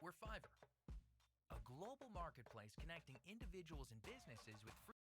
We're Fiverr, a global marketplace connecting individuals and businesses with free.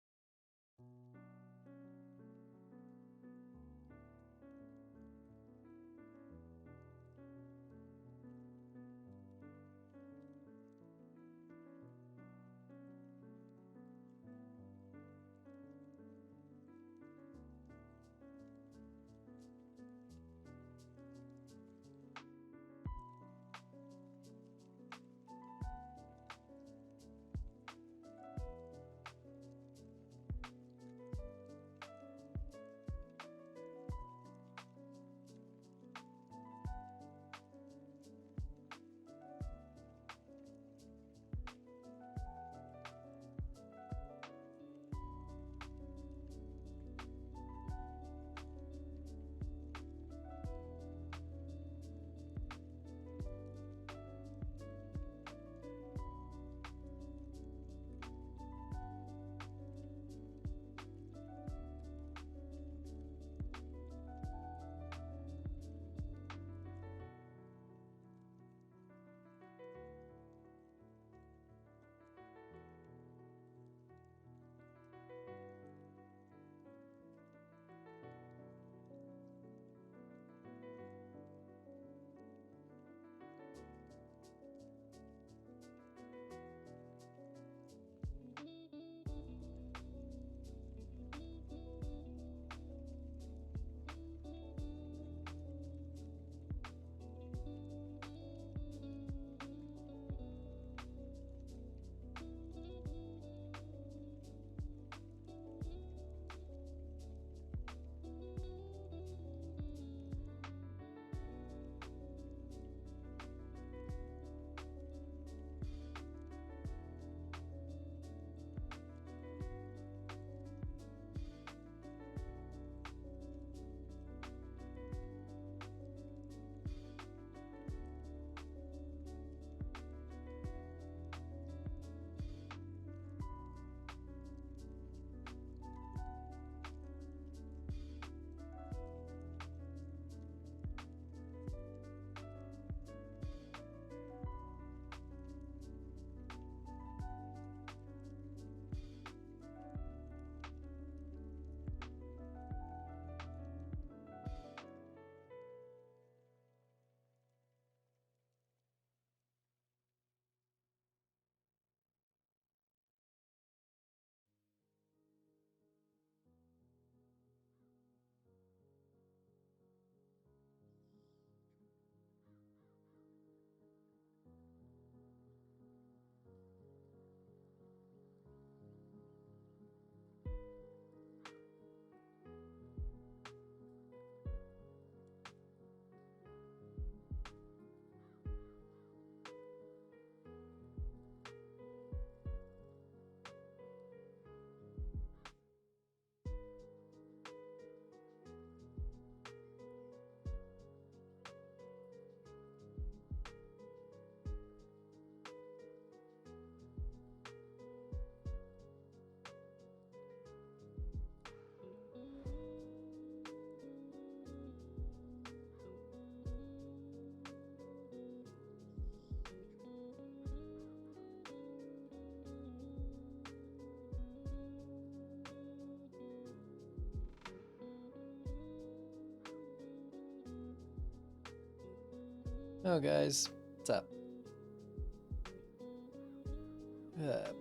Oh guys, what's up?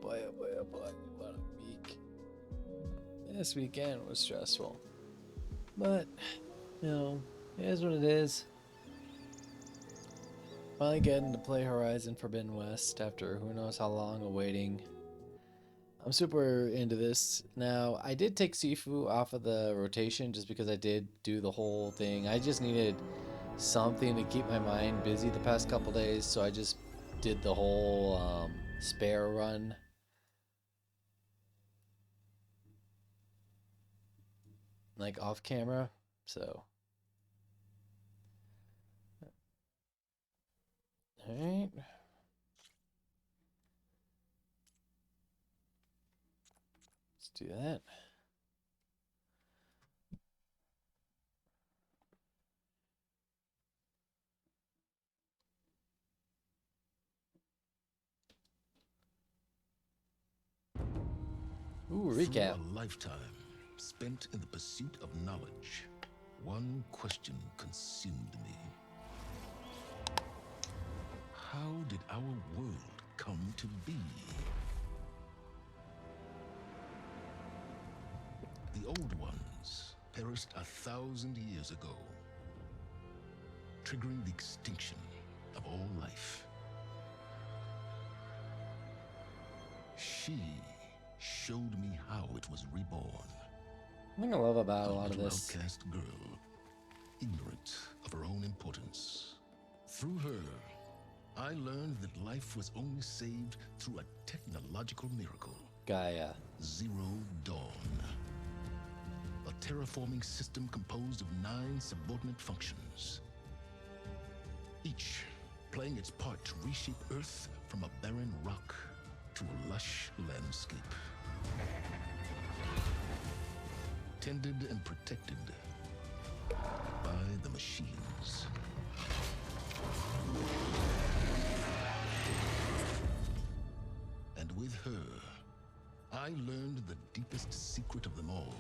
Boy, oh boy, oh boy, what a week. This weekend was stressful. But, you know, it is what it is. Finally getting to play Horizon Forbidden West after who knows how long of waiting. I'm super into this. Now, I did take Sifu off of the rotation just because I did do the whole thing. I just needed something to keep my mind busy the past couple days, so I just did the whole spare run. Like off camera, so. Alright. Let's do that. Ooh, Through recap. a lifetime spent in the pursuit of knowledge, one question consumed me. How did our world come to be? The old ones perished 1,000 years ago, triggering the extinction of all life. She showed me how it was reborn. One thing I love about a lot of little this. outcast girl, ignorant of her own importance. Through her, I learned that life was only saved through a technological miracle. Gaia. Zero Dawn. A terraforming system composed of 9 subordinate functions, each playing its part to reshape Earth from a barren rock to a lush landscape. Tended and protected by the machines. And with her, I learned the deepest secret of them all.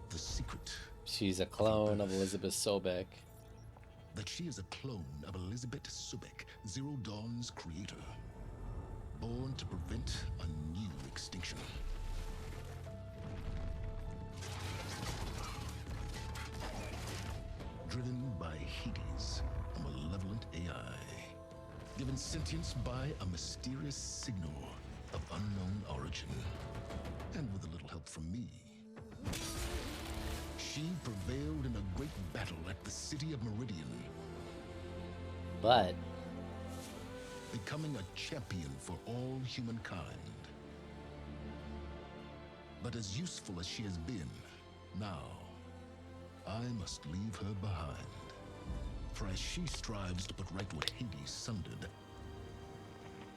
The secret She's a clone of Elizabeth Sobek. that she is a clone of Elizabeth Sobek, Zero Dawn's creator, born to prevent a new extinction. Driven by Hades, a malevolent AI, given sentience by a mysterious signal of unknown origin, and with a little help from me. She prevailed in a great battle at the city of Meridian, But becoming a champion for all humankind. But as useful as she has been, now I must leave her behind. For as she strives to put right what Hades sundered,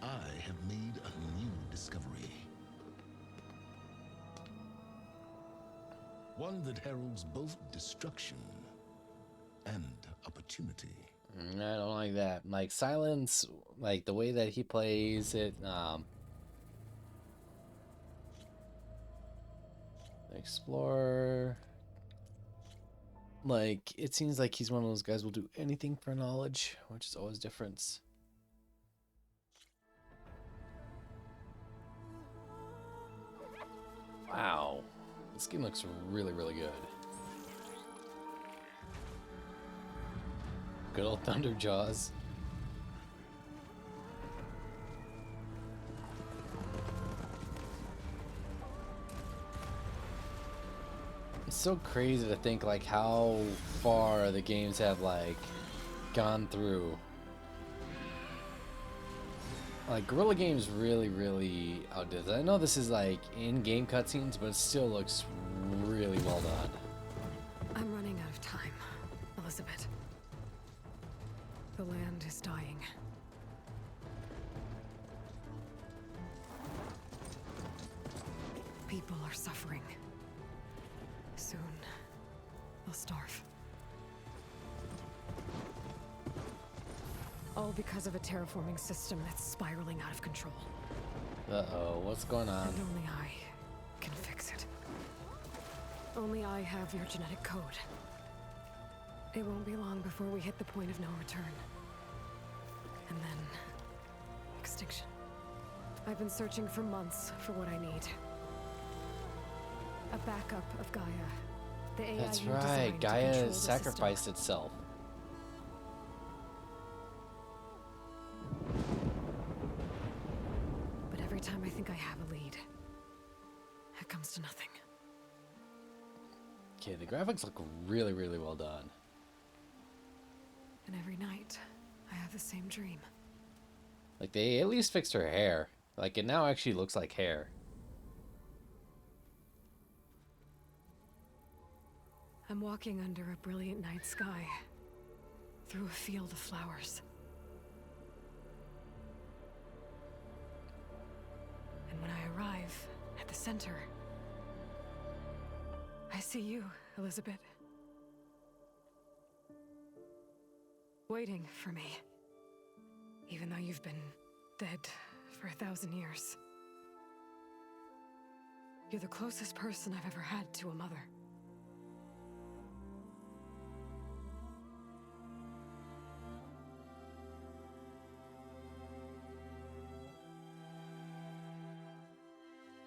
I have made a new discovery. One that heralds both destruction and opportunity. I don't like that. Like Silence, like the way that he plays it. Explorer. Like it seems like he's one of those guys who will do anything for knowledge, which is always different. Wow, this game looks really, really good. Good old Thunder Jaws. It's so crazy to think like how far the games have like gone through. Like Guerrilla Games really outdid this. I know this is like in-game cutscenes, but it still looks really well done. I'm running out of time, Elizabeth. The land is dying. People are suffering. Soon, they'll starve. All because of a terraforming system that's spiraling out of control. Uh-oh, what's going on? And only I can fix it. Only I have your genetic code. It won't be long before we hit the point of no return. And then... extinction. I've been searching for months for what I need. A backup of Gaia. The AI That's you right, designed to Gaia control the sacrificed system. itself. But every time I think I have a lead, it comes to nothing. Okay, the graphics look really well done. And every night, I have the same dream. Like they at least fixed her hair. Like it now actually looks like hair. I'm walking under a brilliant night sky, through a field of flowers. And when I arrive at the center, I see you, Elizabeth. Waiting for me. Even though you've been dead for 1,000 years. You're the closest person I've ever had to a mother.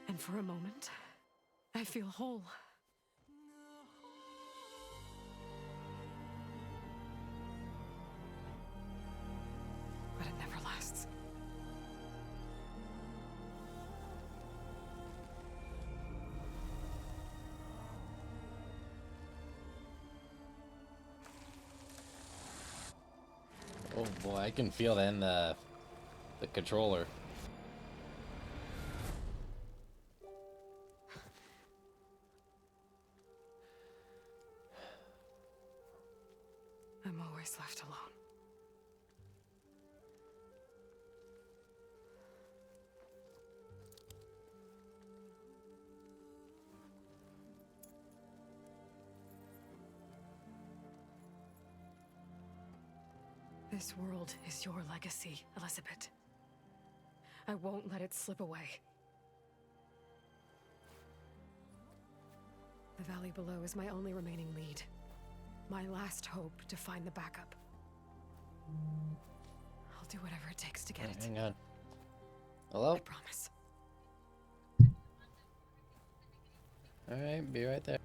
And for a moment, I feel whole. But it never lasts. Oh boy, I can feel that in the controller. I'm always left alone. This world is your legacy, Elizabeth. I won't let it slip away. The valley below is my only remaining lead. My last hope to find the backup. I'll do whatever it takes to get it. Hang on. Hello? I promise. Alright, be right there.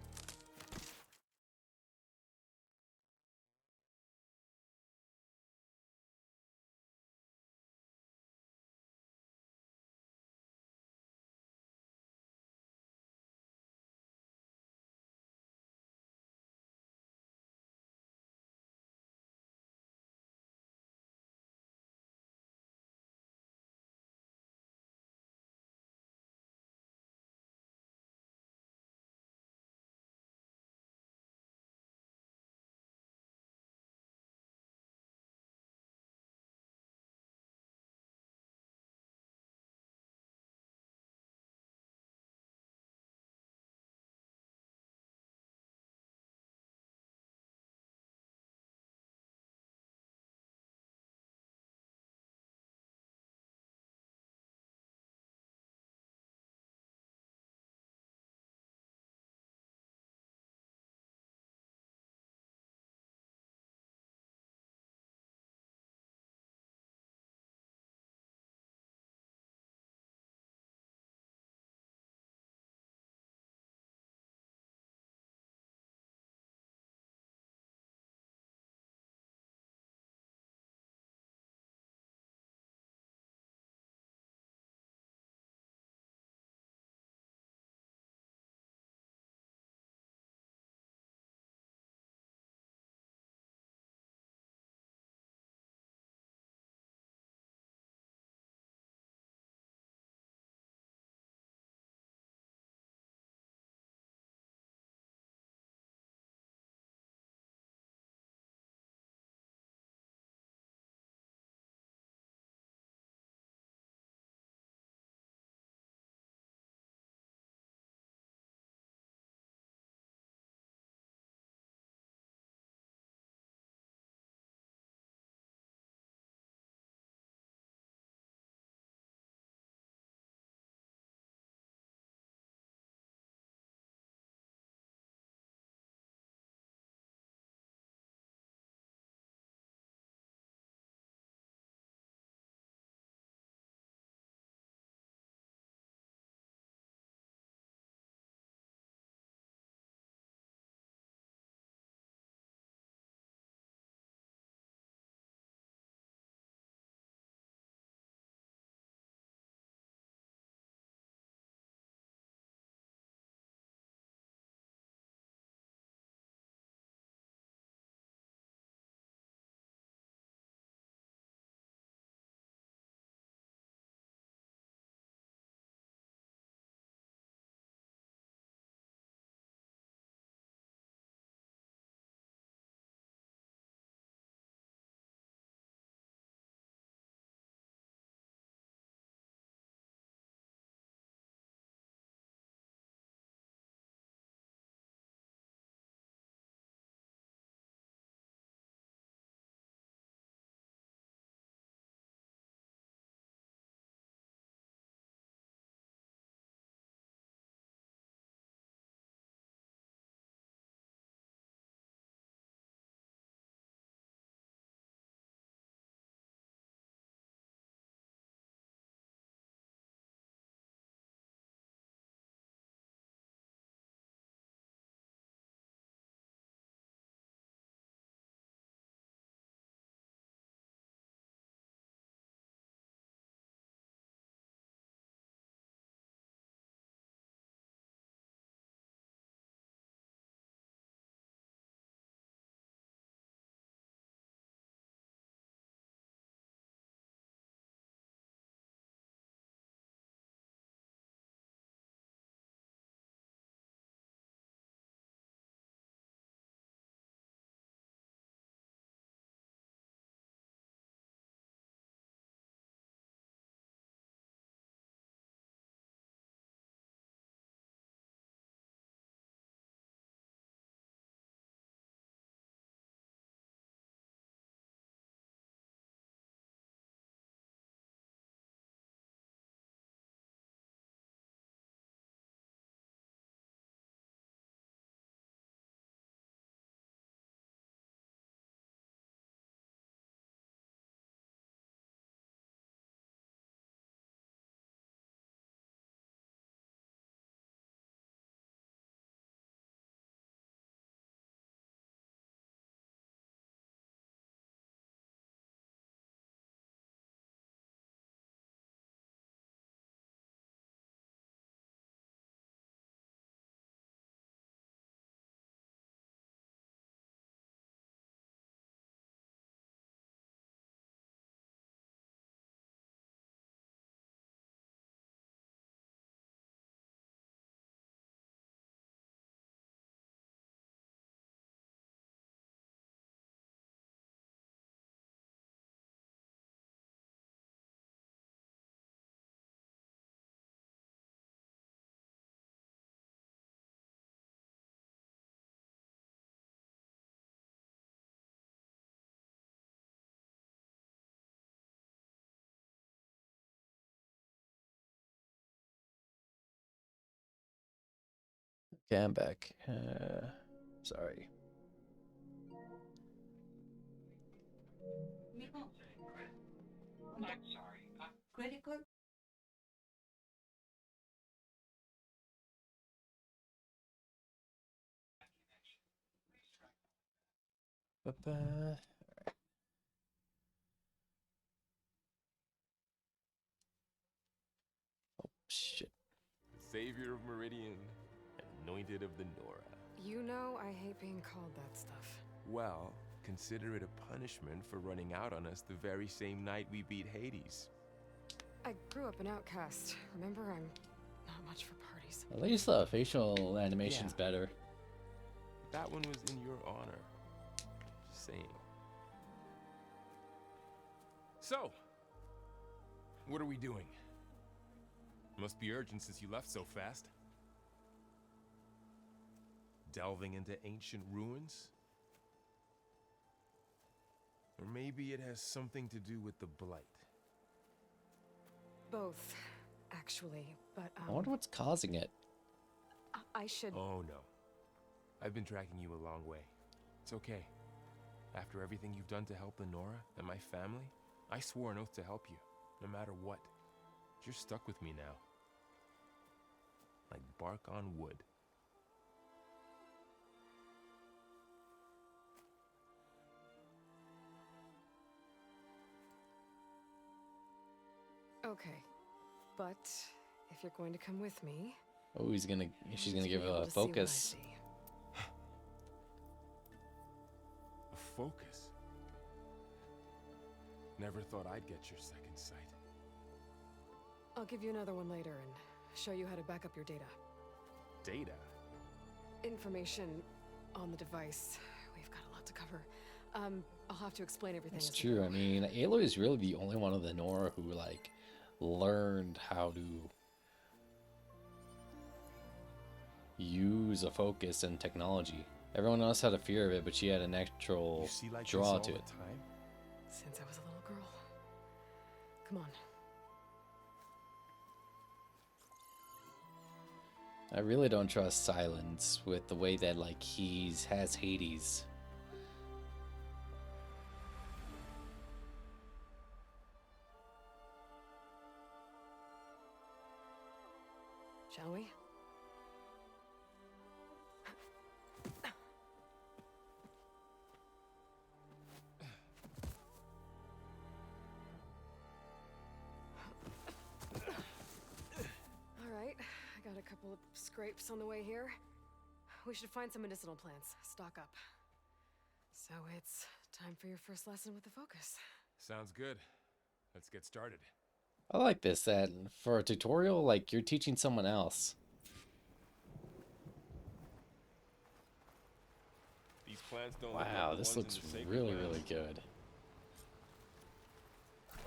Okay, I'm back. Sorry. Ba-ba. Oh, shit. Savior of Meridian, anointed of the Nora. You know I hate being called that stuff. Well, consider it a punishment for running out on us the very same night we beat Hades. I grew up an outcast. Remember, I'm not much for parties. At least the facial animation's Yeah. better. That one was in your honor. Just saying. So, what are we doing? Must be urgent since you left so fast. Delving into ancient ruins? Or maybe it has something to do with the Blight. Both, actually, but I wonder what's causing it. I should. Oh no. I've been tracking you a long way. It's okay. After everything you've done to help the Nora and my family, I swore an oath to help you, no matter what. You're stuck with me now. Like bark on wood. Okay, but if you're going to come with me, Oh, she's gonna to give be able a to see what I focus. see. A focus. Never thought I'd get your second sight. I'll give you another one later and show you how to back up your data. Data? Information on the device. We've got a lot to cover. I'll have to explain everything. It's as we true. go. I mean, Aloy is really the only one of the Nora who like learned how to use a focus and technology. Everyone else had a fear of it, but she had a natural You see like draw this all to the it. time? Since I was a little girl. Come on. I really don't trust Silence with the way that like has Hades. Shall we? All right, I got a couple of scrapes on the way here. We should find some medicinal plants, stock up. So it's time for your first lesson with the focus. Sounds good. Let's get started. I like this that for a tutorial, like you're teaching someone else. These plants don't look like Wow, the this ones in looks the sacred really, lands. really good.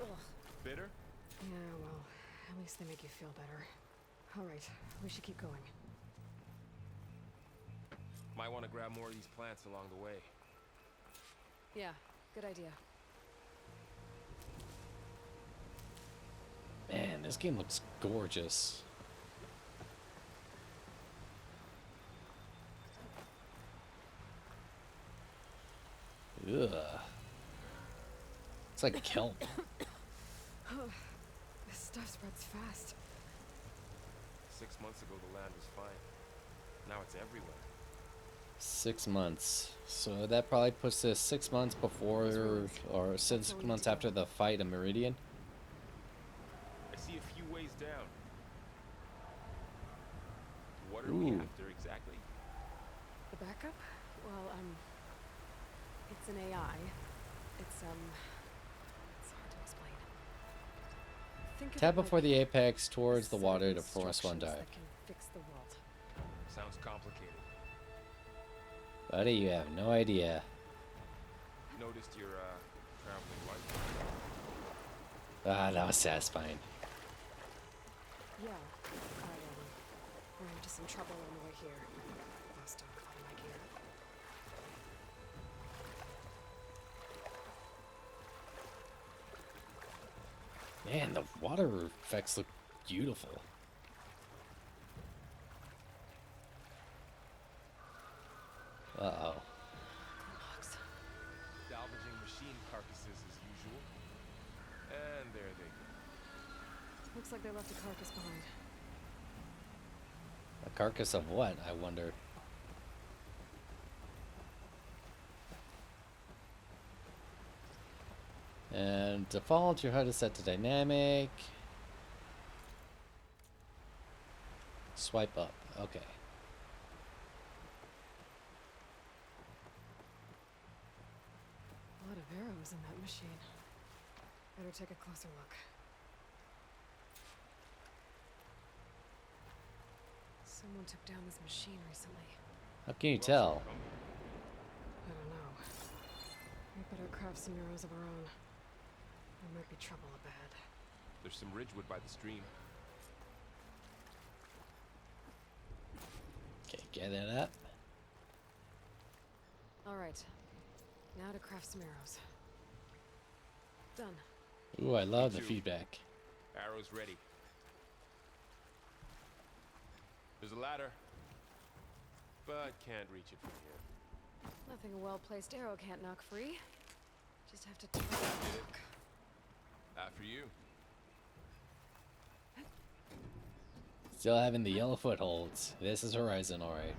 Ugh. Bitter? Yeah, well, at least they make you feel better. All right, we should keep going. Might want to grab more of these plants along the way. Yeah, good idea. Man, this game looks gorgeous. Ugh. It's like kelp. This stuff spreads fast. 6 months ago, the land was fine. Now it's everywhere. 6 months. So that probably puts us 6 months before, or 6 months after the fight of Meridian. I see a few ways down. What are we Ooh. after exactly? The backup? Well, it's an AI. It's hard to explain. Think of Tap it like before the apex a towards the set of water to force one instructions dive. that can fix the world. Sounds complicated. Buddy, you have no idea. Noticed your, traveling light. Ah, that was satisfying. Yeah, I ran into some trouble on the way here. Lost a lot of my gear. Man, the water effects look beautiful. Looks like they left a carcass behind. A carcass of what, I wonder? And default, your HUD is set to dynamic. Swipe up. Okay. A lot of arrows in that machine. Better take a closer look. Someone took down this machine recently. How can you tell? I don't know. We better craft some arrows of our own. There might be trouble ahead. There's some ridgewood by the stream. Okay, gather that. Alright. Now to craft some arrows. Done. Ooh, I love the too. feedback. Arrows ready. There's a ladder, but can't reach it from here. Nothing a well-placed arrow can't knock free. Just have to turn it back. After you. Still having the yellow footholds. This is Horizon, alright.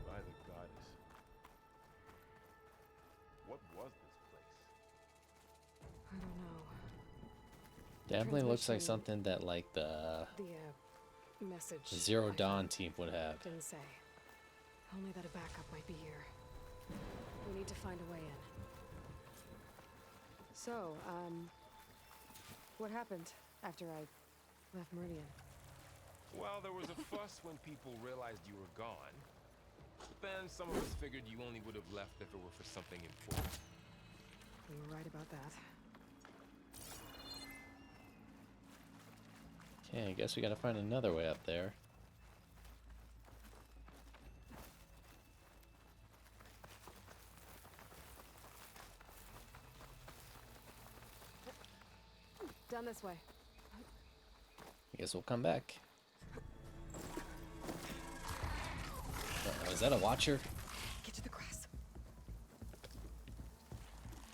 By the goddess. What was this place? I don't know. Definitely looks like Transmission. something that like the The message. Zero I Dawn found team would have. didn't say. Only that a backup might be here. We need to find a way in. So, what happened after I left Meridian? Well, there was a fuss when people realized you were gone. But then some of us figured you only would have left if it were for something important. You were right about that. Okay, I guess we gotta find another way up there. Down this way. I guess we'll come back. Uh-oh, is that a watcher? Get to the grass.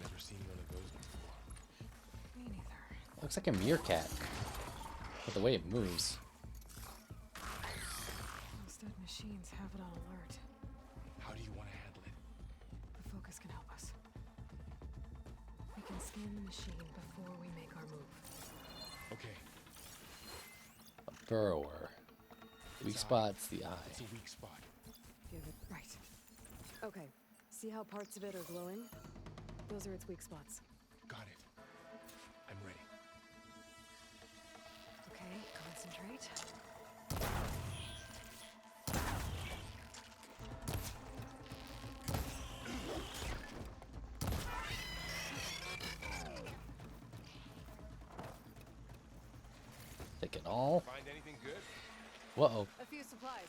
Never seen one of those before. Me neither. Looks like a meerkat. But the way it moves. Most dead machines have it on alert. How do you want to handle it? The focus can help us. We can scan the machine before we make our move. Okay, A burrower. Weak spot's the eye. it's a weak spot. Give it right. Okay. See how parts of it are glowing? Those are its weak spots. Got it. I'm ready. Okay, concentrate. Take it all. Find anything good? Whoa. A few supplies.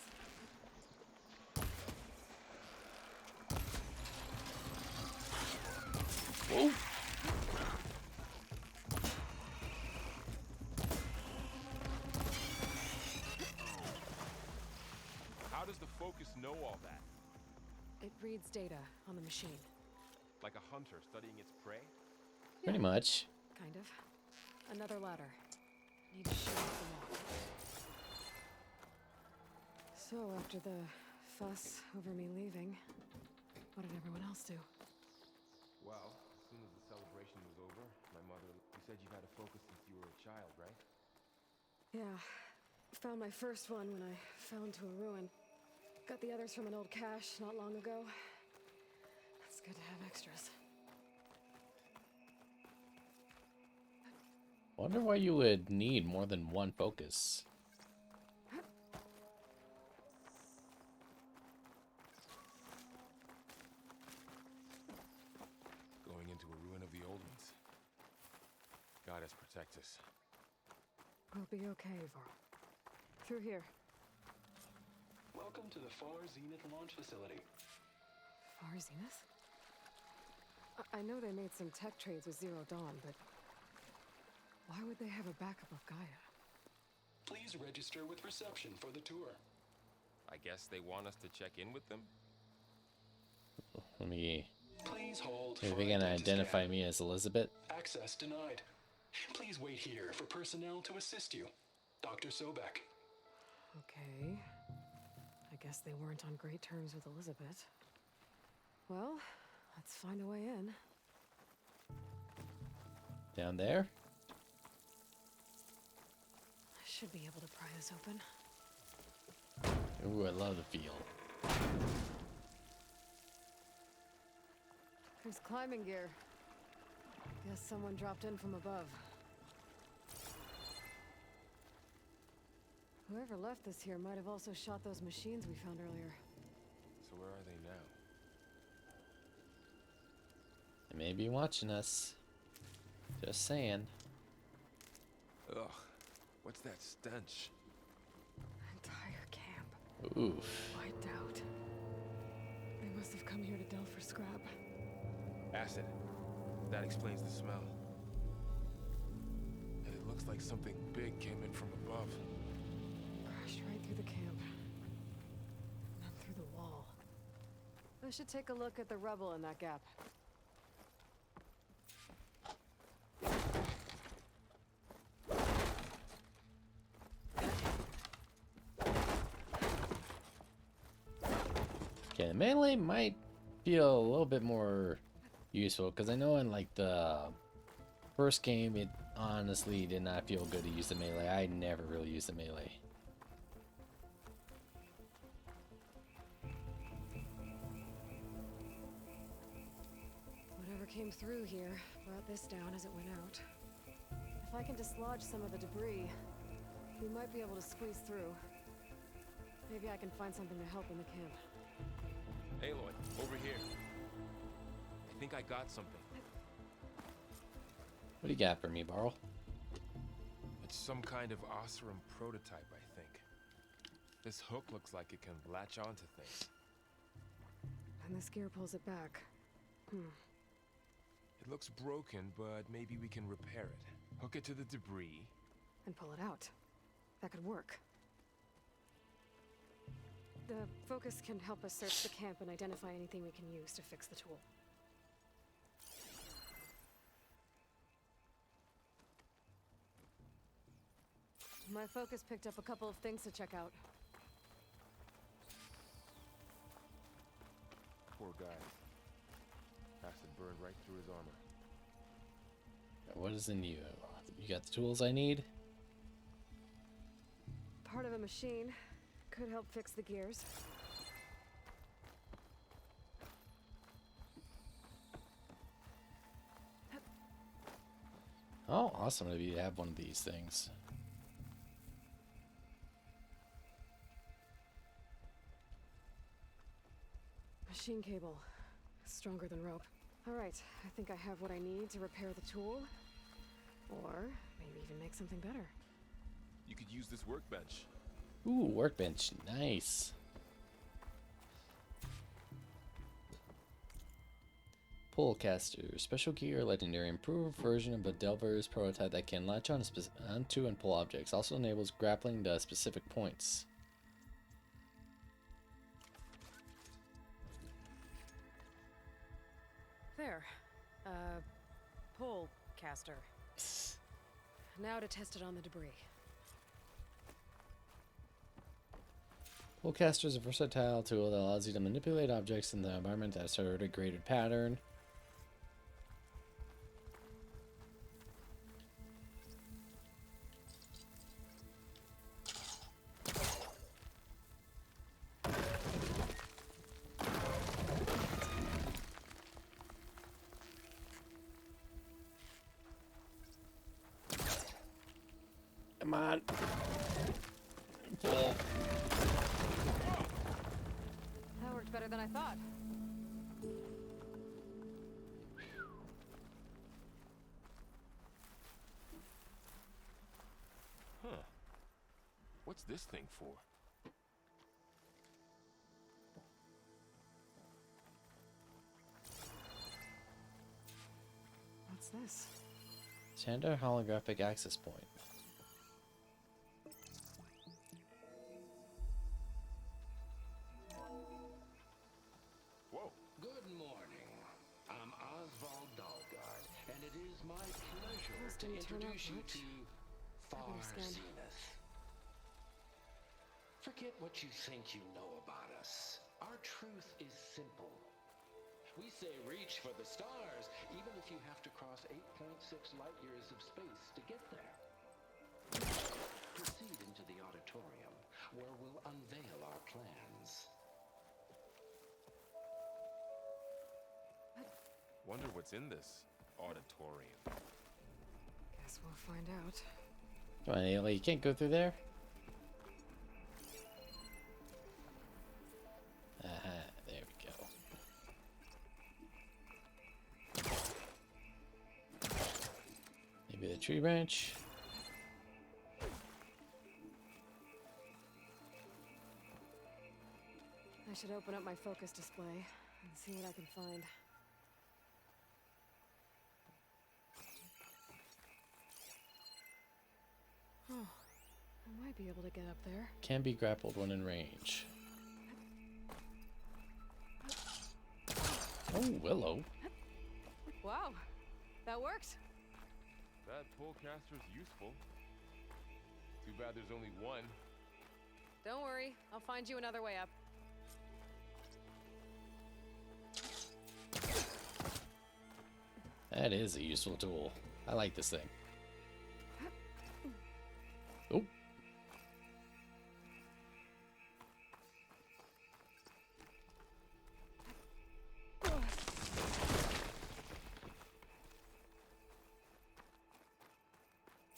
Whoa. How does the focus know all that? It reads data on the machine. Like a hunter studying its prey? Pretty much. Kind of. Another ladder. Need to shoot off the wall. So, after the fuss over me leaving, what did everyone else do? Well, as soon as the celebration was over, my mother... You said you've had a focus since you were a child, right? Yeah. Found my first one when I fell into a ruin. Got the others from an old cache not long ago. It's good to have extras. Wonder why you would need more than one focus. Going into a ruin of the old ones. Goddess protect us. We'll be okay, Varl. Through here. Welcome to the Far Zenith launch facility. Far Zenith? I know they made some tech trades with Zero Dawn, but why would they have a backup of Gaia? Please register with reception for the tour. I guess they want us to check in with them? Let me Please hold If for you're gonna identity identify scan. me as Elizabeth. Access denied. Please wait here for personnel to assist you. Dr. Sobek. Okay. I guess they weren't on great terms with Elizabeth. Well, let's find a way in. Down there? I should be able to pry this open. Ooh, I love the feel. There's climbing gear. Guess someone dropped in from above. Whoever left this here might have also shot those machines we found earlier. So where are they now? They may be watching us. Just saying. Ugh, what's that stench? Entire camp Oof. wiped out. They must have come here to delve for scrap. Acid. That explains the smell. And it looks like something big came in from above. Crashed right through the camp. And then through the wall. I should take a look at the rubble in that gap. Okay, the melee might feel a little bit more useful because I know in like the first game it honestly did not feel good to use the melee. I never really used the melee. Whatever came through here brought this down as it went out. If I can dislodge some of the debris, we might be able to squeeze through. Maybe I can find something to help in the camp. Aloy, over here. I think I got something. What do you got for me, Barl? It's some kind of Oseram prototype, I think. This hook looks like it can latch onto things. And this gear pulls it back. It looks broken, but maybe we can repair it. Hook it to the debris. And pull it out. That could work. The focus can help us search the camp and identify anything we can use to fix the tool. My focus picked up a couple of things to check out. Poor guy. Acid burned right through his armor. What is in you? You got the tools I need? Part of a machine. Could help fix the gears. Oh, awesome of you to have one of these things. Machine cable. Stronger than rope. Alright, I think I have what I need to repair the tool. Or maybe even make something better. You could use this workbench. Ooh, workbench. Nice. Pullcaster. Special gear, legendary improved version of a Delver's prototype that can latch onto and pull objects. Also enables grappling to specific points. There. Pull caster. Now to test it on the debris. Pullcaster is a versatile tool that allows you to manipulate objects in the environment at a sort of graded pattern. Come on. Pull. That worked better than I thought. Huh. What's this thing for? What's this? Standard holographic access point. Whoa. Good morning. I'm And it is my pleasure Those to didn't turn out introduce you much. to I Far better scan. Zenith. Forget what you think you know about us. Our truth is simple. We say reach for the stars, even if you have to cross 8.6 light years of space to get there. Proceed into the auditorium, where we'll unveil our plans. Wonder what's in this auditorium. Guess we'll find out. Come on, Ayla, you can't go through there? There we go. Maybe the tree branch. I should open up my focus display and see what I can find. Oh, I might be able to get up there. Can be grappled when in range. Oh, willow. Wow, that worked. That polecaster's useful. Too bad there's only one. Don't worry, I'll find you another way up. That is a useful tool. I like this thing. Oh.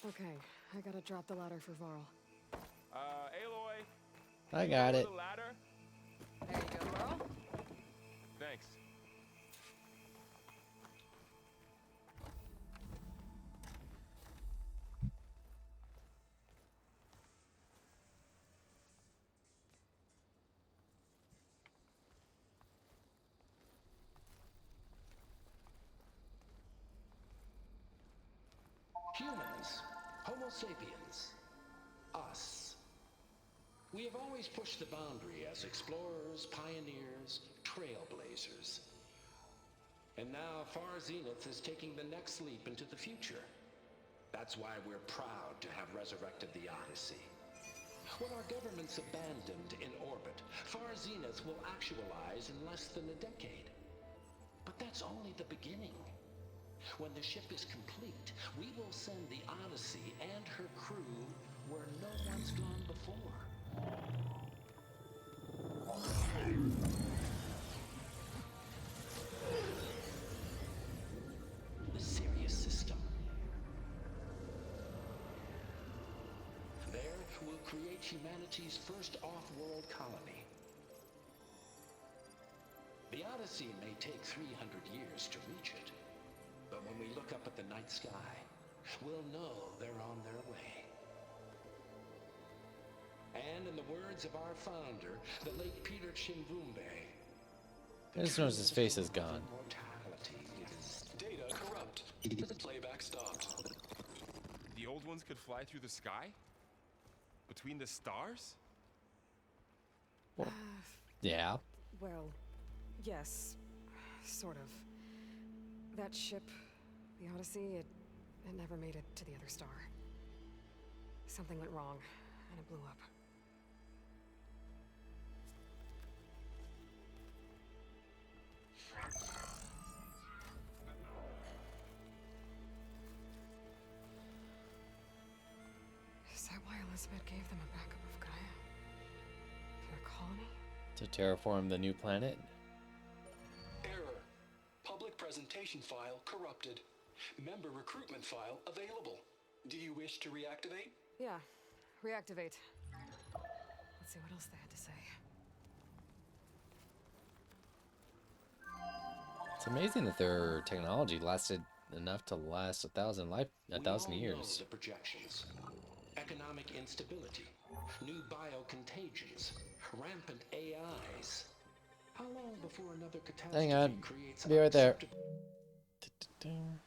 Okay, I gotta drop the ladder for Varl. Aloy. I got it. The ladder? There you go, Varl. Thanks. Humans, Homo sapiens, us. We have always pushed the boundary as explorers, pioneers, trailblazers. And now Far Zenith is taking the next leap into the future. That's why we're proud to have resurrected the Odyssey. What our governments abandoned in orbit, Far Zenith will actualize in less than a decade. But that's only the beginning. When the ship is complete, we will send the Odyssey and her crew where no one's gone before. The Sirius system. There, we'll create humanity's first off-world colony. The Odyssey may take 300 years to reach it. But when we look up at the night sky, we'll know they're on their way. And in the words of our founder, the late Peter Chimbumbe, I just noticed his face is gone. Mortality is Data corrupt. Playback stopped. The old ones could fly through the sky? Between the stars? Yeah. Well, yes, sort of. That ship, the Odyssey, it never made it to the other star. Something went wrong, and it blew up. Is that why Elizabeth gave them a backup of Gaia? For the colony? To terraform the new planet? Error. Public presentation file corrupted. Member recruitment file available. Do you wish to reactivate? Yeah, reactivate. Let's see what else they had to say. It's amazing that their technology lasted enough to last 1,000 years. The projections. Economic instability, new biocontagions, rampant AIs. How long before another catastrophe Hang on. creates Be right there. unacceptable-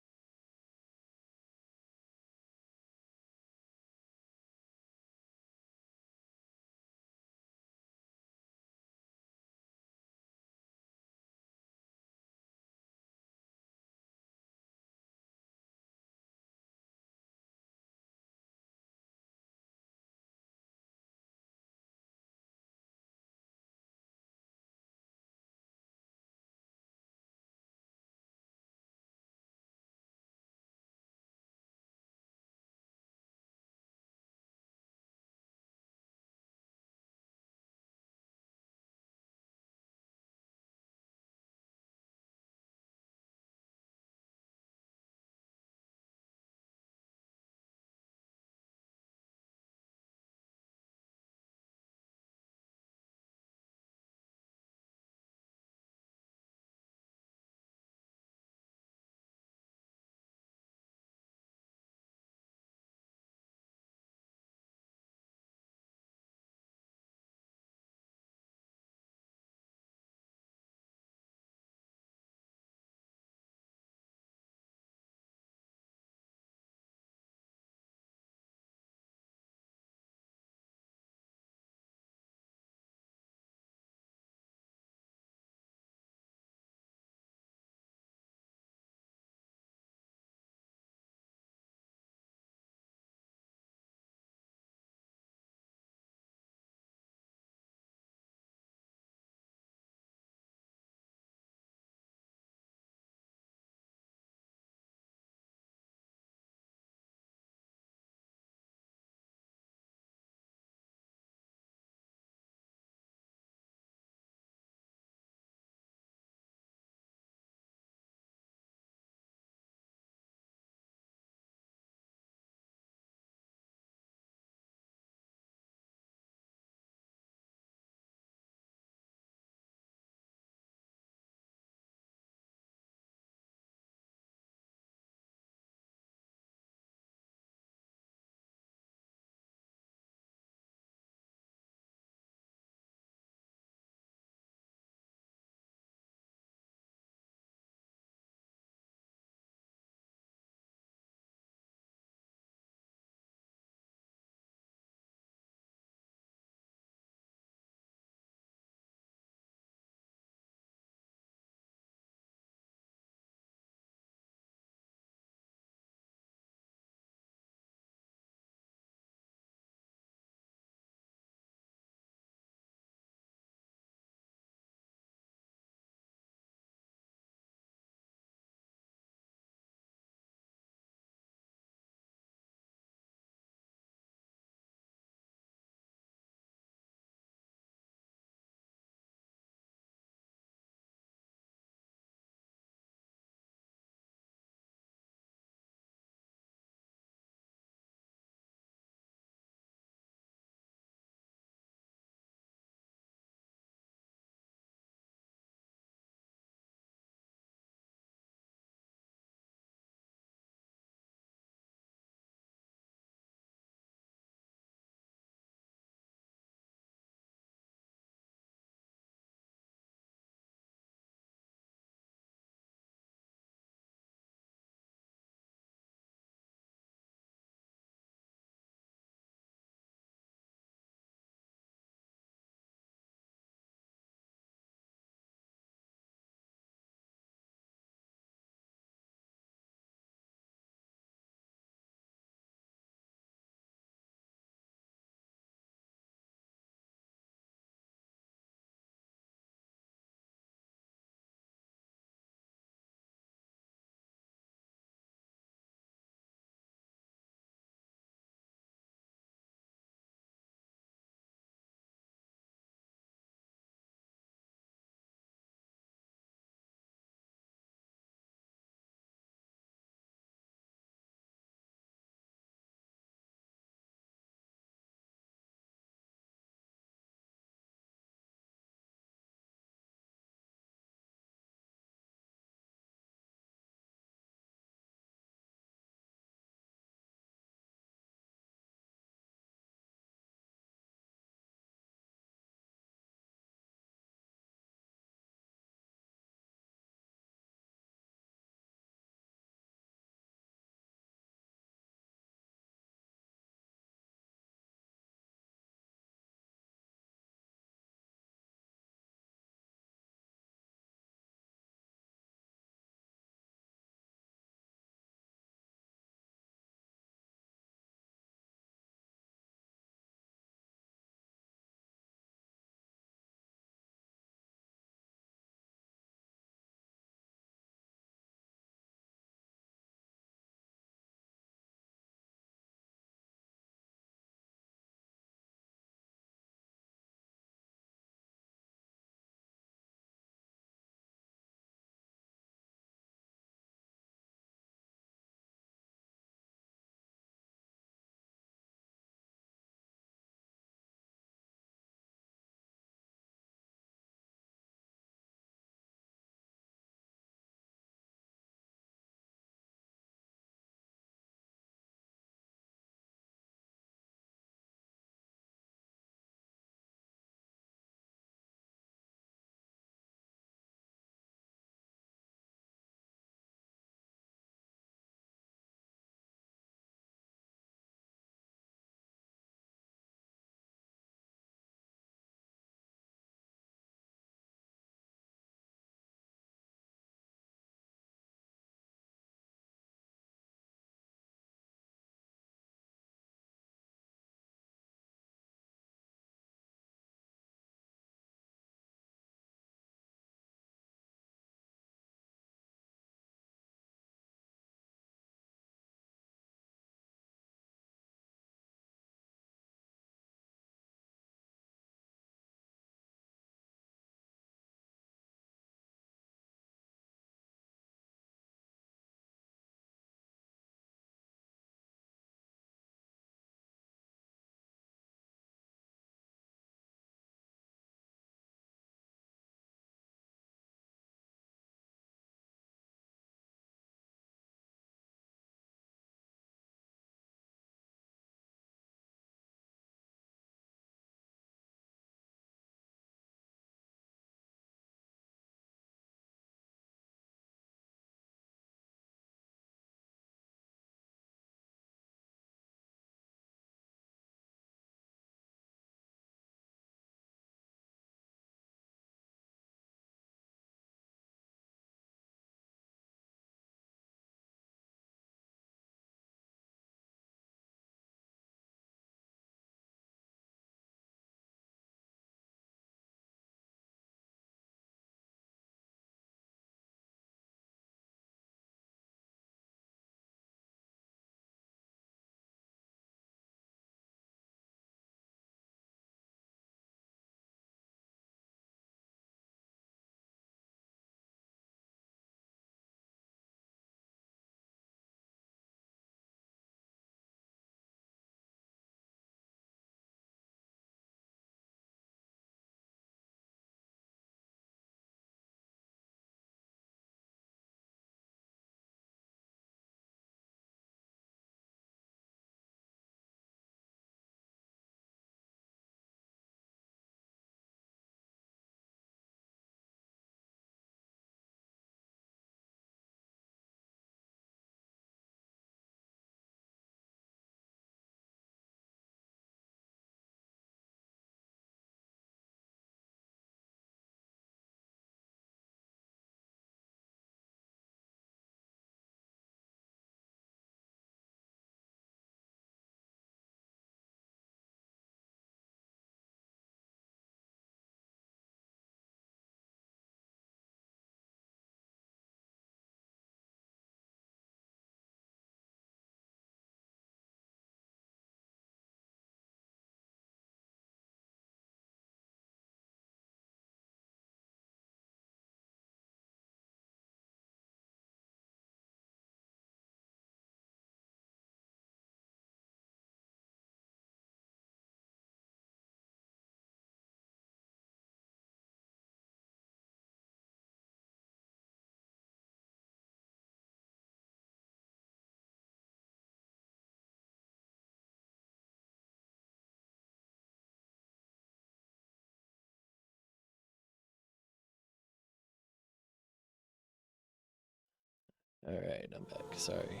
Alright, I'm back. Sorry.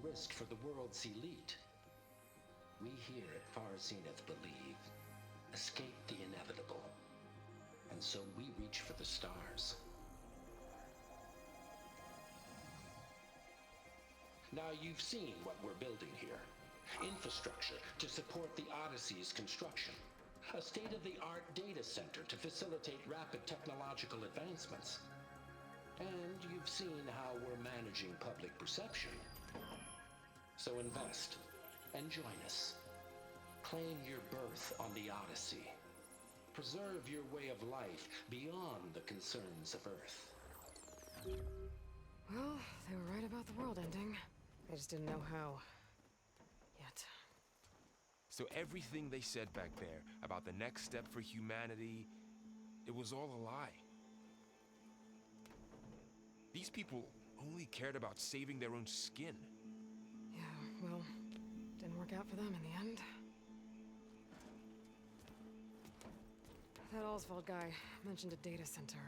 Risk for the world's elite. We here at Far Zenith believe, escape the inevitable. And so we reach for the stars. Now you've seen what we're building here. Infrastructure to support the Odyssey's construction. A state-of-the-art data center to facilitate rapid technological advancements. And you've seen how we're managing public perception. So invest and join us. Claim your berth on the Odyssey. Preserve your way of life beyond the concerns of Earth. Well, they were right about the world ending. I just didn't know how. Yet. So everything they said back there about the next step for humanity, it was all a lie. These people only cared about saving their own skin. Yeah, well, didn't work out for them in the end. That Oswald guy mentioned a data center.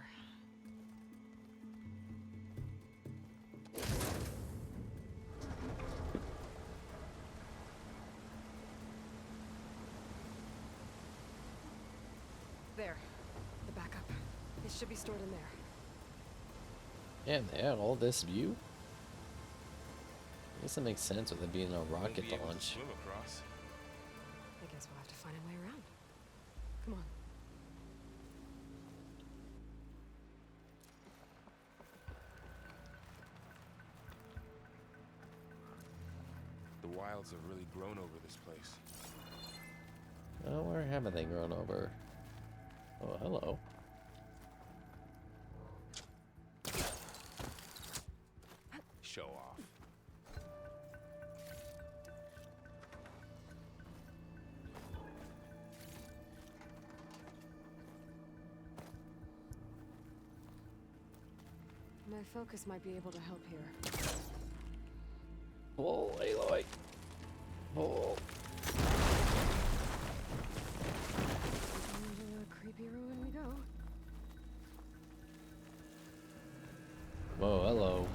There. The backup. It should be stored in there. Damn, they had all this view? I guess that makes sense with it being a Won't rocket be able to launch. swim across. I guess we'll have to find a way around. Come on. The wilds have really grown over this place. Oh, where haven't they grown over? Oh, hello. Show off. My focus might be able to help here. Oh, Aloy. Oh. And creepy ruin we go. Whoa, hello.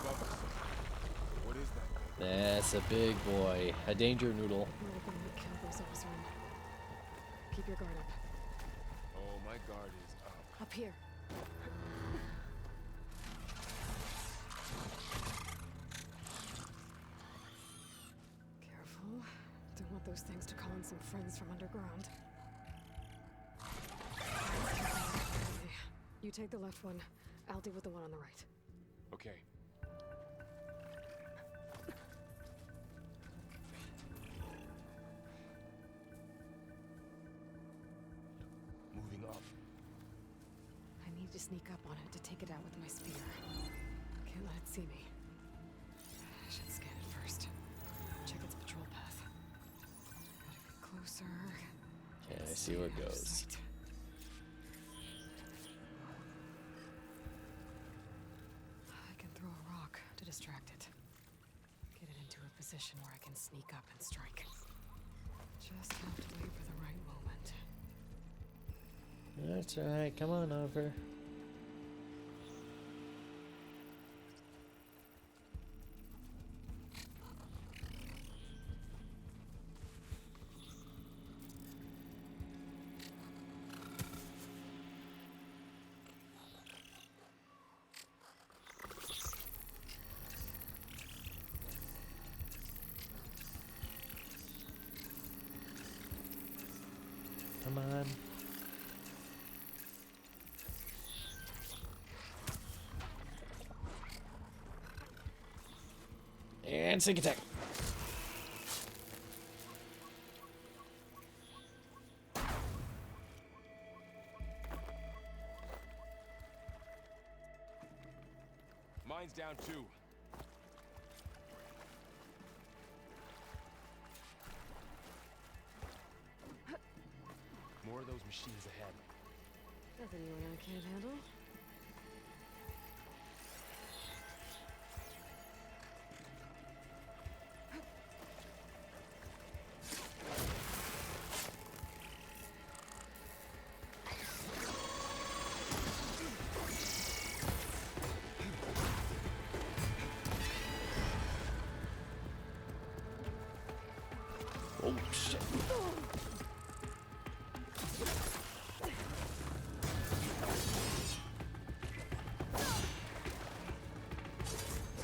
Above us. What is that thing? That's a big boy. A danger noodle. Might have been what killed those Ozorin. Keep your guard up. Oh, my guard is up. Up here. Careful. Don't want those things to call in some friends from underground. Okay. You take the left one. I'll deal with the one on the right. Okay. Moving up. I need to sneak up on it to take it out with my spear. Can't let it see me. I should scan it first. Check its patrol path. Gotta get closer. Yeah, I see where it Out of goes. sight. I can throw a rock to distract it. Get it into a position where I can sneak up and strike. Just have to wait for the right moment. That's right. Come on over. Come on. And sneak attack. Mine's down too. More of those machines ahead. Nothing you and I can't handle.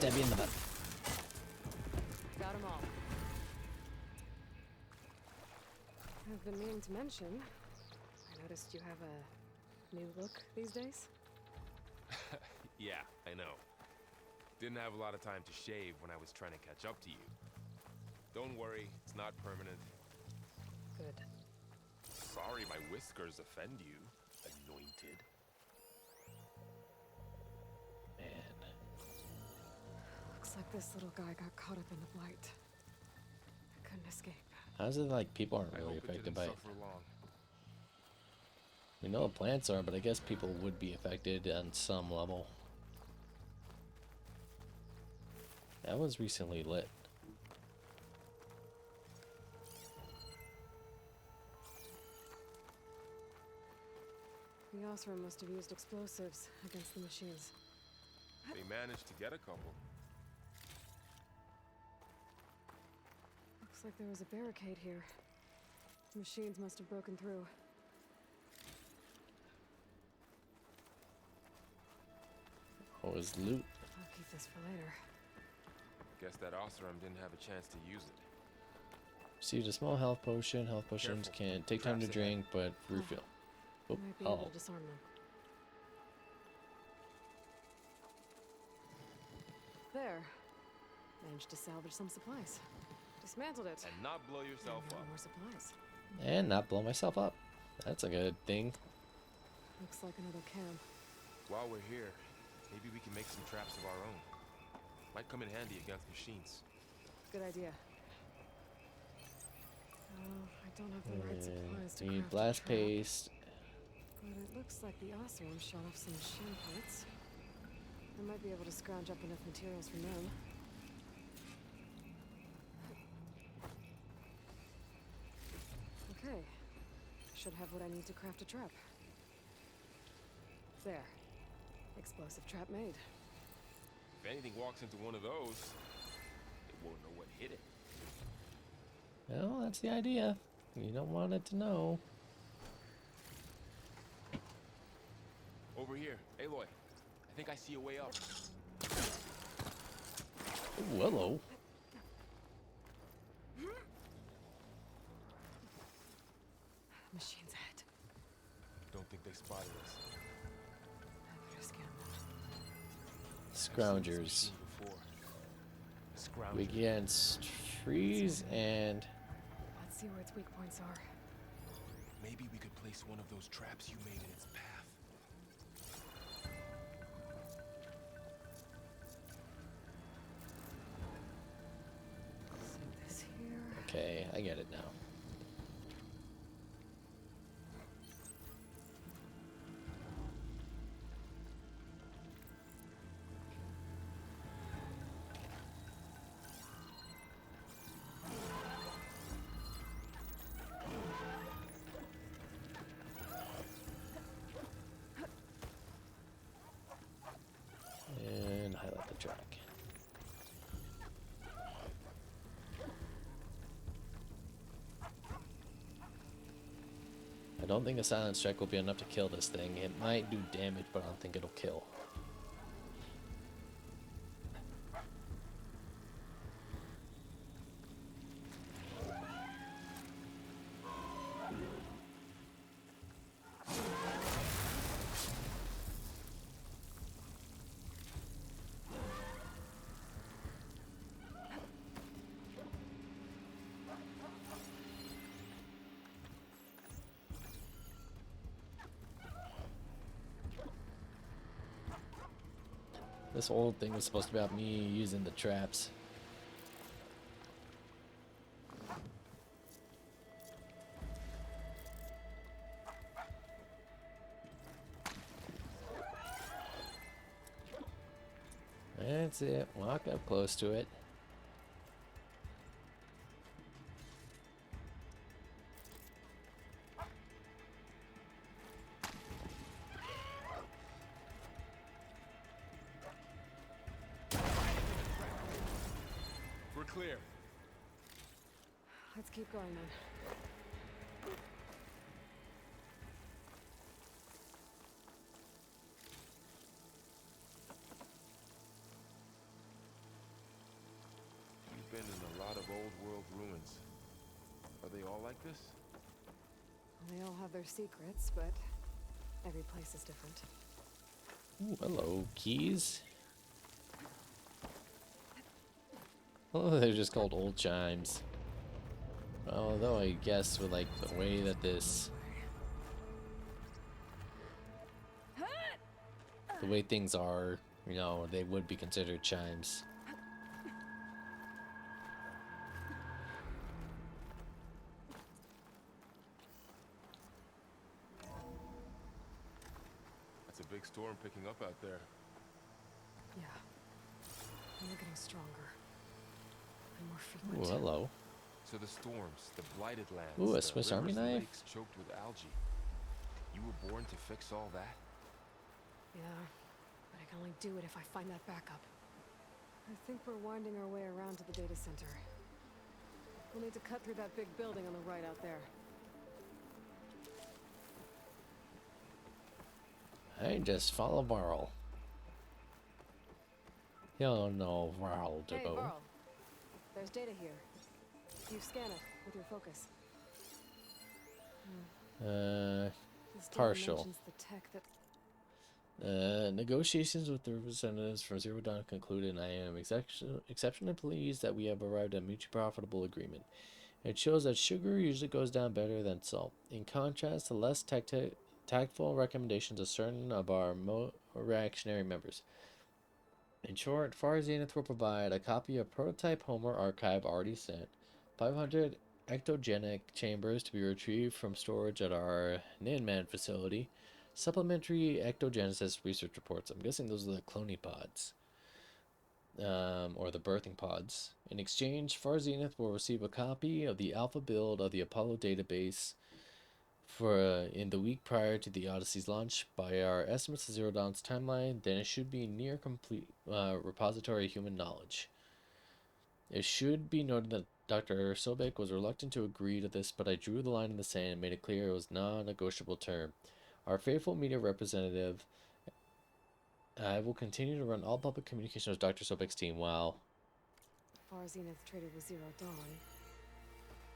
stab you in the butt. Got them all. I've been meaning to mention, I noticed you have a new look these days. Yeah, I know. Didn't have a lot of time to shave when I was trying to catch up to you. Don't worry, it's not permanent. Good. Sorry my whiskers offend you, anointed. Man. Looks like this little guy got caught up in the blight. I couldn't escape. How's it like people aren't I really hope it affected didn't by it? suffer long. We know the plants are, but I guess people would be affected on some level. That was recently lit. The Osram must have used explosives against the machines. They managed to get a couple. Looks like there was a barricade here. The machines must have broken through. What was loot? I'll keep this for later. Guess that Osram didn't have a chance to use it. Received a small health potion. Health potions Careful. can take time to Traps ahead. drink, but refill. Oh, Might be able oh. to disarm them. There. Managed to salvage some supplies. Dismantled it. And not blow yourself And now up. more supplies. And not blow myself up. That's a good thing. Looks like another camp. While we're here, maybe we can make some traps of our own. Might come in handy against machines. Good idea. Oh, I don't have the right supplies to Need craft a blast trap. paste. But it looks like the Osram shot off some machine parts. I might be able to scrounge up enough materials from them. Okay. Should have what I need to craft a trap. There. Explosive trap made. If anything walks into one of those, it won't know what hit it. Well, that's the idea. You don't want it to know. Over here, Aloy. I think I see a way up. Ooh, hello. Machines ahead. Don't think they spotted us. I better scan them. I've seen this Scroungers. machine before. A scrounger. We against trees and Let's see where its weak points are. Maybe we could place one of those traps you made in its path. Set this here. okay, I get it now. And highlight the track. I don't think a silence strike will be enough to kill this thing. It might do damage, but I don't think it'll kill. This old thing was supposed to be about me using the traps. That's it. Walk up close to it. We're clear. Let's keep going then. lot of old world ruins. Are they all like this? They all have their secrets, but every place is different. Ooh, hello, keys. Oh, they're just called old chimes. Although I guess with like the way that the way things are, you know, they would be considered chimes. That's a big storm picking up out there. Yeah. And they're getting stronger. And more frequent. Ooh, hello. So the storms, the blighted lands, Ooh, a the Swiss rivers Army and knife? lakes choked with algae. You were born to fix all that? Yeah, but I can only do it if I find that backup. I think we're winding our way around to the data center. We'll need to cut through that big building on the right out there. I just follow Varl. You'll know Varl to Hey, go. Varl. There's data here. You scan it with your focus. This data Partial. mentions the tech that... Negotiations with the representatives from Zero Dawn concluded, and I am exceptionally pleased that we have arrived at a mutually profitable agreement. It shows that sugar usually goes down better than salt. In contrast to less tactful recommendations of certain of our more reactionary members. In short, Far Zenith will provide a copy of prototype Homer archive already sent, 500 ectogenic chambers to be retrieved from storage at our Ninman facility, supplementary ectogenesis research reports. I'm guessing those are the cloning pods, or the birthing pods. In exchange, Far Zenith will receive a copy of the alpha build of the Apollo database for in the week prior to the Odyssey's launch. By our estimates of Zero Dawn's timeline, then it should be near complete repository of human knowledge. It should be noted that Dr. Sobek was reluctant to agree to this, but I drew the line in the sand and made it clear it was non-negotiable term. Our faithful media representative, I will continue to run all public communication with Dr. Sobek's team while... Far Zenith traded with Zero Dawn.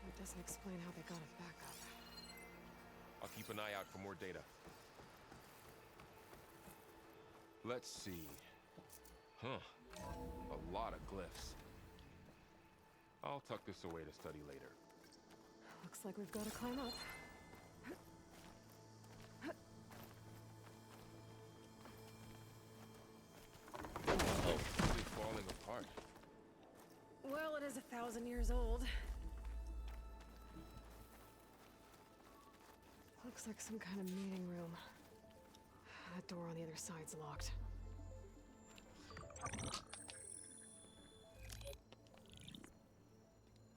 That doesn't explain how they got it back up. I'll keep an eye out for more data. Let's see. Huh. A lot of glyphs. I'll tuck this away to study later. Looks like we've got to climb up. Oh, really falling apart. Well, it is 1,000 years old. Looks like some kind of meeting room. That door on the other side's locked.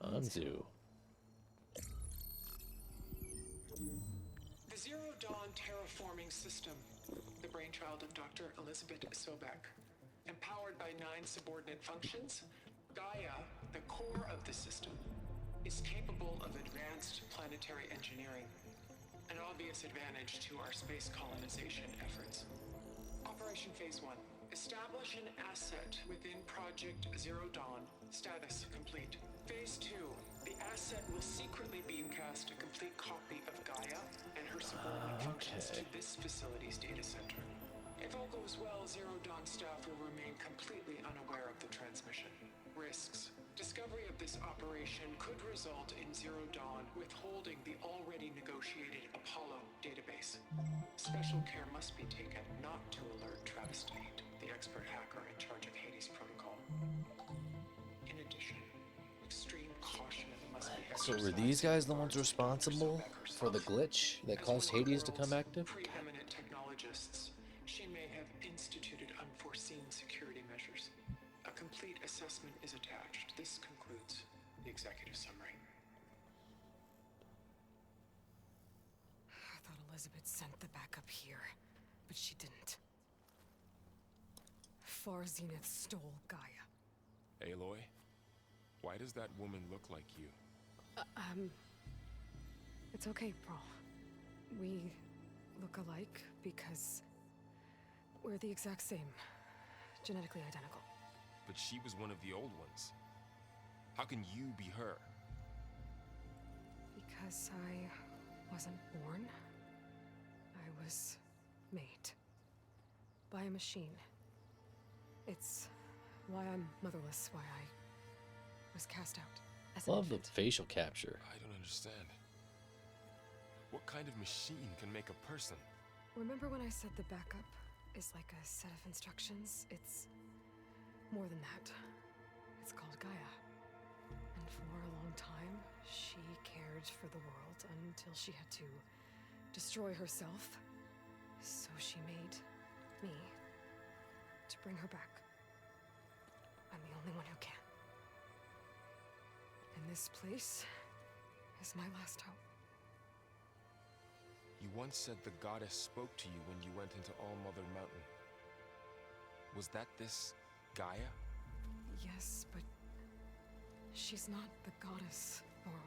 Anzu. The Zero Dawn terraforming system, the brainchild of Dr. Elizabeth Sobek. Empowered by 9 subordinate functions, Gaia, the core of the system, is capable of advanced planetary engineering, an obvious advantage to our space colonization efforts. Operation Phase 1. Establish an asset within Project Zero Dawn. Status complete. Phase 2. The asset will secretly beamcast a complete copy of Gaia and her subordinate functions to this facility's data center. If all goes well, Zero Dawn staff will remain completely unaware of the transmission. Risks. Discovery of this operation could result in Zero Dawn withholding the already negotiated Apollo database. Special care must be taken not to alert Travis Tate, the expert hacker in charge of Hades Protocol. In addition, extreme caution must be So exercised. were these guys the ones responsible for the glitch that As caused one of the Hades to come world's active? Preeminent technologists, she may have instituted unforeseen security measures. A complete assessment is attached. This concludes the executive summary. I thought Elizabeth sent the backup here, but she didn't. Far Zenith stole Gaia. Aloy, why does that woman look like you? It's okay, Pearl. We look alike because we're the exact same. Genetically identical. But she was one of the old ones. How can you be her? Because I wasn't born. I was made. By a machine. It's why I'm motherless, why I was cast out as an Love the infant. facial capture. I don't understand. What kind of machine can make a person? Remember when I said the backup is like a set of instructions? It's more than that. It's called Gaia. And for a long time, she cared for the world until she had to destroy herself. So she made me to bring her back. I'm the only one who can. And this place is my last hope. You once said the goddess spoke to you when you went into All Mother Mountain. Was that this Gaia? Yes, but she's not the goddess, Laurel.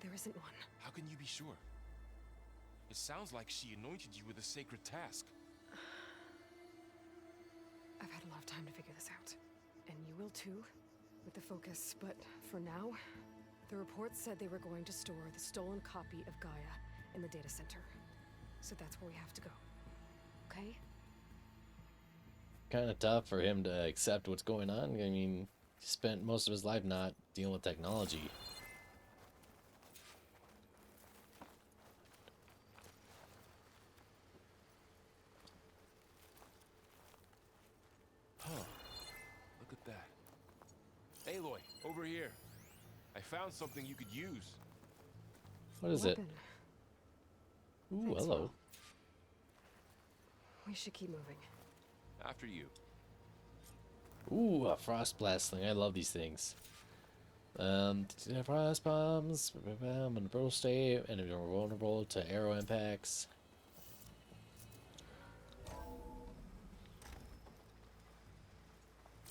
There isn't one. How can you be sure? It sounds like she anointed you with a sacred task. I've had a lot of time to figure this out. And you will too, with the focus. But for now, the reports said they were going to store the stolen copy of Gaia in the data center. So that's where we have to go. Okay? Kind of tough for him to accept what's going on. I mean, he spent most of his life not dealing with technology. Huh. Look at that. Aloy, over here. I found something you could use. What is it? Weapon. Ooh, Thanks, hello. Will. We should keep moving. After you. Ooh, a frost blast thing. I love these things. Frost bombs, and a brittle state, and you're vulnerable to arrow impacts.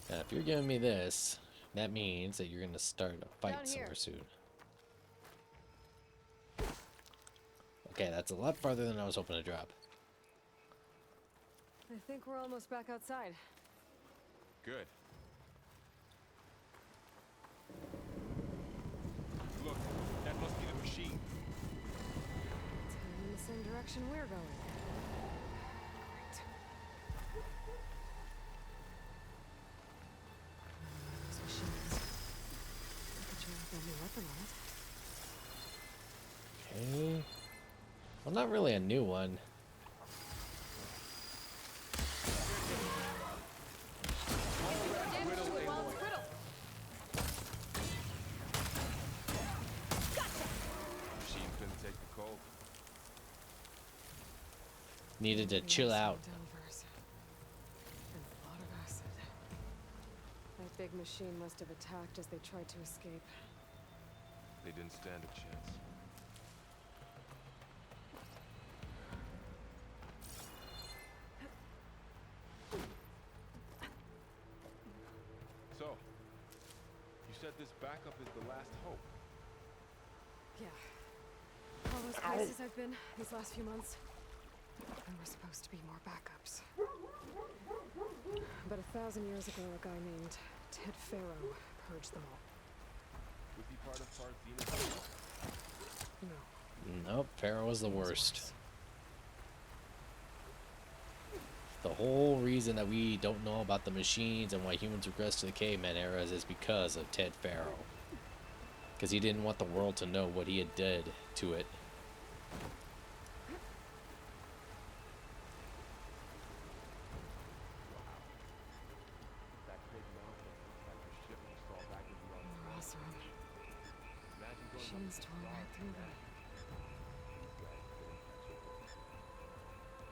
Now, if you're giving me this, that means that you're gonna start a fight Down somewhere here. soon. Okay, that's a lot farther than I was hoping to drop. I think we're almost back outside. Good. Look, that must be the machine. It's heading in the same direction we're going. Great. Those machines. I could try out that new weapon on it. Okay. Well, not really a new one. Machine couldn't take the cold. Needed to chill out. Delvers. And a lot of acid. That big machine must have attacked as they tried to escape. They didn't stand a chance. So, you said this backup is the last hope. Yeah. All those places I've been these last few months. There were supposed to be more backups. But 1,000 years ago, a guy named Ted Farrow purged them all. Would be part of Dinosaurs. No. Nope, Pharaoh was the It was worst. The whole reason that we don't know about the machines and why humans regress to the caveman eras is because of Ted Farrow. Because he didn't want the world to know what he had did to it. That big mountain, like a ship just fall back into our More awesome. Imagine going Machines up tore right through them. These guys couldn't catch up with us.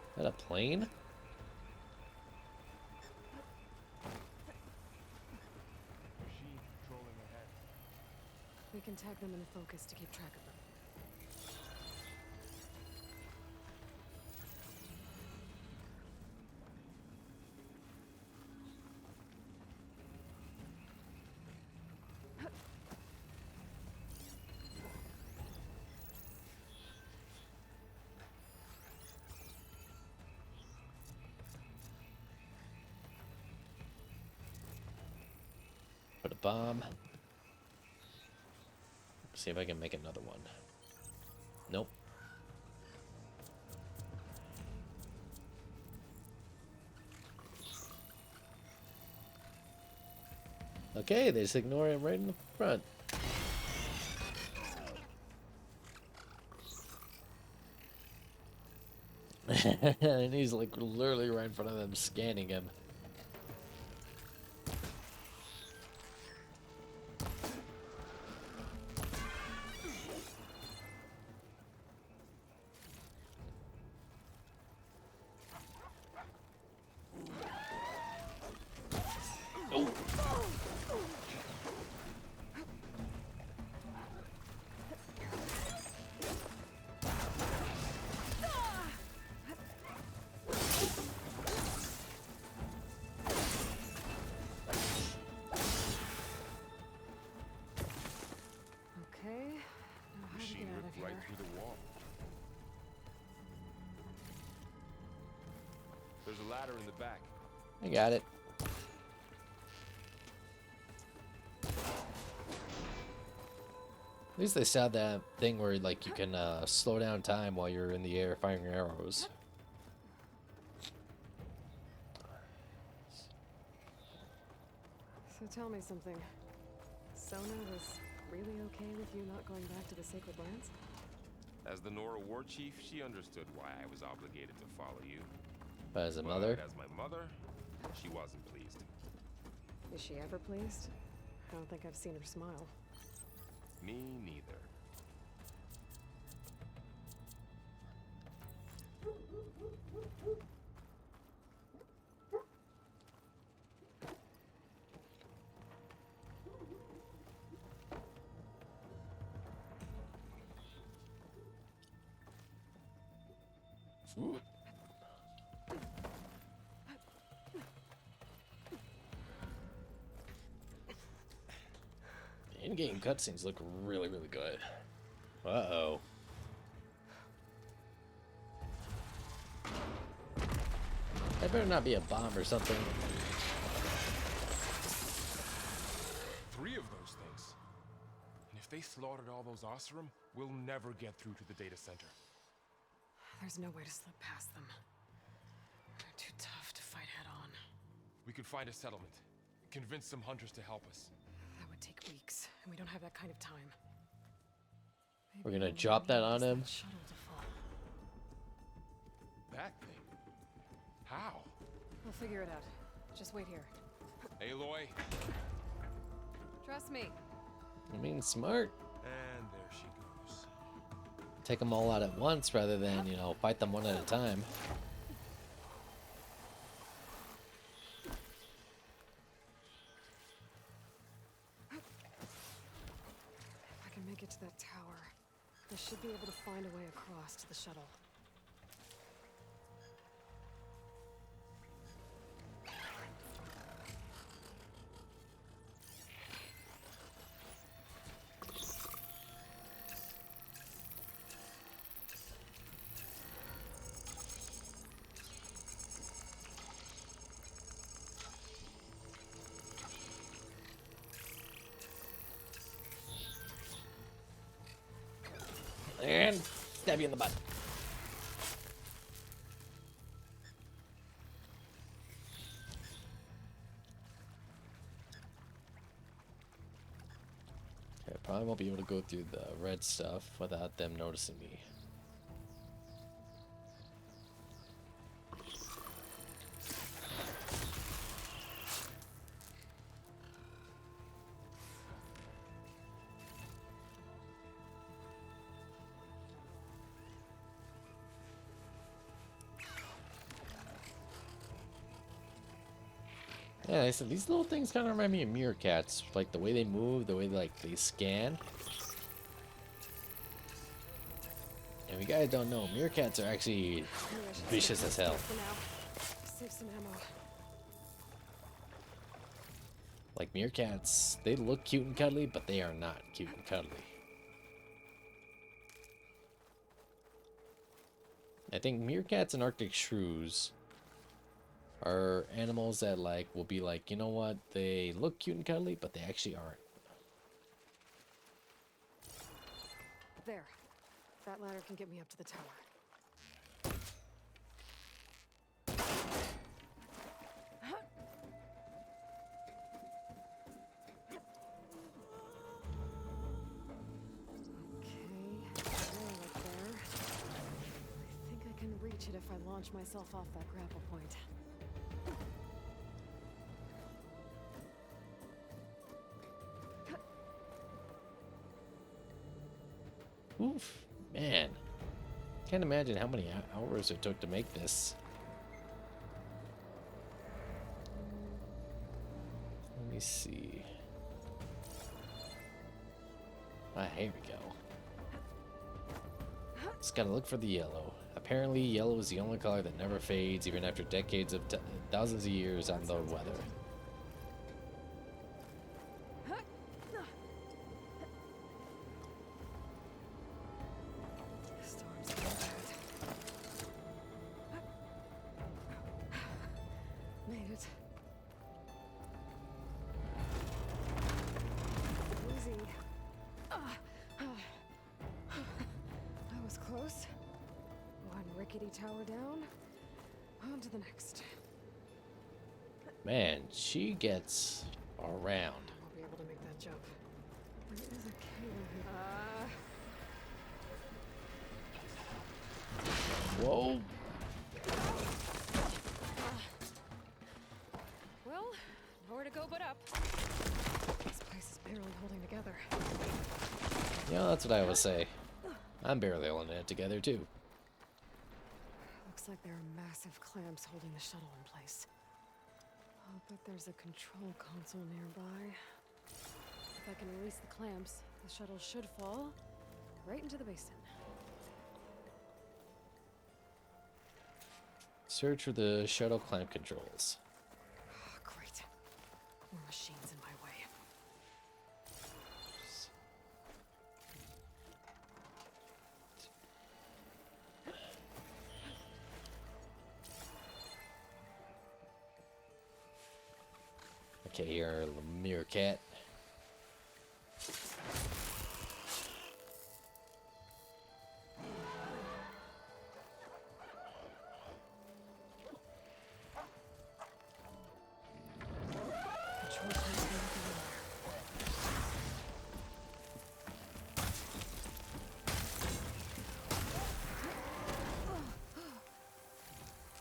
Is that a plane? Machine patrolling ahead. We can tag them in focus to keep track of them. Put a bomb. See if I can make another one. Nope. Okay, they just ignore him right in the front. And he's like literally right in front of them, scanning him. Okay, now how to Machine get out of ripped here. right through the wall. There's a ladder in the back. I got it. At least they still have that thing where like you can slow down time while you're in the air firing arrows. So tell me something. Sona was really okay with you not going back to the Sacred Lands? As the Nora war chief, she understood why I was obligated to follow you. But as a But mother, as my mother, she wasn't pleased. Is she ever pleased? I don't think I've seen her smile. Me neither. the in-game cutscenes look really, really good. Uh-oh. That better not be a bomb or something. 3 of those things. And if they slaughtered all those Oseram, we'll never get through to the data center. There's no way to slip past them. They're too tough to fight head on. We could find a settlement. Convince some hunters to help us. That would take weeks, and we don't have that kind of time. We're Maybe gonna all we drop that need on is him. that shuttle to fall. That thing? How? We'll figure it out. Just wait here. Aloy. Trust me. I mean, smart. And there she goes. Take them all out at once rather than, you know, fight them one at a time. If I can make it to that tower, I should be able to find a way across to the shuttle. And stab you in the butt. Okay, I probably won't be able to go through the red stuff without them noticing me. Yeah, I said these little things kind of remind me of meerkats, like the way they move, the way they scan. And if you guys don't know, meerkats are actually Maybe I should vicious save as hell. For now. Save some ammo. Like meerkats, they look cute and cuddly, but they are not cute and cuddly. I think meerkats and Arctic shrews are animals that like will be like, you know what, they look cute and cuddly, but they actually aren't. There. That ladder can get me up to the tower. Okay, rail up there. I think I can reach it if I launch myself off that grapple point. Oof, man. Can't imagine how many hours it took to make this. Let me see. Ah, here we go. Just gotta look for the yellow. Apparently, yellow is the only color that never fades, even after decades of thousands of years on the weather. Storm's getting bad. Made it. Easy. That was close. One rickety tower down. On to the next. Man, she gets around. I won't be able to make that jump. There is a cable here. Whoa. Well, nowhere to go but up. This place is barely holding together. Yeah, that's what I always say. I'm barely holding it together, too. Looks like there are massive clamps holding the shuttle in place. I'll bet there's a control console nearby. If I can release the clamps, the shuttle should fall right into the basin. Search for the shuttle clamp controls. Oh, great. More machines in my way. Okay, here, little mirror cat. Control clamps are everywhere.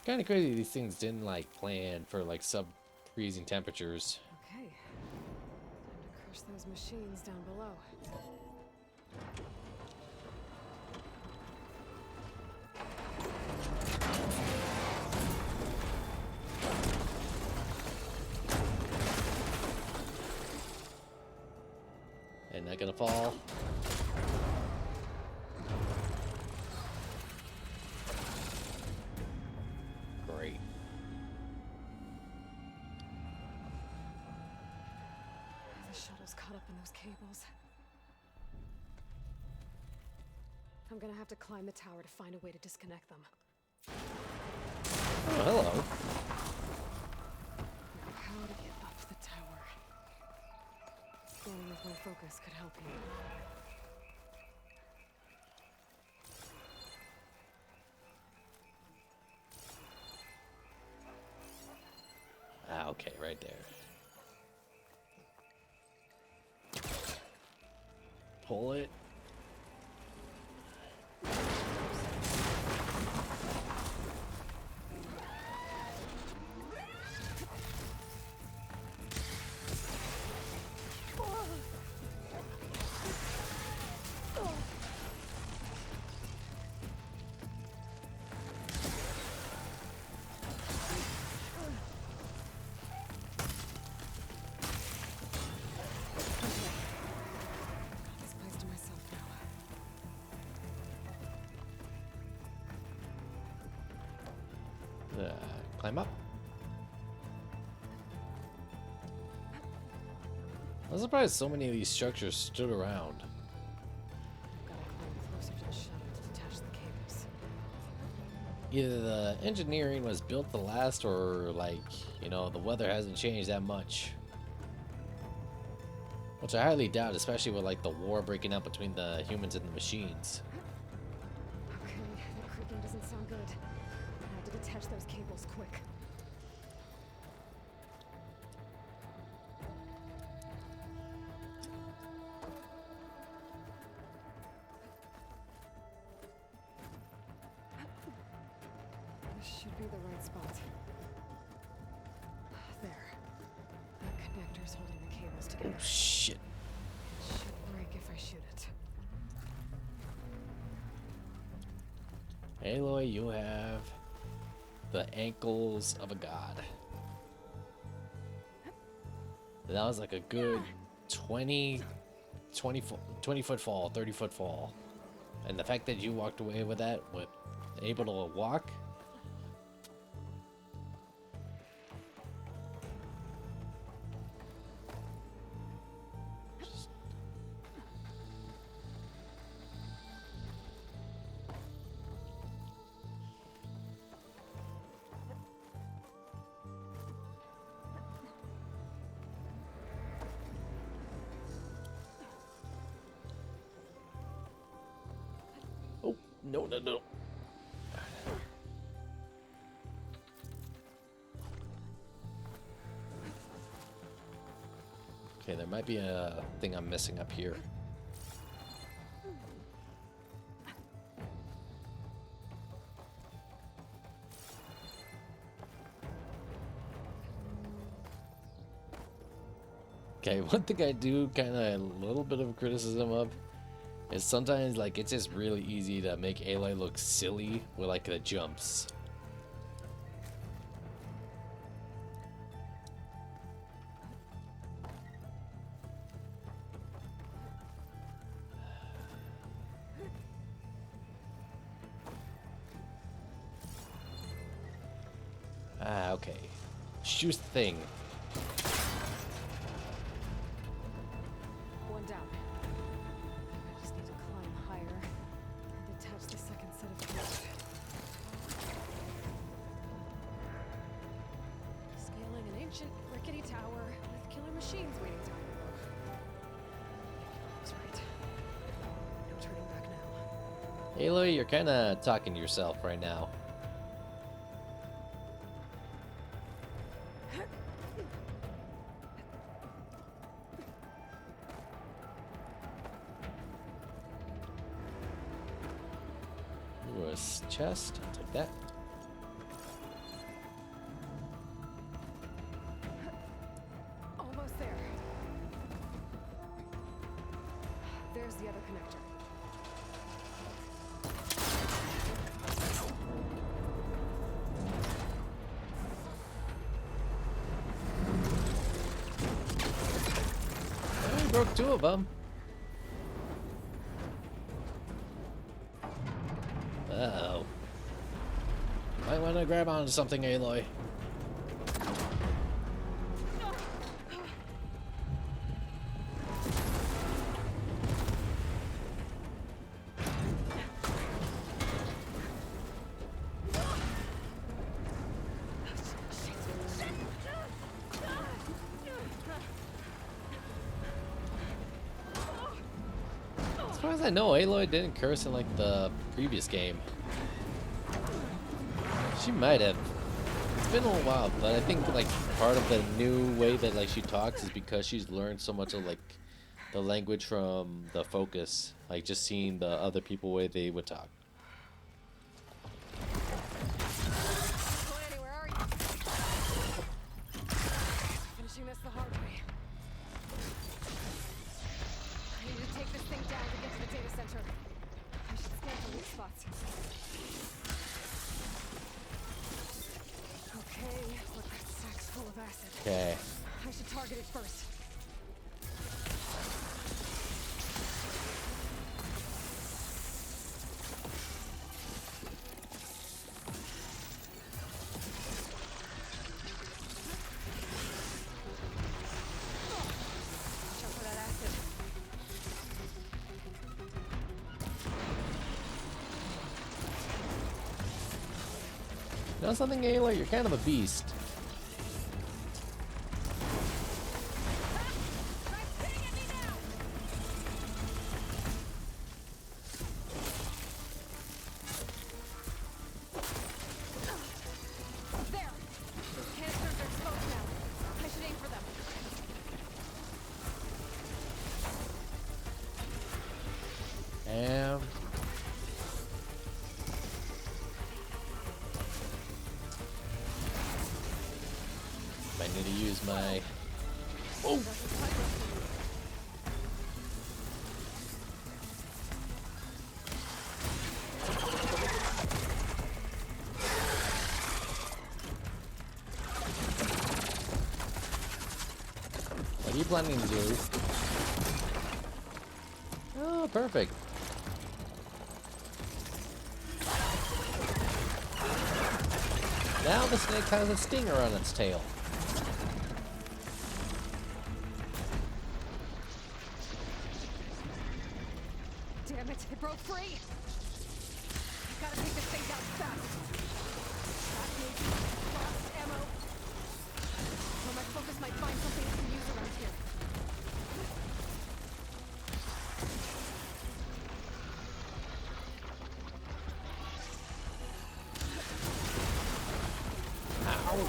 Kind of crazy these things didn't like plan for like sub-freezing temperatures. Okay. Time to crush those machines down below. And not gonna fall. Great. The shuttle's caught up in those cables. I'm gonna have to climb the tower to find a way to disconnect them. Oh, hello. How to get up the tower. Scanning with my focus could help you. Ah, okay, right there. Pull it. This place to myself now. Climb up. I was surprised so many of these structures stood around. Gotta climb closer to the shuttle to detach the cables. either the engineering was built to last or, like, you know, the weather hasn't changed that much. Which I highly doubt, especially with, like, the war breaking out between the humans and the machines. Okay, the creaking doesn't sound good. I have to detach those cables quick. This should be the right spot. There. The connector's holding the cables together. Oh, shit. It should break if I shoot it. Aloy, you have the ankles of a god. That was like a good 20 foot fall, 30 foot fall. And the fact that you walked away with that, with able to walk. Oh, no, no, no. Okay, there might be a thing I'm missing up here. Okay, one thing I do kind of a little bit of criticism of is sometimes, like, it's just really easy to make Aloy look silly with, like, the jumps. Ah, okay. Shoot the thing. One down. I just need to climb higher and detach the second set of cables. Scaling an ancient rickety tower with killer machines waiting down below. That's right. No turning back now. Aloy, you're kind of talking to yourself right now. Ooh, a chest. I'll take that. Almost there. There's the other connector. Oh, we broke two of them. Uh-oh. Might want to grab onto something, Aloy. As far as I know, Aloy didn't curse in, like, the previous game. She might have. It's been a little while, but I think, like, part of the new way that, like, she talks is because she's learned so much of, like, the language from the Focus. Like, just seeing the other people way they would talk. Glenny, where are you? Finishing this the hard way. I need to take this thing down to get to the data center. I should scan for weak spots. Okay, look, that sack's full of acid. Okay. I should target it first. Watch out for that acid. You know something, Ayla? You're kind of a beast. There! Those canisters are exposed now. I should aim for them. And might need to use my. Oh! What are you planning to do? Oh, perfect. Now the snake has a stinger on its tail. Damn it, it broke free! I gotta take this thing down fast. That maybe lost ammo. Or my focus might find something I can use around here. Ow.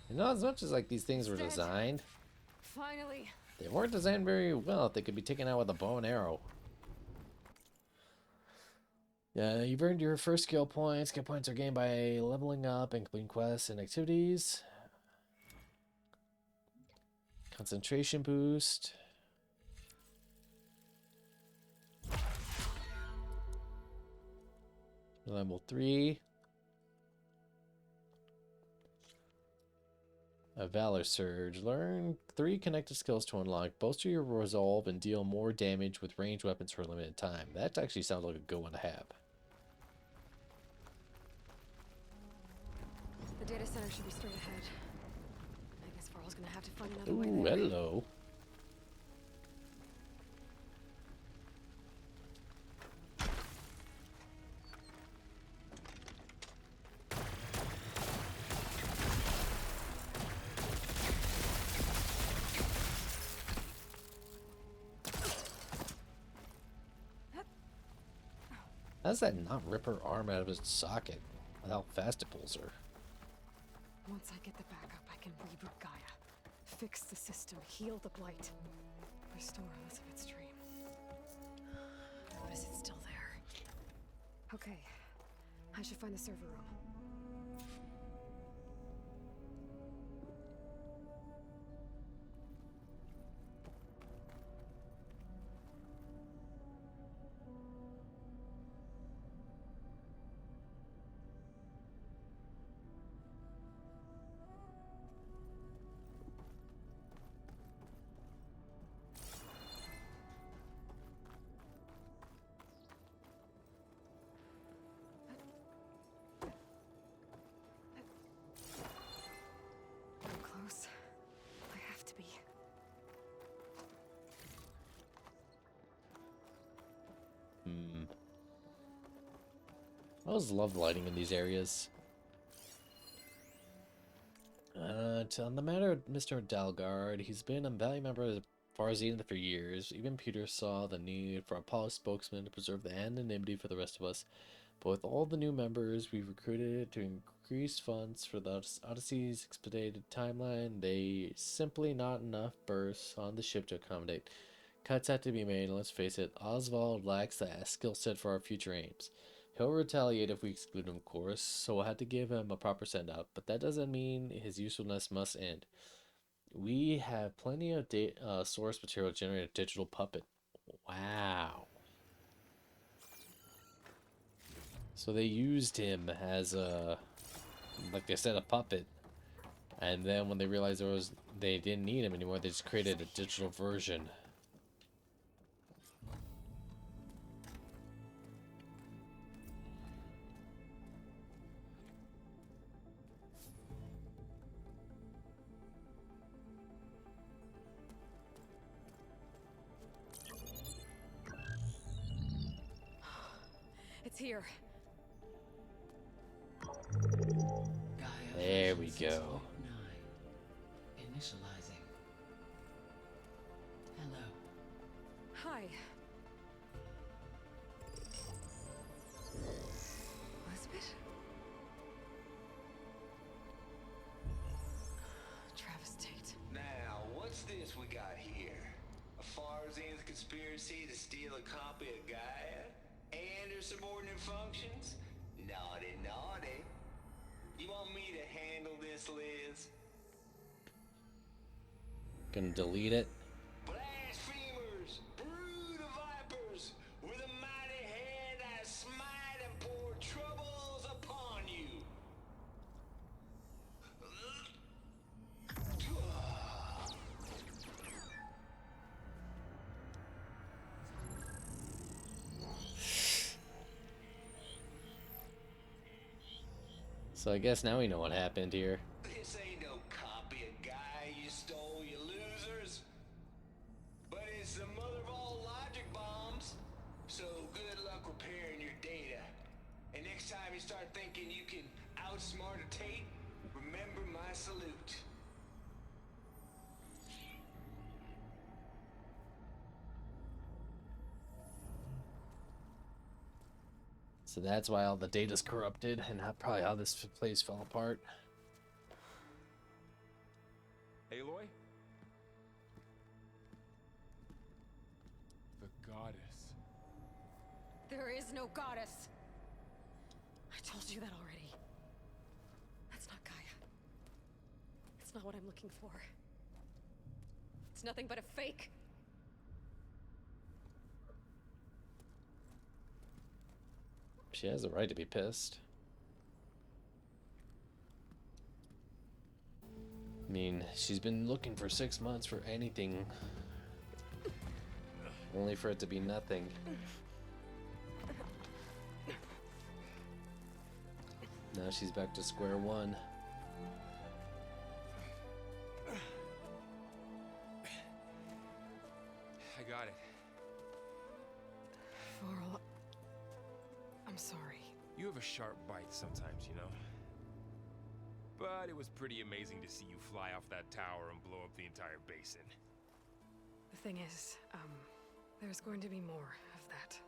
You know, as much as like these things were Dead. designed, Finally. they weren't designed very well if they could be taken out with a bow and arrow. Yeah, you've earned your first skill points. Skill points are gained by leveling up and completing quests and activities. Concentration boost. Level 3. A Valor Surge. Learn 3 connected skills to unlock. Bolster your resolve and deal more damage with ranged weapons for a limited time. That actually sounds like a good one to have. The data center should be straight ahead. I guess Varl's gonna have to find another way Ooh, there. hello. How does that not rip her arm out of its socket with how fast it pulls her? Once I get the backup, I can reboot Gaia. Fix the system, heal the blight. Restore Elizabeth's dream. But is it still there? Okay. I should find the server room. I'm close. I have to be. I always love lighting in these areas. On the matter of Mr. Dalgard, he's been a valued member of the Farzine for years. Even Peter saw the need for a polished spokesman to preserve the anonymity for the rest of us. But with all the new members we've recruited to increase funds for the Odyssey's expedited timeline, they simply not enough berths on the ship to accommodate. Cuts had to be made, and let's face it, Oswald lacks the skill set for our future aims. He'll retaliate if we exclude him, of course, so we'll have to give him a proper send-out, but that doesn't mean his usefulness must end. We have plenty of source material to generate a digital puppet. Wow. So they used him as a, like I said, a puppet. And then when they realized there was they didn't need him anymore. They just created a digital version. It's here. There we go. Initializing. Hello. Hi. Elizabeth? Travis Tate. Now, what's this we got here? A Farzian's conspiracy to steal a copy of Gaia? And her subordinate functions? Naughty, naughty. You want me to handle this, Liz? Gonna delete it. Blasphemers! Brood of vipers! With a mighty hand I smite and pour troubles upon you! So I guess now we know what happened here. This ain't no copy of Gaia you stole, you losers. But it's the mother of all logic bombs. So good luck repairing your data. And next time you start thinking you can outsmart a Tate, remember my salute. So that's why all the data's corrupted, and that's probably how this place fell apart. Aloy? The goddess. There is no goddess. I told you that already. That's not Gaia. It's not what I'm looking for. It's nothing but a fake. She has a right to be pissed. I mean, she's been looking for 6 months for anything, only for it to be nothing. Now she's back to square one. I got it. Varl, I'm sorry. You have a sharp bite sometimes, you know? But it was pretty amazing to see you fly off that tower and blow up the entire basin. The thing is, there's going to be more of that.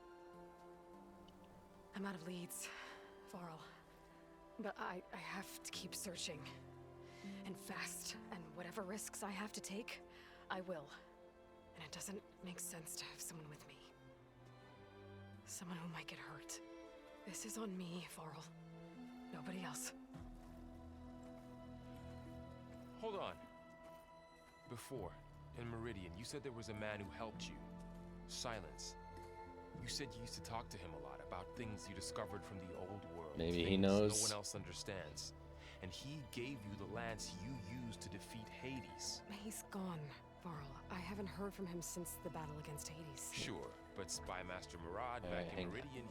I'm out of leads, Varl. But I have to keep searching. And fast, and whatever risks I have to take, I will. And it doesn't make sense to have someone with me. Someone who might get hurt. This is on me, Varl. Nobody else. Hold on. Before, in Meridian, you said there was a man who helped you. Silence. You said you used to talk to him a lot about things you discovered from the old world. Maybe he things knows. no one else understands. And he gave you the lance you used to defeat Hades. He's gone, Varl. I haven't heard from him since the battle against Hades. Sure, but Spy Master Murad Alright, back hang in on. Meridian...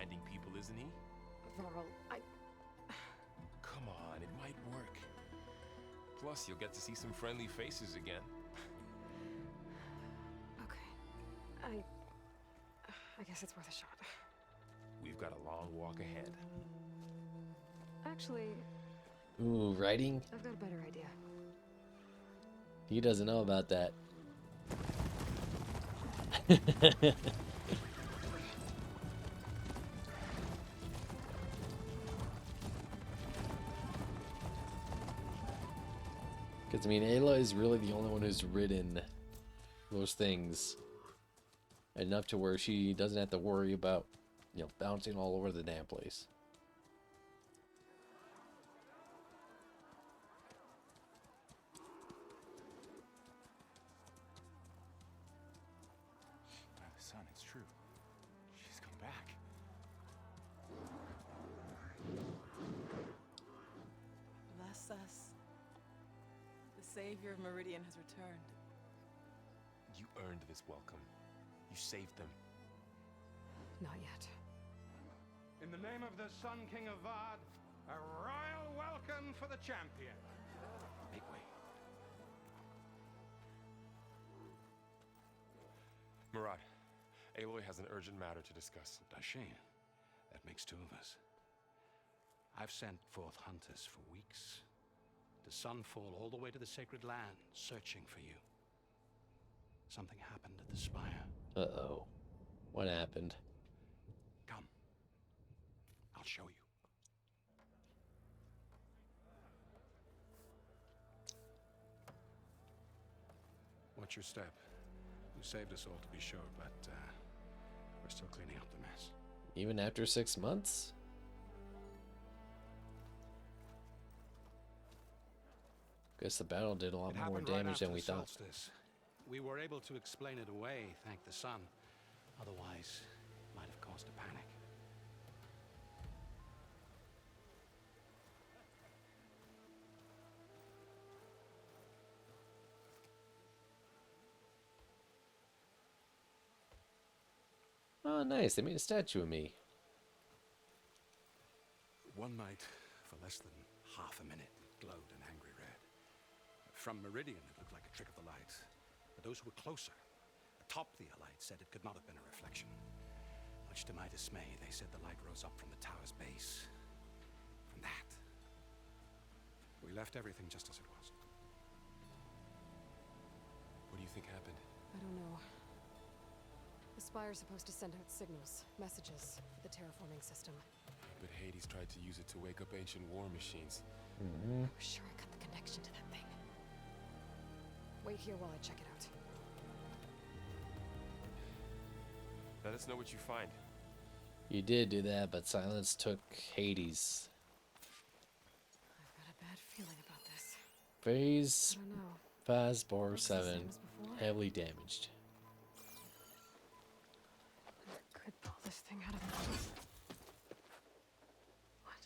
finding people, isn't he? Varl, Come on, it might work. Plus, you'll get to see some friendly faces again. okay. I guess it's worth a shot. We've got a long walk ahead. Actually, Ooh, writing? I've got a better idea. He doesn't know about that. Because, I mean, Ayla is really the only one who's ridden those things enough to where she doesn't have to worry about, you know, bouncing all over the damn place. Son, it's true. She's come back. Bless us. The savior of Meridian has returned. You earned this welcome. You saved them. Not yet. In the name of the Sun King of VOD, a royal welcome for the champion. Make way. Murad, Aloy has an urgent matter to discuss. Does she? That makes two of us. I've sent forth hunters for weeks. To Sunfall, all the way to the Sacred Land, searching for you. Something happened at the Spire. Uh-oh. What happened? Come. I'll show you. What's your step? You saved us all, to be sure, but we're still cleaning up the mess. Even after 6 months? Guess the battle did a lot It more happened right damage after than we the thought. solstice. We were able to explain it away, thank the sun. Otherwise, it might have caused a panic. Oh, nice. They made a statue of me. One night, for less than half a minute, it glowed an angry red. From Meridian, it looked like a trick of the light. But those who were closer, atop the light, said it could not have been a reflection. Much to my dismay, they said the light rose up from the tower's base. From that. We left everything just as it was. What do you think happened? I don't know. The Spire's supposed to send out signals, messages for the terraforming system. But Hades tried to use it to wake up ancient war machines. Mm-hmm. I was sure I got the connection to that thing. Wait here while I check it out. Let us know what you find. You did do that, but Silence took Hades. I've got a bad feeling about this. Phase I don't know. Phasbor Looks the 7, same as before. heavily damaged. I could pull this thing out of the... What?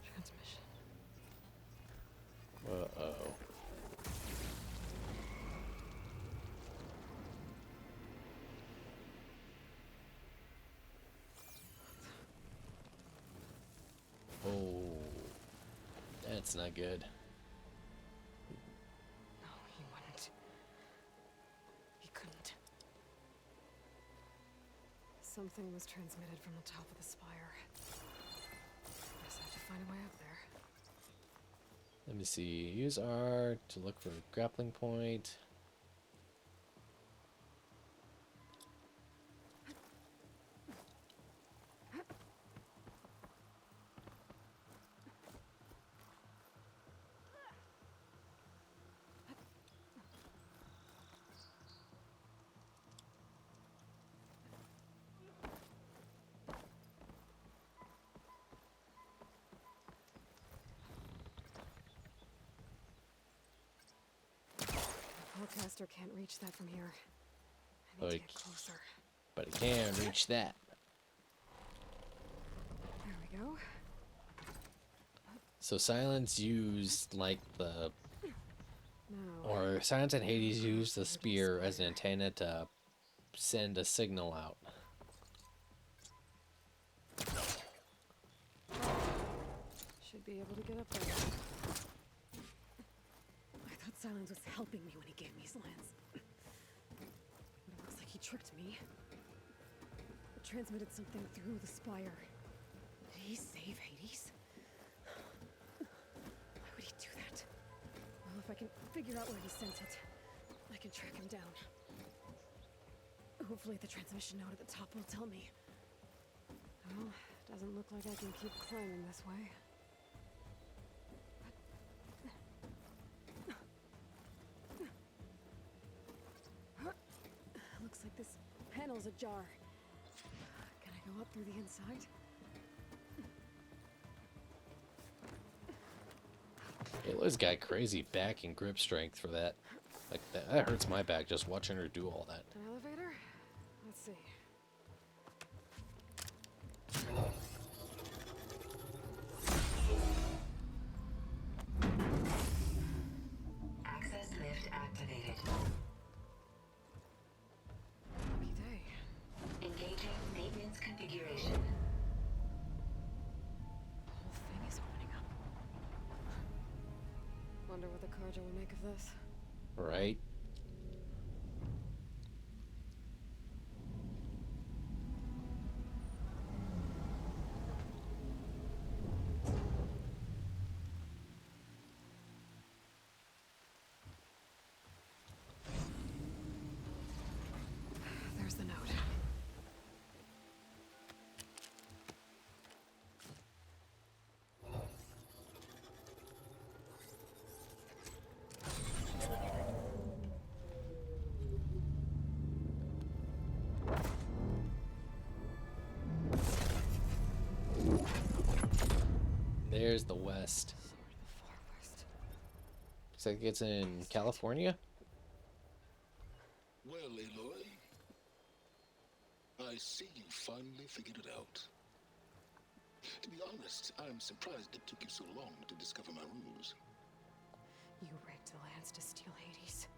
Transmission. Uh-oh. Oh, that's not good. No, he wouldn't. He couldn't. Something was transmitted from the top of the spire. Guess I have to find a way up there. Let me see. Use R to look for a grappling point. Forecaster can't reach that from here. I need to Like- get closer. But it can reach that. go. So Silence used like the, Now, or Silence and Hades used the spear as an antenna to send a signal out. should be able to get up there. I thought Silence was helping me when he gave me slants. But it looks like he tricked me. It transmitted something through the spire. Did he save Hades? Why would he do that? Well, if I can figure out where he sent it, I can track him down. Hopefully the transmission node at the top will tell me. Well, doesn't look like I can keep climbing this way. Looks like this panel's ajar. Can I go up through the inside? Ayla's got crazy back and grip strength for that. Like that hurts my back just watching her do all that. An elevator? Let's see. Access lift activated. Lucky day. Engaging maintenance configuration. The whole thing is opening up. Wonder what the Carja will make of this. Right? There's the note. There's the West. Sword of the Far West. Looks like it's in California. Well, Aloy, I see you finally figured it out. To be honest, I'm surprised it took you so long to discover my rules. You rigged the lands to steal Hades.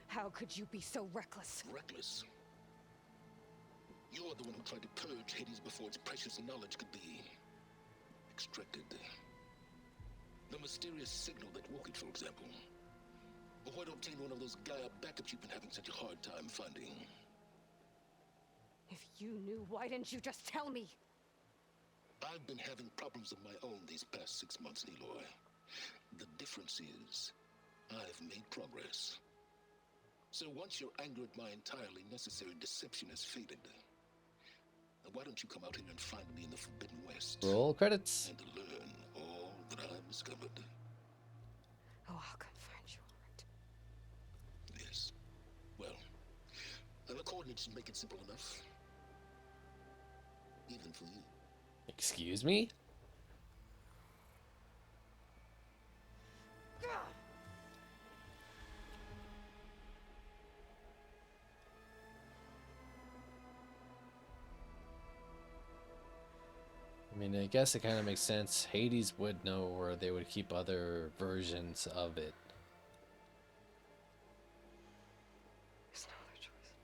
How could you be so reckless? Reckless. You're the one who tried to purge Hades before its precious knowledge could be extracted. The mysterious signal that woke it, for example. Or why don't obtain one of those Gaia backups you've been having such a hard time finding? If you knew, why didn't you just tell me? I've been having problems of my own these past 6 months, Aloy. The difference is, I've made progress. So once your anger at my entirely necessary deception has faded, why don't you come out here and find me in the Forbidden West? Roll credits. And learn all that I've discovered. Oh, I'll come find you, all right. Yes. Well, the coordinates should make it simple enough. Even for you. Excuse me? I mean, I guess it kind of makes sense. Hades would know where they would keep other versions of it. There's no other choice.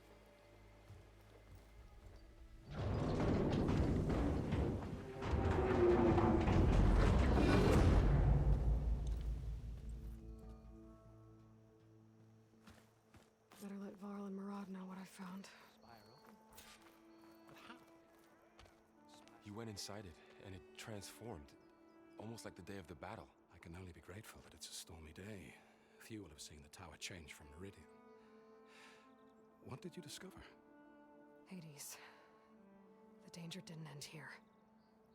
Better let Varl and Murad know what I found. You went inside it, and it transformed, almost like the day of the battle. I can only be grateful that it's a stormy day. Few will have seen the tower change from Meridian. What did you discover? Hades. The danger didn't end here.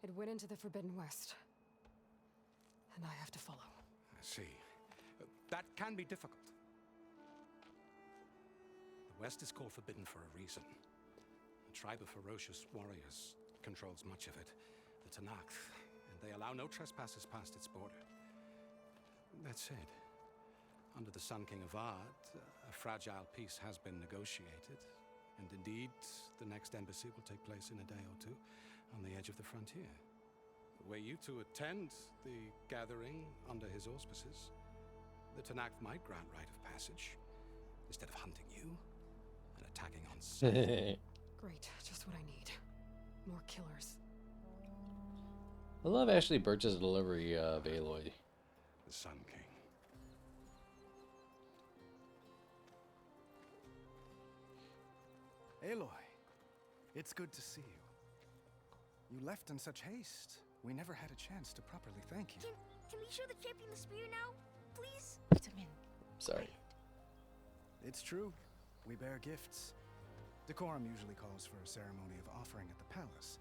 It went into the Forbidden West. And I have to follow. I see. That can be difficult. The West is called Forbidden for a reason. A tribe of ferocious warriors controls much of it, the Tanakh, and they allow no trespassers past its border. That said, under the Sun King of Ard, a fragile peace has been negotiated, and indeed, the next embassy will take place in a day or two on the edge of the frontier. were you to attend the gathering under his auspices, the Tanakh might grant rite of passage instead of hunting you and attacking on sight. Great, just what I need. More killers. I love Ashley Birch's delivery of Aloy. The Sun King. Aloy, it's good to see you. You left in such haste. We never had a chance to properly thank you. Can we show the champion the spear now, please? Sorry. It's true. We bear gifts. Decorum usually calls for a ceremony of offering at the palace.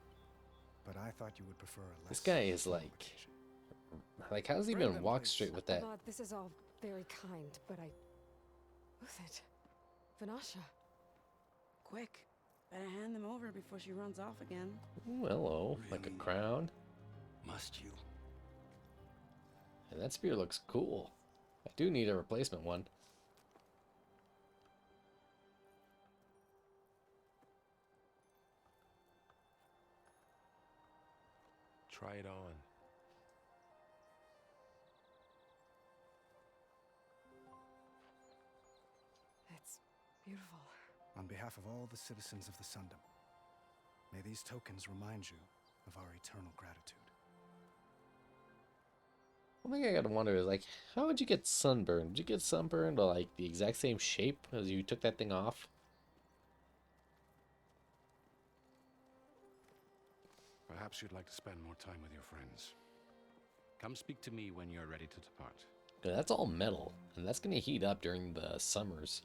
But I thought you would prefer a less... This guy is like, how does he even walk straight with that? Avad, this is all very kind, but I... Who's it? Vanasha. Quick. Better hand them over before she runs off again. Ooh, hello. Like a crown. Must you? And that spear looks cool. I do need a replacement one. Try it on. It's beautiful. On behalf of all the citizens of the Sundom, may these tokens remind you of our eternal gratitude. One thing I gotta wonder is, like, how would you get sunburned? Did you get sunburned to, like, the exact same shape as you took that thing off? Perhaps you'd like to spend more time with your friends. Come speak to me when you're ready to depart. Yeah, that's all metal, and that's gonna heat up during the summers.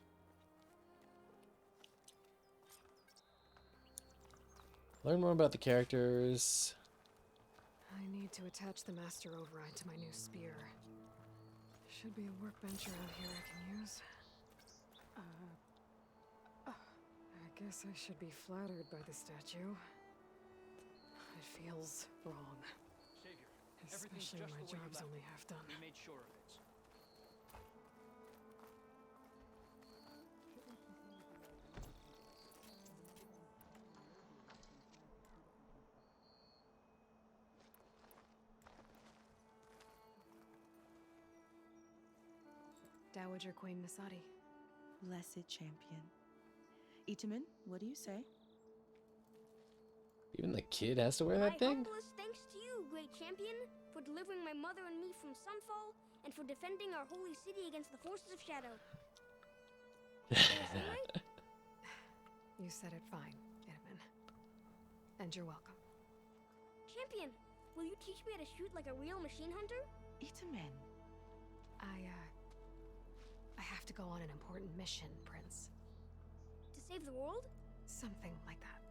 Learn more about the characters. I need to attach the master override to my new spear. Should be a workbench around here I can use. I guess I should be flattered by the statue. It feels wrong. Especially when my job's only half done. We made sure of it. Dowager Queen Nasadi. Blessed champion. Itamen, what do you say? Even the kid has to wear that thing? My humblest thanks to you, great champion, for delivering my mother and me from Sunfall, and for defending our holy city against the forces of Shadow. Did I say right? You said it fine, Itamen. And you're welcome. Champion, will you teach me how to shoot like a real machine hunter? Itamen. I have to go on an important mission, Prince. To save the world? Something like that.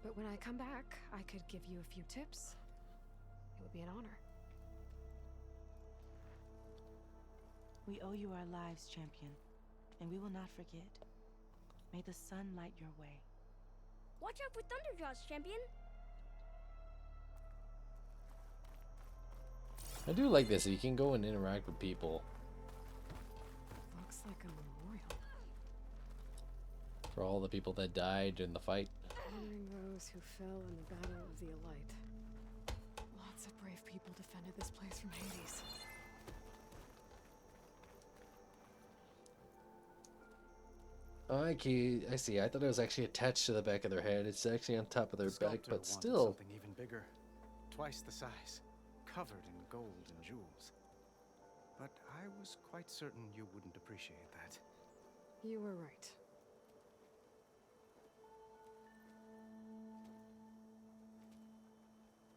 But when I come back, I could give you a few tips. It would be an honor. We owe you our lives, champion, and we will not forget. May the sun light your way. Watch out for Thunderjaws, champion. I do like this. You can go and interact with people. Looks like a memorial. For all the people that died in the fight. Honoring those who fell in the Battle of the Elite. Lots of brave people defended this place from Hades. Okay, I see. I thought it was actually attached to the back of their head. It's actually on top of their back, Sculptor but wanted still. something even bigger, twice the size, covered in gold and jewels. But I was quite certain you wouldn't appreciate that. You were right.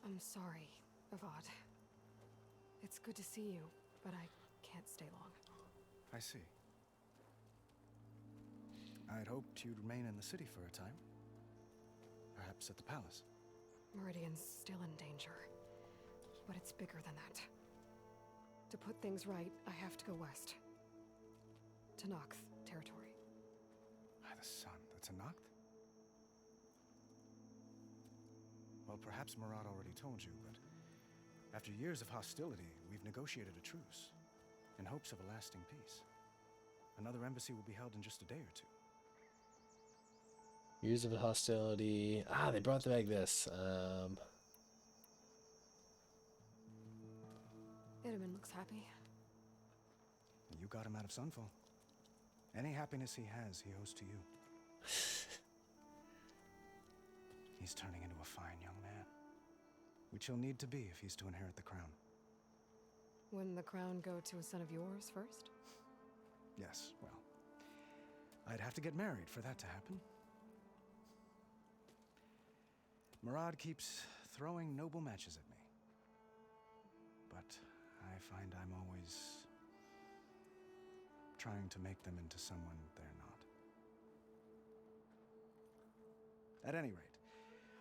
I'm sorry, Avad. It's good to see you, but I can't stay long. I see. I'd hoped you'd remain in the city for a time. Perhaps at the palace. Meridian's still in danger. But it's bigger than that. To put things right, I have to go west. To Nox territory. By the sun, that's a Noct? Well, perhaps Murad already told you, but after years of hostility, we've negotiated a truce in hopes of a lasting peace. Another embassy will be held in just a day or two. Years of hostility. Ah, they brought back this. Itaman looks happy. You got him out of Sunfall. Any happiness he has, he owes to you. He's turning into a fine young man, which he'll need to be if he's to inherit the crown. Wouldn't the crown go to a son of yours first? Yes, well, I'd have to get married for that to happen. Murad keeps throwing noble matches at me. But I find I'm always trying to make them into someone they're not. At any rate,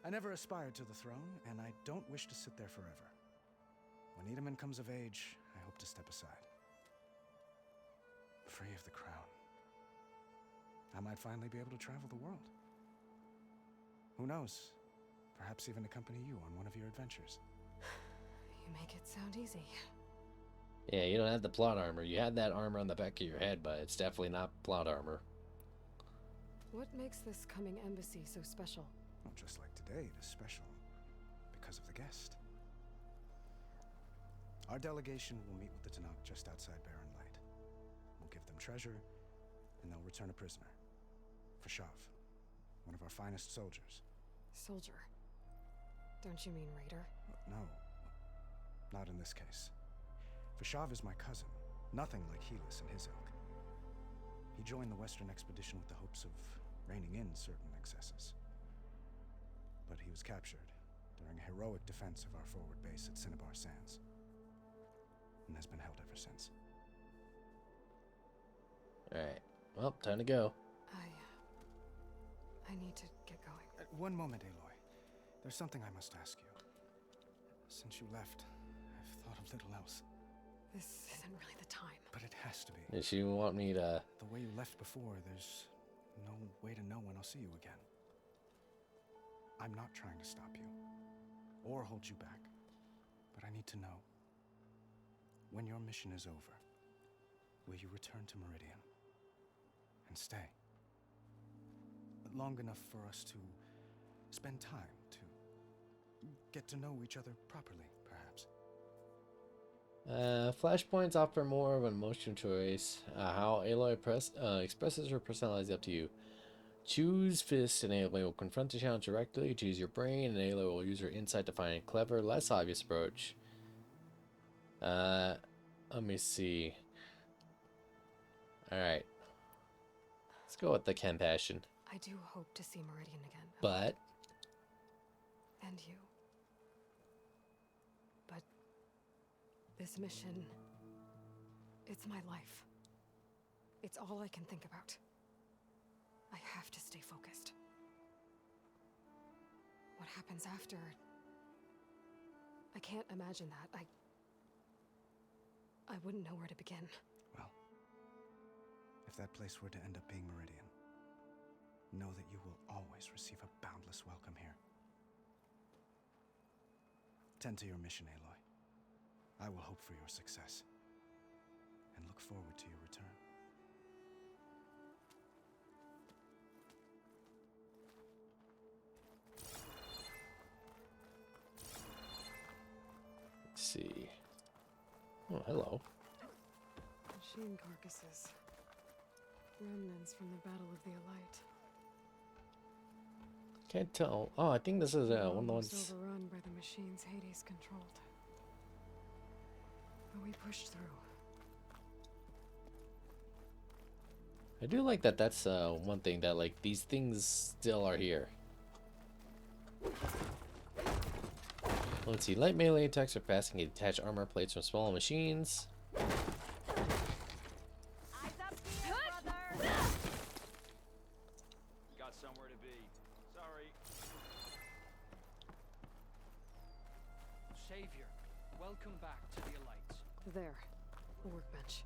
I never aspired to the throne, and I don't wish to sit there forever. When Itaman comes of age, I hope to step aside. Free of the crown. I might finally be able to travel the world. Who knows? Perhaps even accompany you on one of your adventures. You make it sound easy. Yeah, you don't have the plot armor. You had that armor on the back of your head, but it's definitely not plot armor. What makes this coming embassy so special? Well, just like today, it is special because of the guest. Our delegation will meet with the Tanakh just outside Barren Light. We'll give them treasure, and they'll return a prisoner. For Shav, one of our finest soldiers. Soldier? Don't you mean raider? No, not in this case. Fashav is my cousin, nothing like Helis and his ilk. He joined the Western expedition with the hopes of reining in certain excesses. But he was captured during a heroic defense of our forward base at Cinnabar Sands, and has been held ever since. Alright, well, time to go. I need to get going. One moment, Aloy. There's something I must ask you. Since you left, I've thought of little else. This isn't really the time. But it has to be. Did she want me to... The way you left before, there's no way to know when I'll see you again. I'm not trying to stop you, or hold you back, but I need to know. When your mission is over, will you return to Meridian and stay? Long enough for us to spend time, to get to know each other properly, perhaps. Flashpoints offer more of an emotional choice. How Aloy expresses her personality is up to you. Choose Fist and Aloy will confront the challenge directly. Choose your brain and Aloy will use her insight to find a clever, less obvious approach. Let me see. Alright. Let's go with the compassion. I do hope to see Meridian again. But... And you. But... this mission... it's my life. It's all I can think about. I have to stay focused. What happens after... I can't imagine that. I wouldn't know where to begin. Well, if that place were to end up being Meridian, know that you will always receive a boundless welcome here. Tend to your mission, Aloy. I will hope for your success, and look forward to your return. Let's see. Oh, hello. Machine carcasses. Remnants from the Battle of the Elite. Can't tell. Oh, I think this is one of the ones. Overrun by the machines Hades controlled. But we pushed through. I do like that. That's one thing that like these things still are here. Let's see. Light melee attacks are fast and can detach armor plates from small machines. Got somewhere to be. Sorry. Savior, welcome back to the Elite. There. A workbench.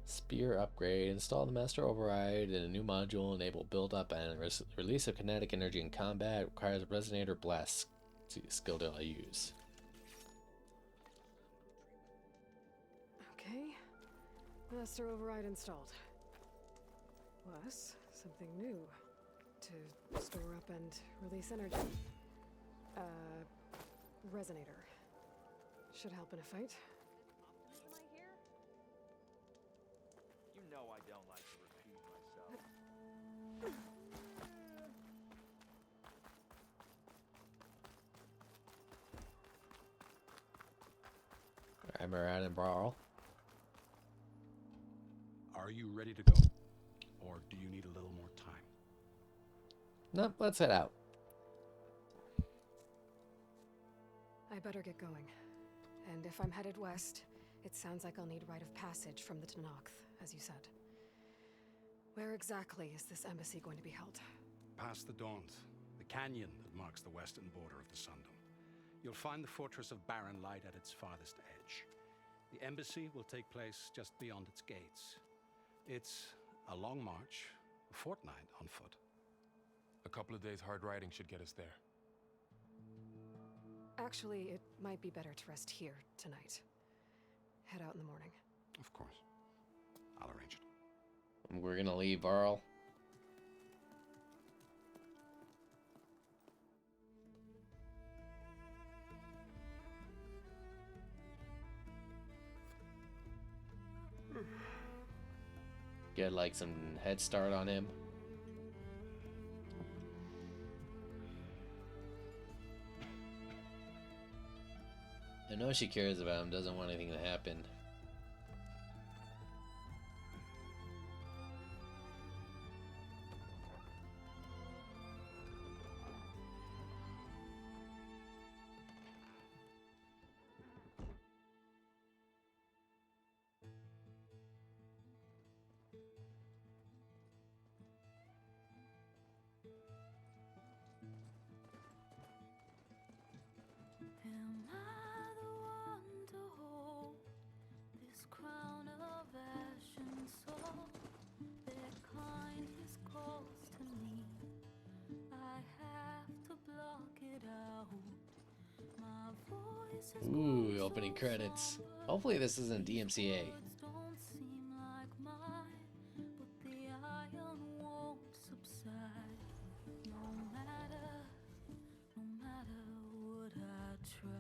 Spear upgrade. Install the master override in a new module. Enable build up and release of kinetic energy in combat. Requires a resonator blast. Skill that I use. Okay. Master override installed. Plus, something new. To store up and release energy. Resonator. Should help in a fight. You know I don't like to repeat myself. I'm around and brawl. Are you ready to go? Or do you need a little more time? Nope, let's head out. I better get going. And if I'm headed west, it sounds like I'll need rite of passage from the Tenakth, as you said. Where exactly is this embassy going to be held? Past the Daunt, the canyon that marks the western border of the Sundom. You'll find the fortress of Barren Light at its farthest edge. The embassy will take place just beyond its gates. It's a long march, a fortnight on foot. A couple of days hard riding should get us there. Actually, it might be better to rest here tonight. Head out in the morning. Of course. I'll arrange it. We're gonna leave, Varl. Get like some head start on him. I know she cares about him, doesn't want anything to happen. Am I the one to hold this crown of ash and soul? Their kindness calls to me. I have to block it out. My voice is Ooh, opening credits. Hopefully this isn't DMCA. don't seem like mine, but the iron won't subside. No matter what I try.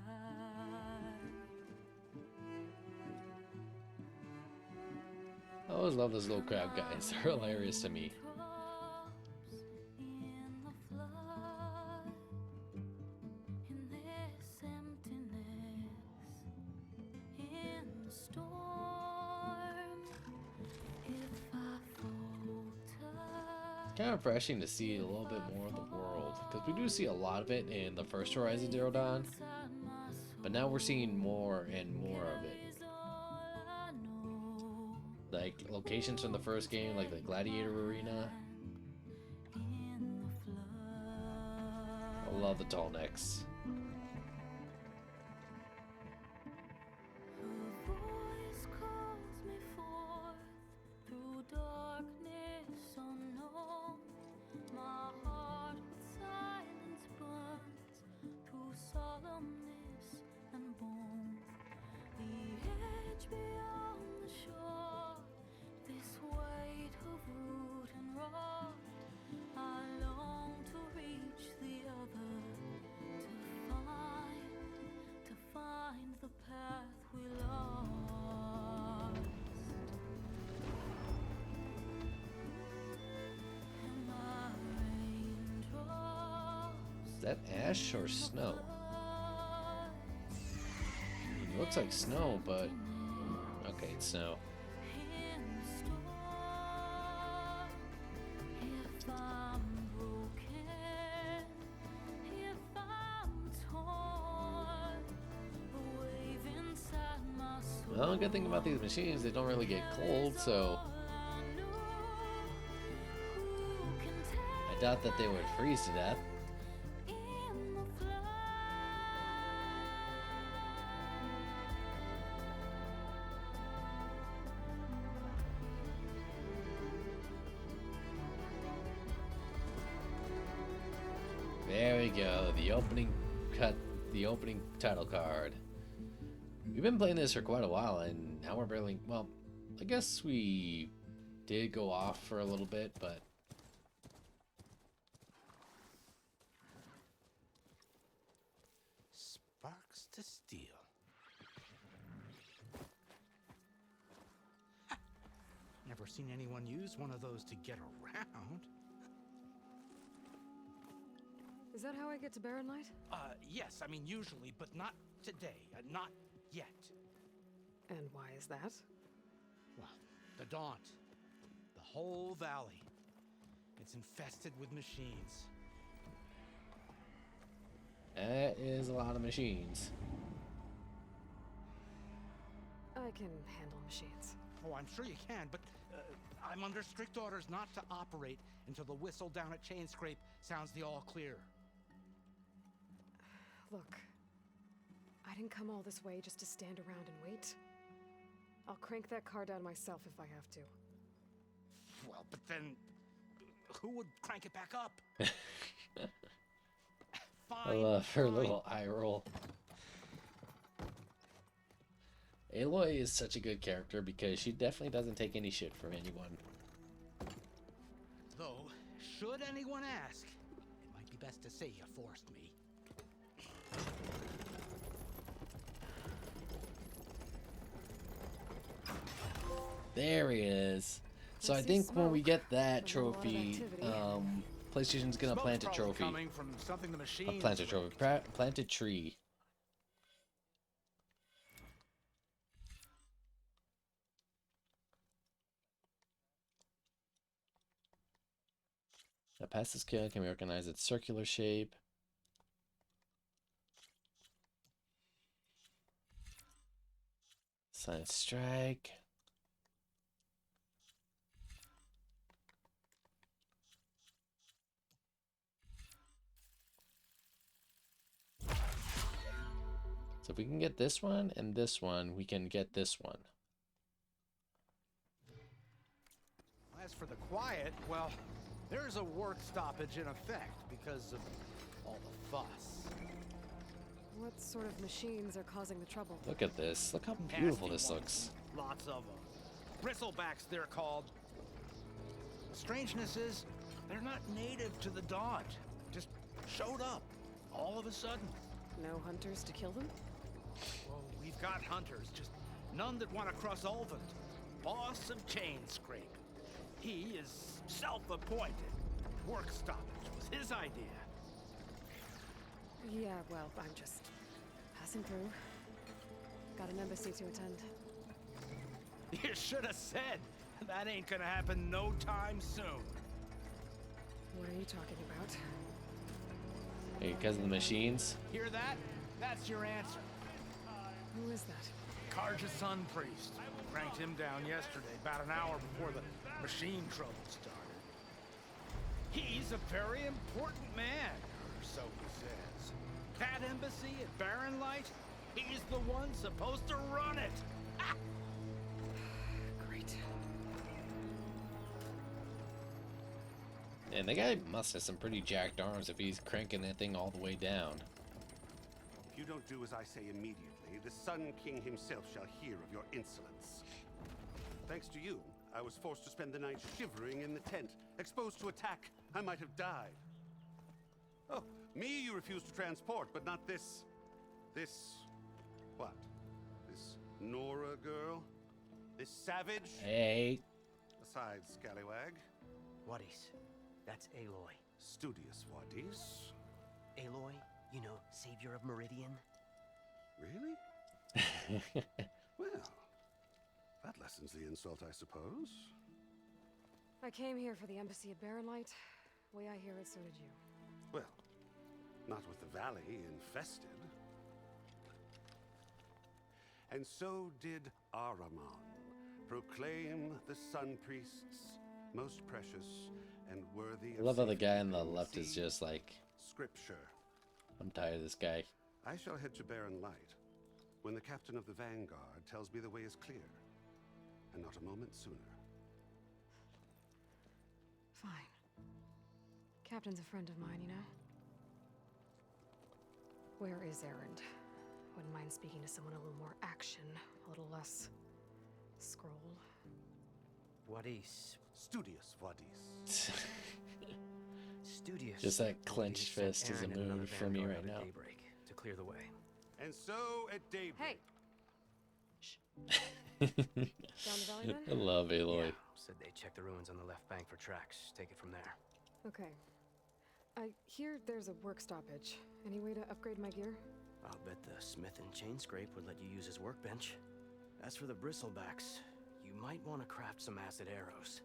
I always love those little crab guys. They're hilarious to me. In the flood, in this emptiness, in the storm, if I falter. Kind of refreshing to see a little bit more of the world, because we do see a lot of it in the first Horizon Zero Dawn, but now we're seeing more and more of it. Like locations from the first game, like the Gladiator Arena. I love the tall necks. Her voice calls me forth through darkness unknown. My heart with silence burns through solemnness and bone. The edge beyond the shore, this weight of root and rot. I long to reach the other, to find the path we lost. And my raindrops Is that ash or snow? It looks like snow, but okay, it's snow. in the storm. If I'm broken, if I'm torn, a wave inside my soul. Well, the good thing about these machines, they don't really get cold, so I doubt that they would freeze to death. There we go, the opening title card. We've been playing this for quite a while, and now we're barely, well, I guess we did go off for a little bit, but Sparks to steel. Never seen anyone use one of those to get around. Is that how I get to Barren Light? Yes, I mean usually, but not today. Not yet. And why is that? Well, the Daunt. The whole valley. It's infested with machines. that is a lot of machines. I can handle machines. Oh, I'm sure you can, but I'm under strict orders not to operate until the whistle down at Chain Scrape sounds the all clear. Look, I didn't come all this way just to stand around and wait. I'll crank that car down myself if I have to. Well, but then who would crank it back up? I love her little eye roll. Aloy is such a good character because she definitely doesn't take any shit from anyone. Though, should anyone ask, it might be best to say you forced me. There he is. So I think when we get that trophy, PlayStation's gonna plant a trophy. Plant a trophy. Plant a tree. A passive skill can recognize its circular shape. Silent strike. So if we can get this one and this one, we can get this one. As for the quiet, well, there's a work stoppage in effect because of all the fuss. What sort of machines are causing the trouble? Look at this. Look how beautiful this looks. Lots of them. Bristlebacks, they're called. The strangeness is, they're not native to the Daunt. Just showed up, all of a sudden. No hunters to kill them? Well, we've got hunters, just none that want to cross Ulvund. Boss of Chain Scrape. He is self-appointed. Work stoppage was his idea. Yeah, well, I'm just passing through. Got an embassy to attend. You should have said. That ain't gonna happen no time soon. What are you talking about? Hey, because of the machines? Hear that? That's your answer. Who is that? Karja's Sun Priest. Cranked him down yesterday, about an hour before the machine trouble started. He's a very important man, or so he says. That embassy at Barren Light, he's the one supposed to run it. Great. And the guy must have some pretty jacked arms if he's cranking that thing all the way down. If you don't do as I say immediately, the Sun King himself shall hear of your insolence. Thanks to you, I was forced to spend the night shivering in the tent, exposed to attack. I might have died. Oh, me you refuse to transport, but not this... what? This Nora girl? This savage? Hey. Aside, scallywag. Wadis. That's Aloy. Studious Wadis. Aloy, you know, savior of Meridian. Really? Well, that lessens the insult, I suppose. I came here for the embassy at Barren Light. Way I hear it, so did you. Well, not with the valley infested. And so did Ahriman, proclaim the Sun Priests most precious and worthy of I love how the guy on the safekeeping left is sea. just like, Scripture. I'm tired of this guy. I shall head to Barren Light when the captain of the Vanguard tells me the way is clear, and not a moment sooner. Fine. Captain's a friend of mine, you know? Where is Erend? Wouldn't mind speaking to someone a little more action, a little less scroll. Wadis. Studious Wadis. Studious. Just that clenched Wadis fist sent is a Aaron and another move for me vanguard right out at now. daybreak to clear the way. And so at daybreak. Down the valley I then? love Aloy. Yeah, said they check the ruins on the left bank for tracks. Take it from there. Okay. I hear there's a work stoppage. Any way to upgrade my gear? I'll bet the smith and chain scrape would let you use his workbench. As for the bristlebacks, you might want to craft some acid arrows.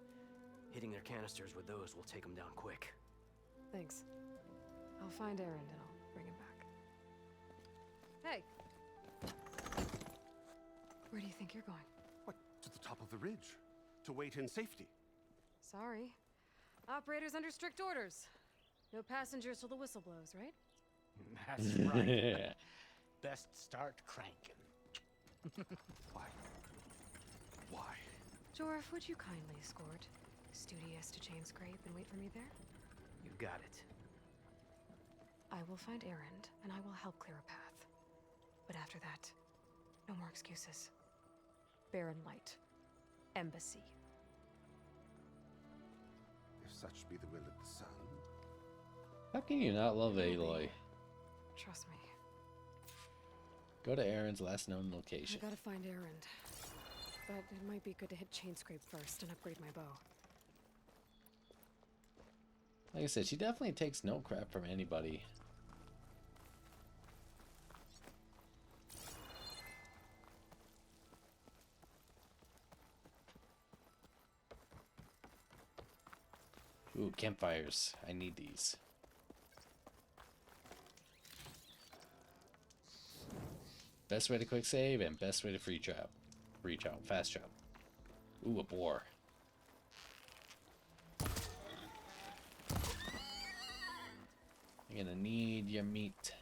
Hitting their canisters with those will take them down quick. Thanks. I'll find Aaron and I'll bring him back. Hey! Where do you think you're going? What? To the top of the ridge. To wait in safety. Sorry. Operator's under strict orders. No passengers till the whistle blows, right? That's right. Best start cranking. Why? Why? Jorf, would you kindly escort Studious to chain scrape and wait for me there? You got it. I will find Erend, and I will help clear a path. But after that, no more excuses. Barren Light. Embassy. If such be the will of the sun. How can you not love Aloy? Trust me. Go to Aaron's last known location. I gotta find Erend. But it might be good to hit chain scrape first and upgrade my bow. Like I said, she definitely takes no crap from anybody. Ooh, campfires. I need these. Best way to quick save and best way to free trap. Reach out. Fast trap. Ooh, a boar. You're gonna need your meat.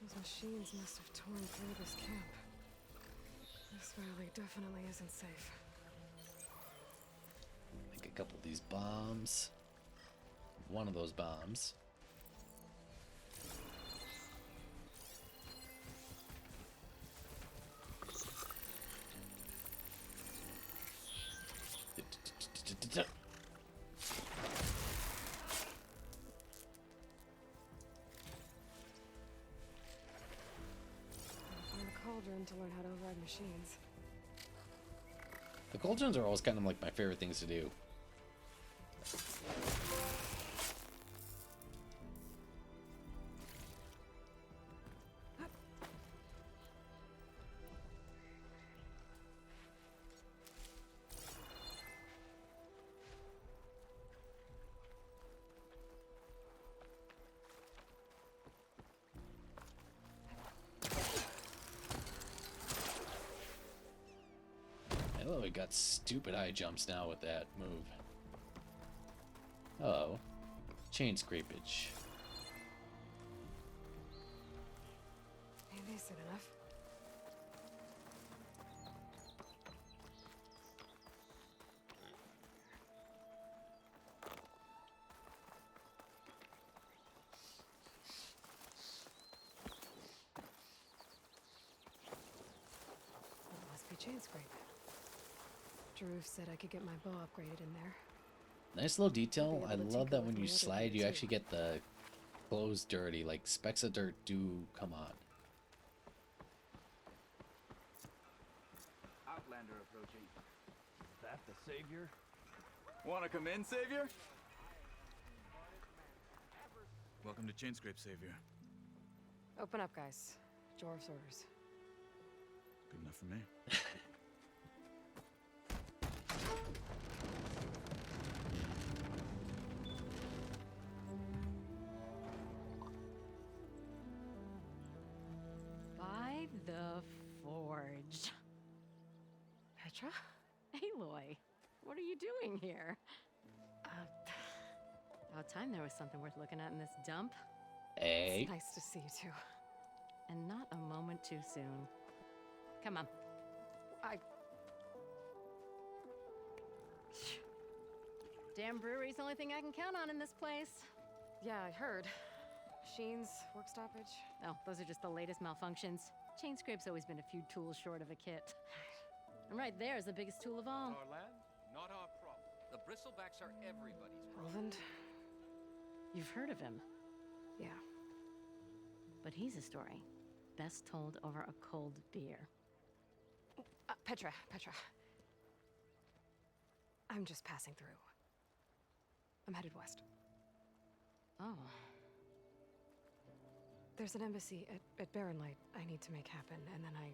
Those machines must have torn through this camp. This valley definitely isn't safe. Make a couple of these bombs. One of those bombs. Find a cauldron to learn how to override machines. The cauldrons are always kind of like my favorite things to do. I love it got stupid high jumps now with that move. Oh, chain scrapage. Ain't decent enough. That must be chain scrape. Drew said I could get my bow upgraded in there. Nice little detail. I able to love tinker that with when my you other slide, gear, you too. actually get the clothes dirty. Like specks of dirt do come on. Outlander approaching. Is that the savior? Wanna come in, savior? Welcome to Chainscrape, Savior. Open up, guys. Jorv's orders. Good enough for me. By the forge. Petra? Aloy, what are you doing here? About time there was something worth looking at in this dump. Hey. It's nice to see you too. And not a moment too soon. Come on. Damn brewery's the only thing I can count on in this place. Yeah, I heard. Machines, work stoppage. Oh, those are just the latest malfunctions. Chain Scrape's always been a few tools short of a kit. And right there is the biggest tool of all. Our land, not our problem. The bristlebacks are everybody's problem. Roland? You've heard of him, Yeah. but he's a story best told over a cold beer. Petra. I'm just passing through. I'm headed west. Oh. There's an embassy at Barren Light I need to make happen, and then I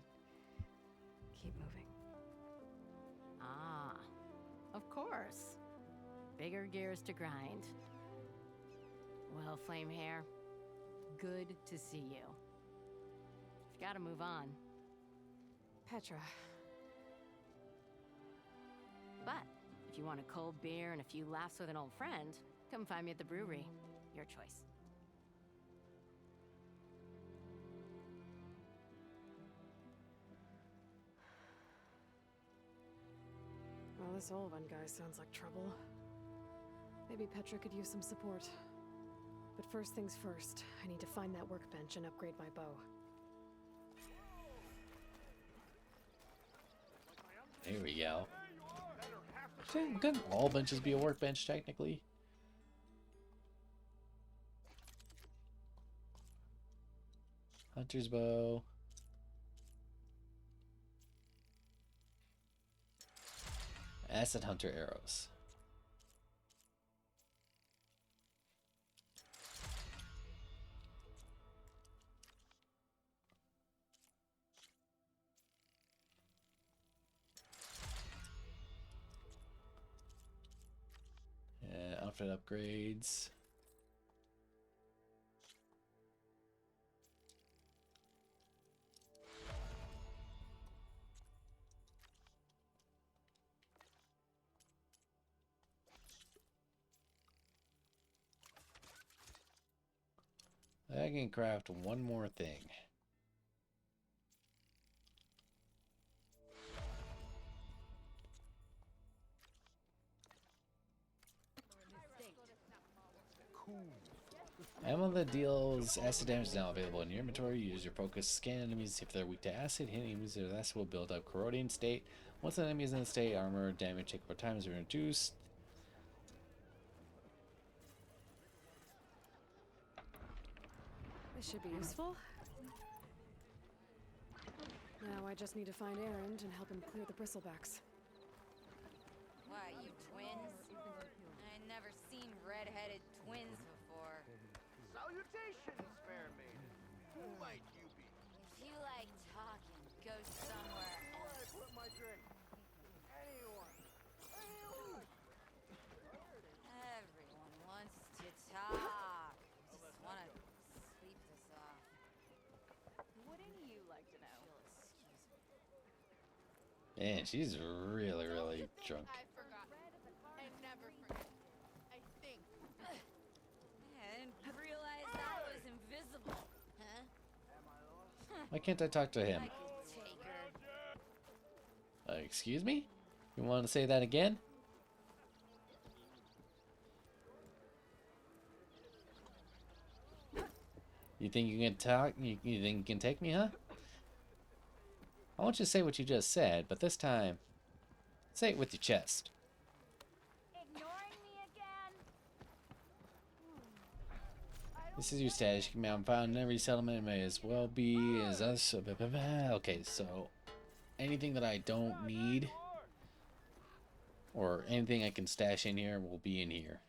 keep moving. Ah, of course. Bigger gears to grind. Well, Flame Hair, good to see you. You've got to move on. Petra. But if you want a cold beer and a few laughs with an old friend, come find me at the brewery. Your choice. Well, this Olvan guy sounds like trouble. Maybe Petra could use some support. But first things first, I need to find that workbench and upgrade my bow. There we go. Couldn't all benches be a workbench, technically? Hunter's bow. Acid Hunter arrows. Outfit upgrades. I can craft one more thing. Ammo that deals acid damage is now available in your inventory. Use your focus to scan enemies. If they're weak to acid, hit enemies with acid will build up corroding state. Once an enemy is in the state, armor damage take over time is reduced. This should be useful. Now I just need to find Erend and help him clear the bristlebacks. Why, you twins? I never seen red-headed twins before. Salutations, fair maiden. Who might you be? If you like talking, go somewhere Where I else. put my drink? Anyone. Everyone wants to talk. Just want to sleep this off. Wouldn't you like to know? Man, she's really, really drunk. I forgot. I never forget. I think. I didn't realize that was invisible. Huh? Why can't I talk to him? I could take her. Excuse me? You want to say that again? You think you can talk? You think you can take me, huh? I want you to say what you just said, but this time, say it with your chest. Ignoring me again? This is your stash. You can be found in every settlement. It may as well be as us. Okay, so anything that I don't need or anything I can stash in here will be in here.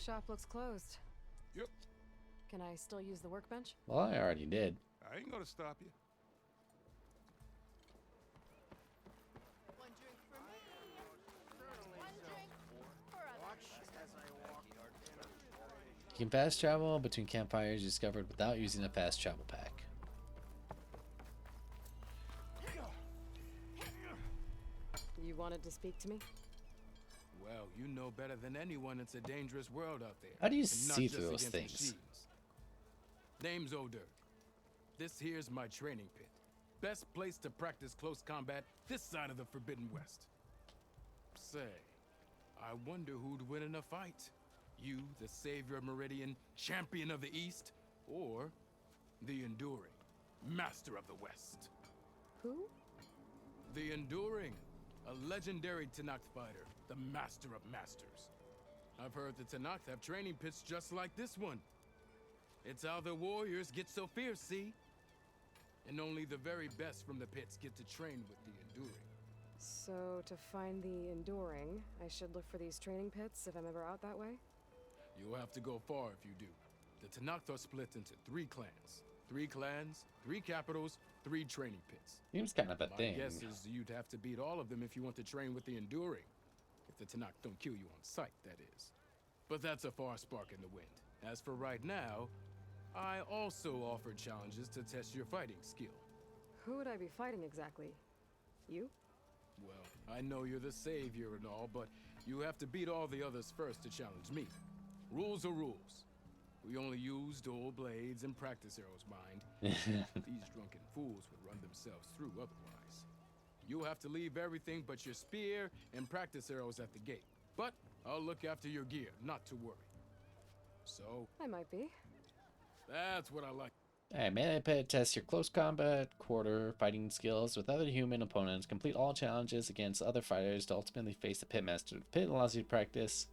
Shop looks closed. Yep. Can I still use the workbench? Well, I already did. I ain't gonna stop you. One drink for me. One drink for others. You can fast travel between campfires discovered without using a fast travel pack. You wanted to speak to me? Well, you know better than anyone it's a dangerous world out there. How do you and not see just through those against things? machines. Name's Oder. This here's my training pit. Best place to practice close combat this side of the Forbidden West. Say, I wonder who'd win in a fight. You, the savior of Meridian, champion of the East, or the Enduring, master of the West. Who? The Enduring, a legendary Tenakth fighter, the master of masters. I've heard the Tenakth have training pits just like this one. It's how the warriors get so fierce, see? And only the very best from the pits get to train with the Enduring. So, to find the Enduring, I should look for these training pits if I'm ever out that way? You'll have to go far if you do. The Tenakth are split into 3 clans. 3 clans, 3 capitals, 3 training pits. Seems kind of a My thing. guess is you'd have to beat all of them if you want to train with the Enduring. If the Tenakth don't kill you on sight, that is. But that's a far spark in the wind. As for right now, I also offer challenges to test your fighting skill. Who would I be fighting exactly? You? Well, I know you're the savior and all, but you have to beat all the others first to challenge me. Rules are rules. We only use dual blades and practice arrows, mind. These drunken fools would run themselves through otherwise. You'll have to leave everything but your spear and practice arrows at the gate. But I'll look after your gear, not to worry. So, I might be. that's what I like. Alright, melee pit tests your close combat, quarter, fighting skills with other human opponents. Complete all challenges against other fighters to ultimately face the pitmaster. The pit allows you to practice.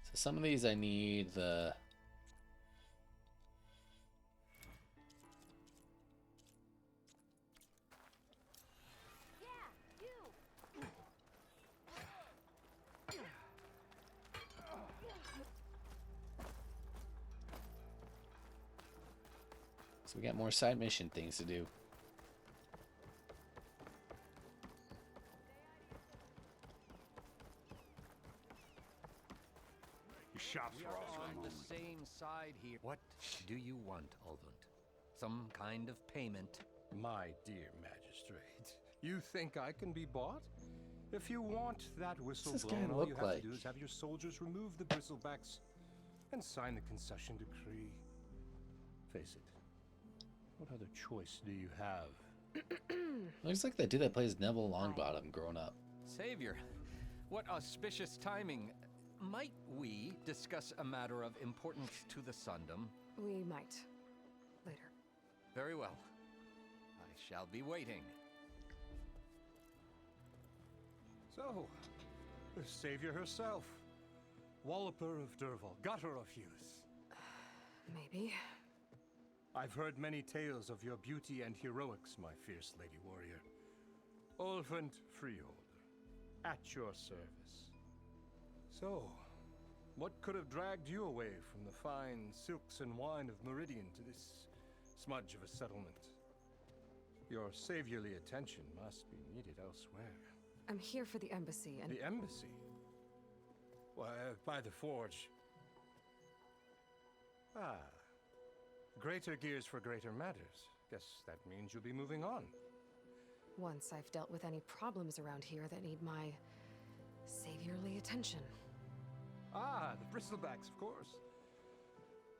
So some of these I need the... So we got more side mission things to do. We are on the same side here. What do you want, Ulvund? Some kind of payment? My dear magistrate, you think I can be bought? If you want that whistle What's this blown, guy all look you have like? to do is have your soldiers remove the bristlebacks and sign the concession decree. Face it, what other choice do you have? Looks like the dude that plays Neville Longbottom growing up. Savior, what auspicious timing. Might we discuss a matter of importance to the Sundom? We might. Later. Very well. I shall be waiting. So, the savior herself, Walloper of Derval, gutter of Hughes. Maybe. I've heard many tales of your beauty and heroics, my fierce lady warrior. Ulvund Freeholder, at your service. So, what could have dragged you away from the fine silks and wine of Meridian to this smudge of a settlement? Your saviorly attention must be needed elsewhere. I'm here for the embassy and... The embassy? Why, by the forge. Ah. Greater gears for greater matters. Guess that means you'll be moving on. Once I've dealt with any problems around here that need my saviorly attention. Ah, the bristlebacks, of course.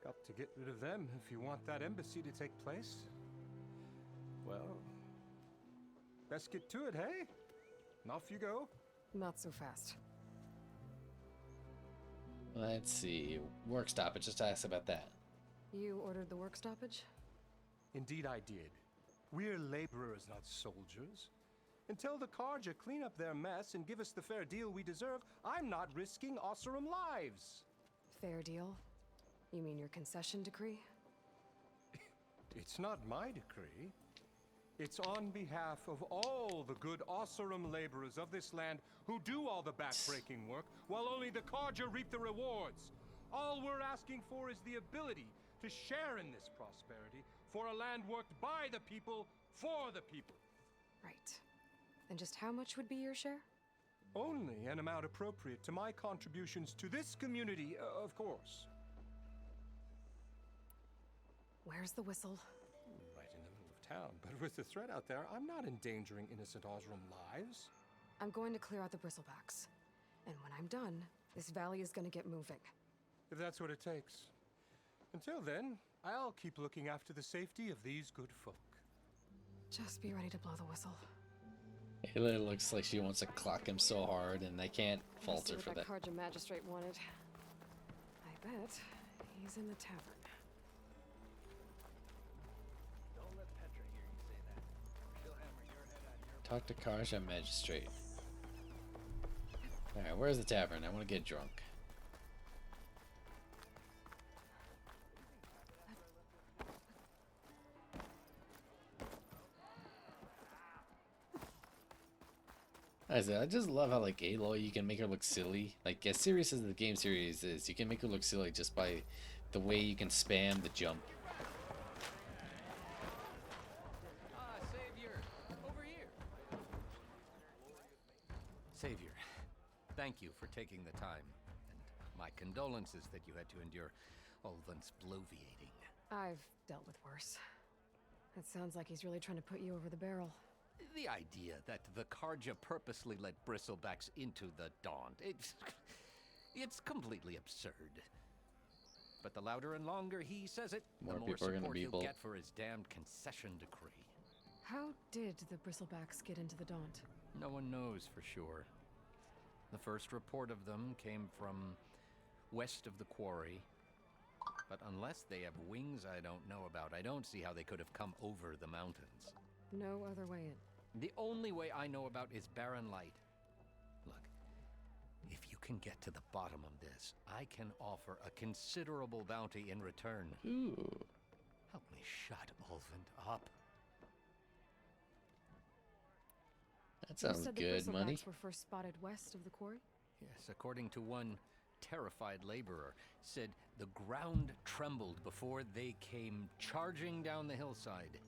Got to get rid of them if you want that embassy to take place. Well, best get to it, hey? And off you go. Not so fast. Let's see. Work stoppage. Just ask about that. You ordered the work stoppage? Indeed I did. We're laborers, not soldiers. Until the Karja clean up their mess and give us the fair deal we deserve, I'm not risking Osseram lives. Fair deal? You mean your concession decree? It's not my decree. It's on behalf of all the good Osseram laborers of this land who do all the backbreaking work, while only the Karja reap the rewards. All we're asking for is the ability to share in this prosperity for a land worked by the people, for the people. Right. And just how much would be your share? Only an amount appropriate to my contributions to this community, of course. Where's the whistle? Right in the middle of town, but with the threat out there, I'm not endangering innocent Osram lives. I'm going to clear out the bristlebacks. And when I'm done, this valley is going to get moving. If that's what it takes. Until then, I'll keep looking after the safety of these good folk. Just be ready to blow the whistle. It looks like she wants to clock him so hard, and I can't fault her for that. Carja magistrate wanted. I bet he's in the tavern. Don't let Petra hear you say that. She'll hammer your head out your... Talk to Karja magistrate. Alright, where's the tavern? I want to get drunk. I just love how, like, Aloy, you can make her look silly. Like, as serious as the game series is, you can make her look silly just by the way you can spam the jump. Savior, over here. Savior, thank you for taking the time, and my condolences that you had to endure Ulvund's bloviating. I've dealt with worse. It sounds like he's really trying to put you over the barrel. The idea that the Karja purposely let Bristlebacks into the Daunt, it's completely absurd. But the louder and longer he says it, the more support he'll get for his damned concession decree. How did the Bristlebacks get into the Daunt? No one knows for sure. The first report of them came from west of the quarry. But unless they have wings I don't know about, I don't see how they could have come over the mountains. No other way in. The only way I know about is Barren Light. Look, if you can get to the bottom of this, I can offer a considerable bounty in return. Ooh. Help me shut Ulvund up. That sounds good, money. The Bristlebacks were first spotted west of the quarry? Yes, according to one terrified laborer, said the ground trembled before they came charging down the hillside.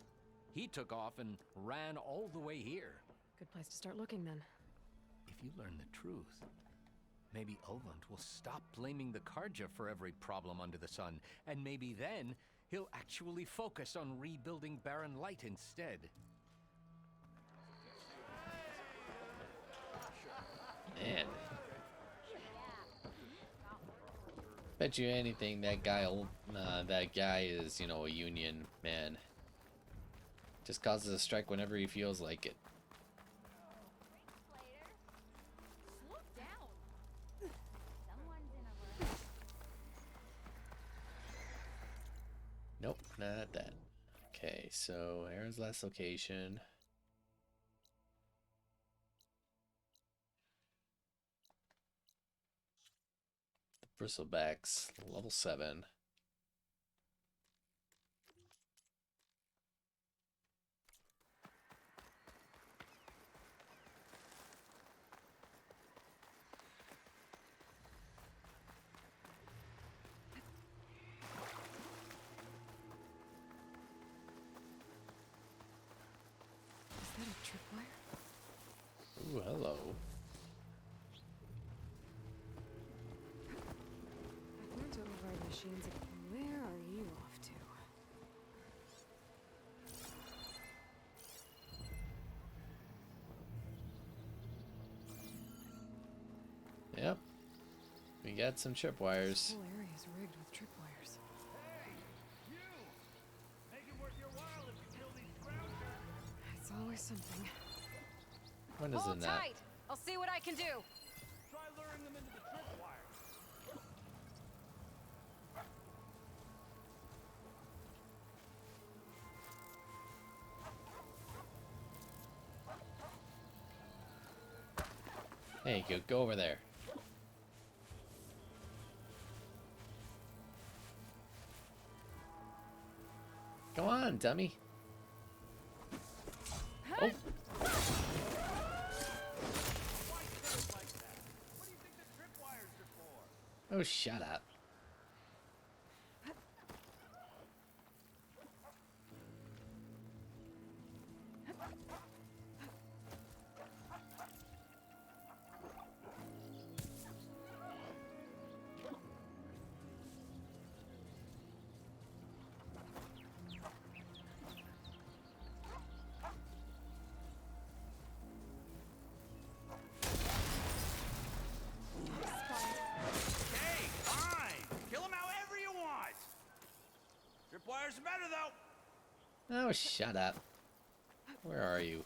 He took off and ran all the way here. Good place to start looking, then. If you learn the truth, maybe Ulvund will stop blaming the Karja for every problem under the sun, and maybe then he'll actually focus on rebuilding Barren Light instead. Man. Bet you anything that guy is, you know, a union man. Just causes a strike whenever he feels like it. Slow down. Someone's in a rush. Nope, not that. Okay, so Aaron's last location. The Bristlebacks, level 7. Is that a tripwire? Ooh, hello. I've learned to override machines. Where are you off to? Yep. We got some tripwires. This whole area is rigged with tripwires. Hey, you! Make it worth your while if you kill these scroungers. It's always something. When is Hold it not? tight! I'll see what I can do. Try luring them into the tripwire. There you go. Go over there. Go on, dummy. Oh. Oh, shut up. Doesn't matter though. Oh, shut up. Where are you?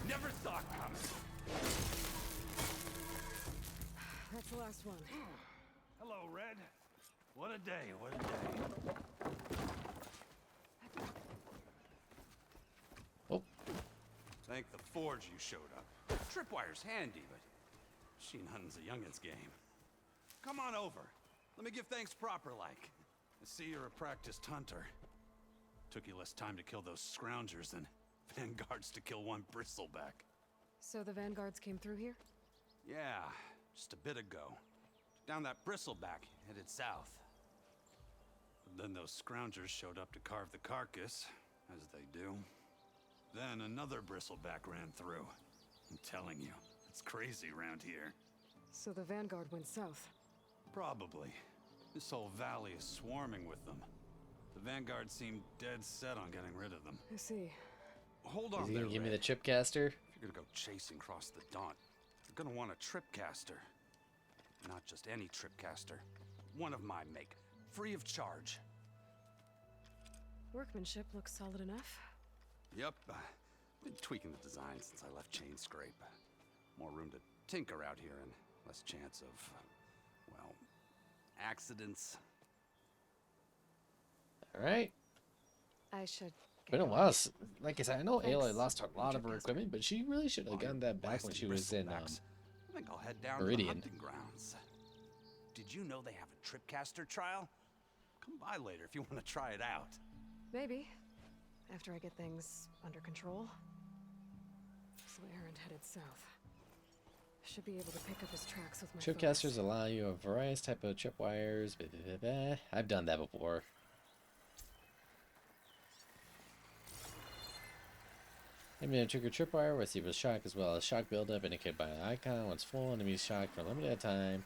Never saw it coming. That's the last one. Hello, Red. What a day, what a day. Oh. Thank the forge you showed up. Tripwire's handy, but machine hunting's a youngin's game. Come on over. Let me give thanks proper like. I see you're a practiced hunter. Took you less time to kill those scroungers than vanguards to kill one bristleback. So the vanguards came through here? Yeah, just a bit ago. Down that bristleback, headed south. But then those scroungers showed up to carve the carcass, as they do. Then another bristleback ran through. I'm telling you, it's crazy around here. So the vanguard went south? Probably. This whole valley is swarming with them. The vanguard seemed dead set on getting rid of them. I see. Hold Is on he there, gonna give me Red. the chipcaster? If you're gonna go chasing across the Daunt, you're gonna want a tripcaster. Not just any tripcaster. One of my make. Free of charge. Workmanship looks solid enough. Yep. Been tweaking the design since I left Chain Scrape. More room to tinker out here and less chance of, well, accidents. Alright. I should. Been a while. Like I said, I know Thanks. Aloy lost a lot of her equipment, but she really should have gotten that back when she was in I think I'll head down to the Meridian. hunting grounds. Did you know they have a tripcaster trial? Come by later if you want to try it out. Maybe. After I get things under control. So Erend headed south. Should be able to pick up his tracks with my Tripcasters allow you a various type of tripwires. Blah, blah, blah, blah. I've done that before. Enemy trigger tripwire receives shock as well as shock buildup indicated by an icon. Once full, enemies shocked for a limited time.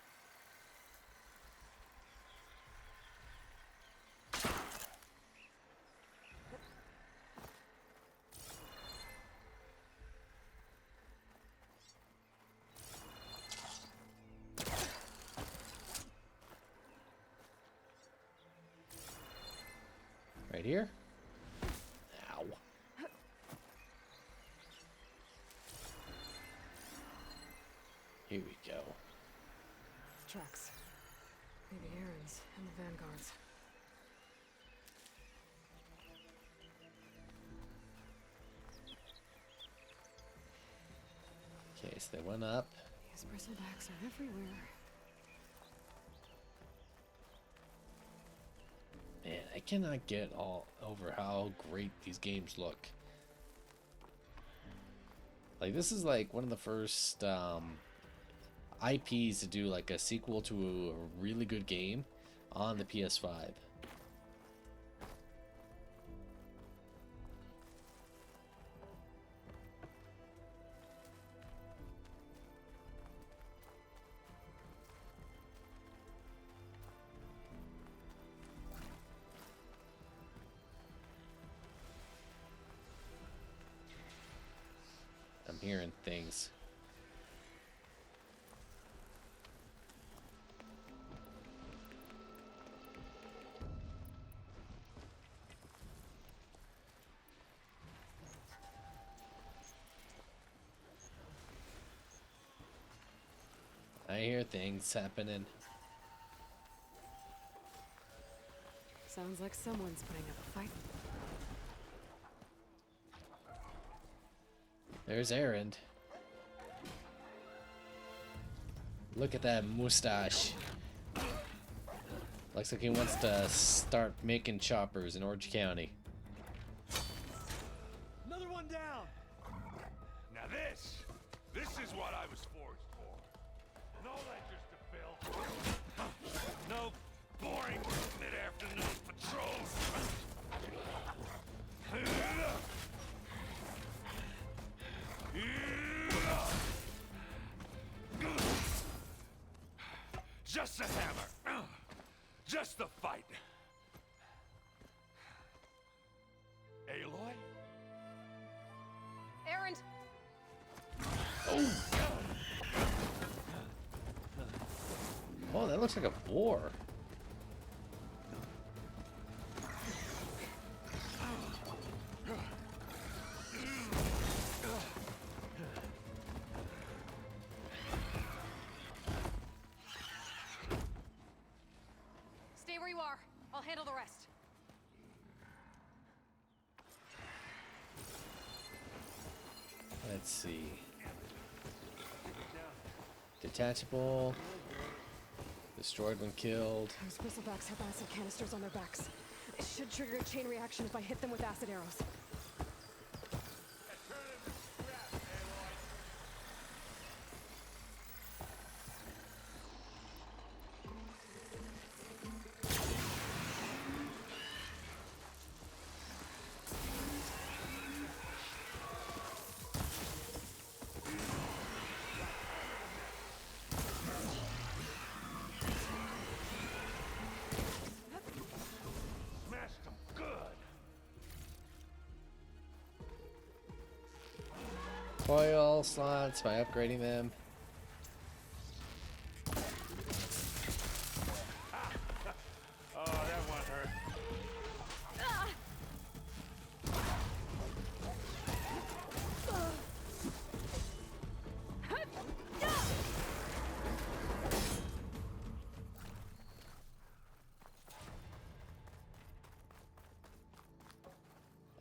Right here. Ow. Here we go. tracks. Maybe Erend's and the vanguards. Okay, so they went up. These bristlebacks are everywhere. Man, I cannot get all over how great these games look. Like, this is like one of the first IPs to do like a sequel to a really good game on the PS5. I'm hearing things. I hear things happening. Sounds like someone's putting up a fight. There's Erend. Look at that mustache. Looks like he wants to start making choppers in Orange County. Another one down. Now this is what I was forged for. No ledgers to fill. No boring mid-afternoon patrols. Just the hammer. Just the fight. Aloy? That looks like a boar. Stay where you are. I'll handle the rest. Let's see. Detachable. Destroyed when killed. Those bristlebacks have acid canisters on their backs. It should trigger a chain reaction if I hit them with acid arrows. Smashed them good. Coil slots by upgrading them. Oh, that one hurt.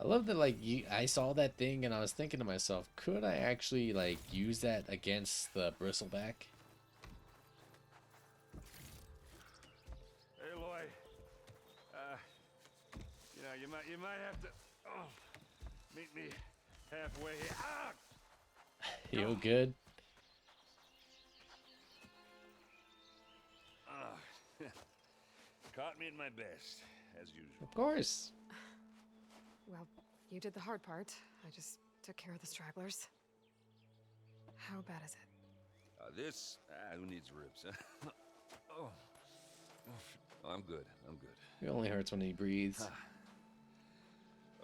I love that, like, I saw that thing and I was thinking to myself, could I actually, like, use that against the bristleback? Hey, Lloyd. You know, you might have to meet me halfway here. Ah! You good? Caught me at my best, as usual. Of course. Well, you did the hard part. I just took care of the stragglers. How bad is it? This? Who needs ribs? Oh. I'm good. I'm good. It only hurts when he breathes.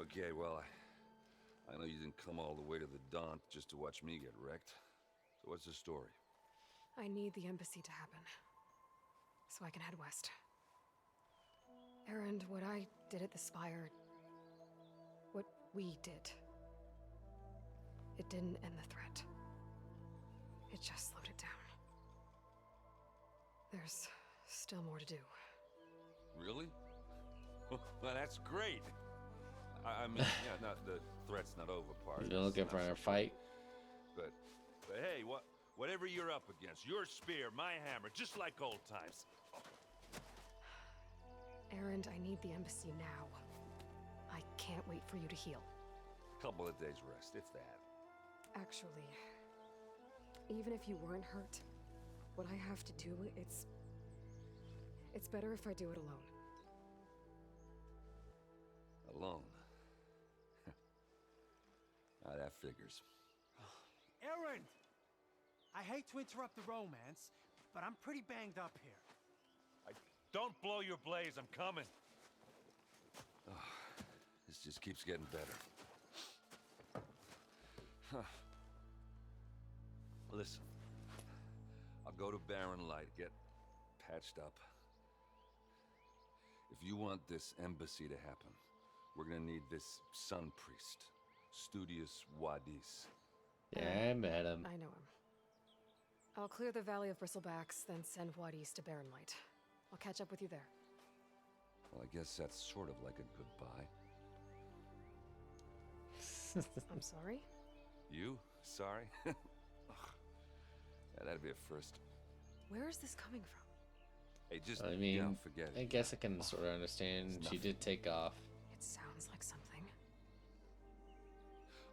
Okay, well, I know you didn't come all the way to the Daunt just to watch me get wrecked. So what's the story? I need the embassy to happen, so I can head west. Erend, what I did at the Spire, what we did, it didn't end the threat. It just slowed it down. There's still more to do. Really? Well, that's great. I mean, yeah, not the threat's not over part. You've been looking for a fight. But hey, whatever you're up against, your spear, my hammer, just like old times. Erend, I need the embassy now. I can't wait for you to heal. Couple of days rest, if that. Actually, even if you weren't hurt, what I have to do, it's better if I do it alone. Alone. That figures. Erend! I hate to interrupt the romance, but I'm pretty banged up here. Don't blow your blaze, I'm coming. This just keeps getting better. Listen, I'll go to Barren Light, get patched up. If you want this embassy to happen, we're gonna need this sun priest, Studious Wadis. Yeah, I met him. I know him. I'll clear the Valley of Bristlebacks, then send Wadis to Barren Light. I'll catch up with you there. Well, I guess that's sort of like a goodbye. I'm sorry? You? Sorry? Yeah, that'd be a first. Where is this coming from? Hey, just, I mean, forget it. I guess I can sort of understand. She did take off. It sounds like something.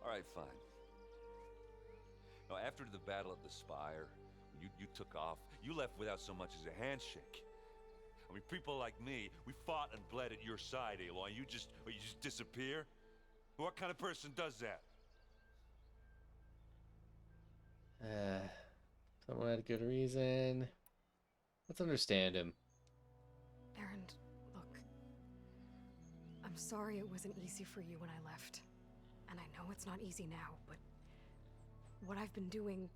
All right, fine. Now, after the Battle of the Spire, you took off. You left without so much as a handshake. I mean, people like me, we fought and bled at your side, Aloy. You just disappear? What kind of person does that? Someone had a good reason. Let's understand him. Erend, look. I'm sorry it wasn't easy for you when I left. And I know it's not easy now, but what I've been doing...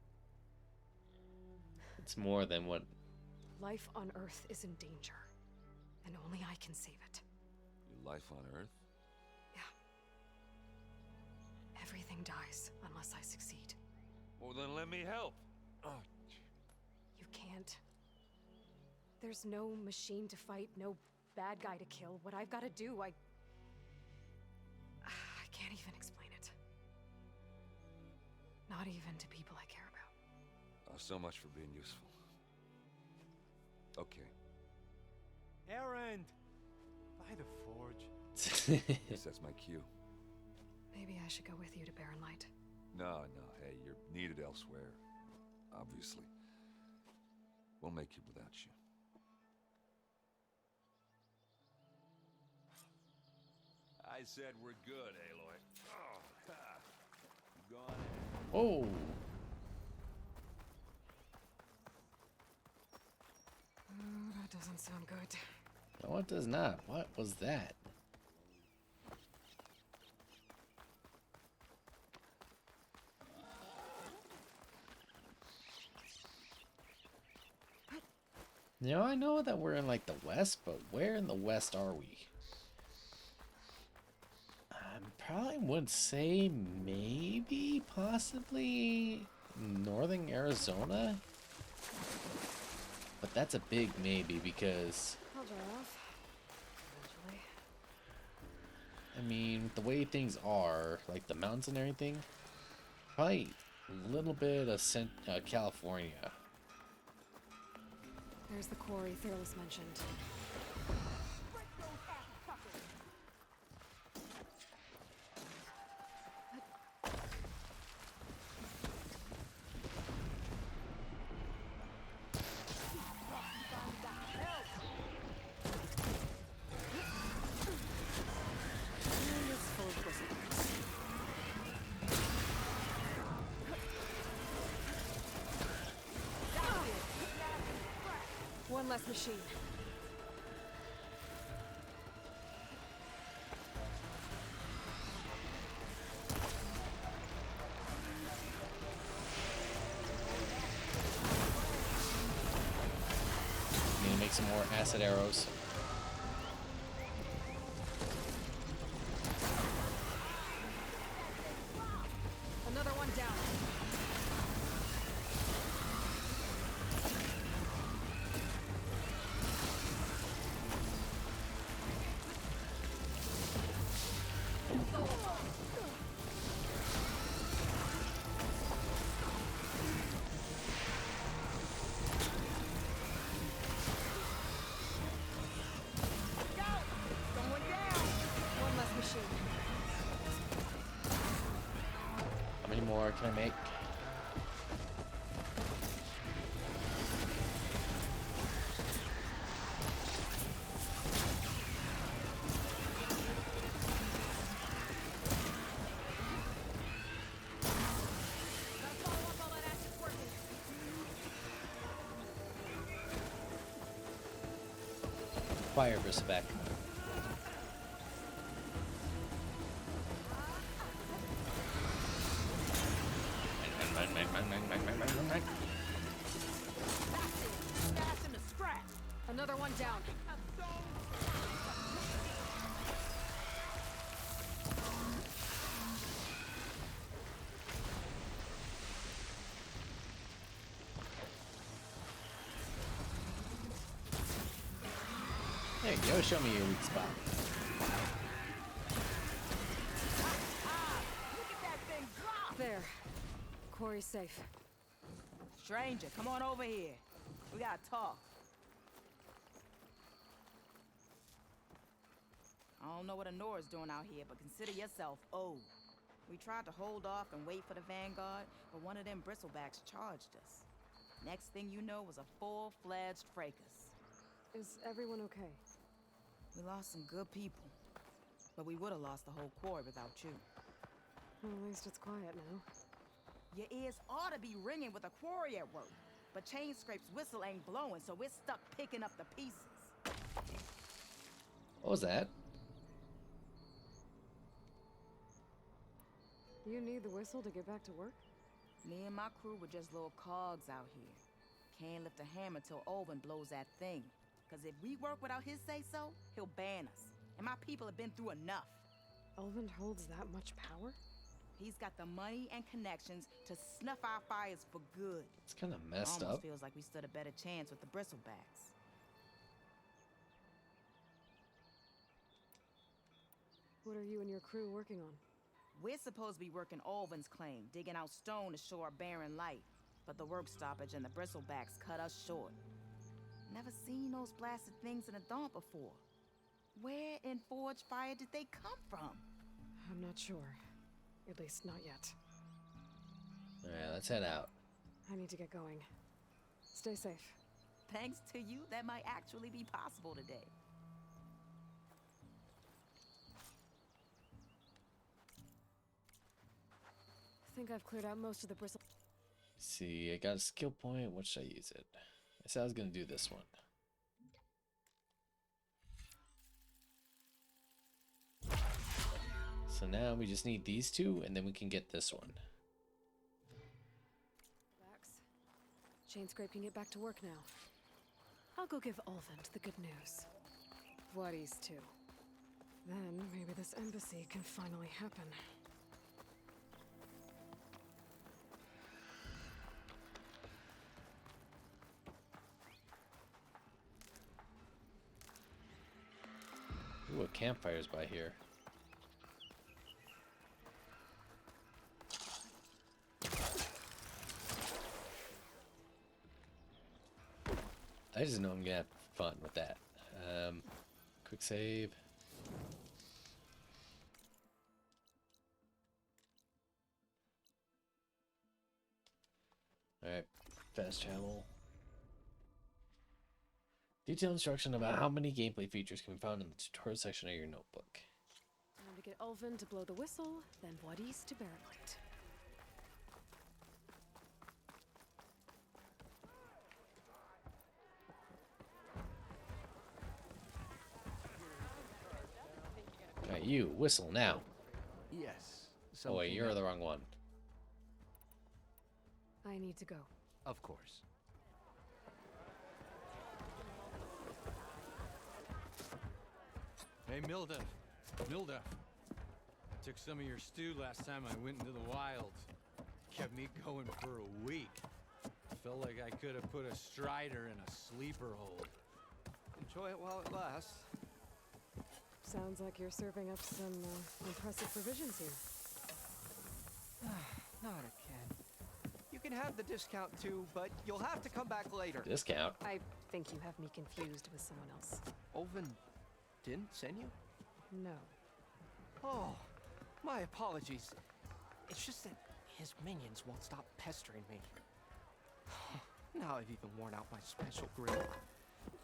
It's more than what life on Earth is in danger, and only I can save it. Your life on Earth? Everything dies unless I succeed. Well, then let me help. Oh, You can't. There's no machine to fight, no bad guy to kill. What I've got to do, I can't even explain it. Not even to people I care about. oh, so much for being useful. Okay. Errand! By the forge. Guess that's my cue. Maybe I should go with you to Barren Light. No, hey, you're needed elsewhere. Obviously. We'll make it without you. I said we're good, Aloy. Oh, ha. Go on ahead. Oh. That doesn't sound good. No, it does not. What was that? You know, I know that we're in like the west, but where in the west are we? I probably would say maybe, possibly northern Arizona. But that's a big maybe because, I'll dry off. Eventually. I mean, the way things are, like the mountains and everything, probably a little bit of California. There's the quarry Fearless mentioned. One less machine. Need to make some more acid arrows. Another one down. How many more can I make? Fire Bristleback. Another one down. There you go, show me your weak spot. There. Quarry's safe. Stranger, come on over here. We gotta talk. I don't know what Honora's doing out here, but consider yourself owed. We tried to hold off and wait for the Vanguard, but one of them bristlebacks charged us. Next thing you know was a full-fledged fracas. Is everyone okay? We lost some good people, but we would have lost the whole quarry without you. Well, at least it's quiet now. Your ears ought to be ringing with a quarry at work, but Chainscrape's whistle ain't blowing, so we're stuck picking up the pieces. What was that? You need the whistle to get back to work? Me and my crew were just little cogs out here. can't lift a hammer till Olvin blows that thing. Because if we work without his say-so, he'll ban us. And my people have been through enough. Olvin holds that much power? He's got the money and connections to snuff our fires for good. It's kind of messed Almost up. feels like we stood a better chance with the bristlebacks. What are you and your crew working on? We're supposed to be working Olvin's claim, digging out stone to show our barren light. But the work stoppage and the bristlebacks cut us short. Never seen those blasted things in a dawn before. Where in Forge Fire did they come from? I'm not sure. At least not yet. Alright, let's head out. I need to get going. Stay safe. Thanks to you, that might actually be possible today. I think I've cleared out most of the bristle. See, I got a skill point. What should I use it? I said I was going to do this one. So now we just need these two, and then we can get this one. Chainscrape can get back to work now. I'll go give Olvin the good news. VODs too. Then maybe this embassy can finally happen. Ooh, a campfire's by here. I just know I'm gonna have fun with that. Quick save. Alright, fast travel. Detailed instruction about how many gameplay features can be found in the tutorial section of your notebook. Time to get Olvin to blow the whistle, then VODs to bear light. Alright, you, whistle now. Yes. Oh wait, you're the wrong one. I need to go. Of course. Hey, Milda. Milda. I took some of your stew last time I went into the wilds. Kept me going for a week. Felt like I could have put a strider in a sleeper hold. Enjoy it while it lasts. Sounds like you're serving up some impressive provisions here. Not again. You can have the discount too, but you'll have to come back later. Discount? I think you have me confused with someone else. Olvin didn't send you? No. Oh, my apologies. It's just that his minions won't stop pestering me. Now I've even worn out my special grill.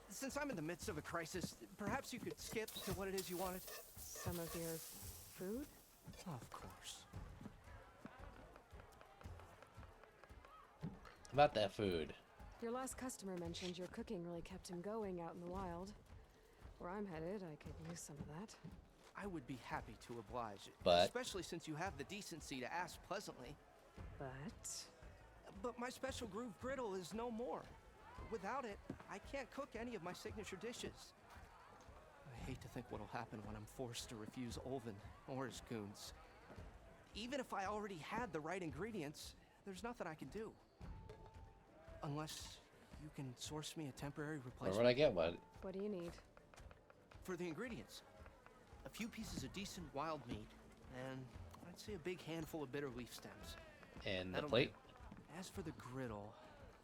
Since I'm in the midst of a crisis, perhaps you could skip to what it is you wanted? Some of your food? Of course. About that food. Your last customer mentioned your cooking really kept him going out in the wild. Where I'm headed, I could use some of that. I would be happy to oblige, But especially since you have the decency to ask pleasantly. But my special groove griddle is no more. Without it, I can't cook any of my signature dishes. I hate to think what'll happen when I'm forced to refuse Olvin or his goons. Even if I already had the right ingredients, there's nothing I can do. Unless you can source me a temporary replacement. Where would I get what? What do you need? For the ingredients, a few pieces of decent wild meat, and I'd say a big handful of bitter leaf stems. And the That'll plate? do. As for the griddle,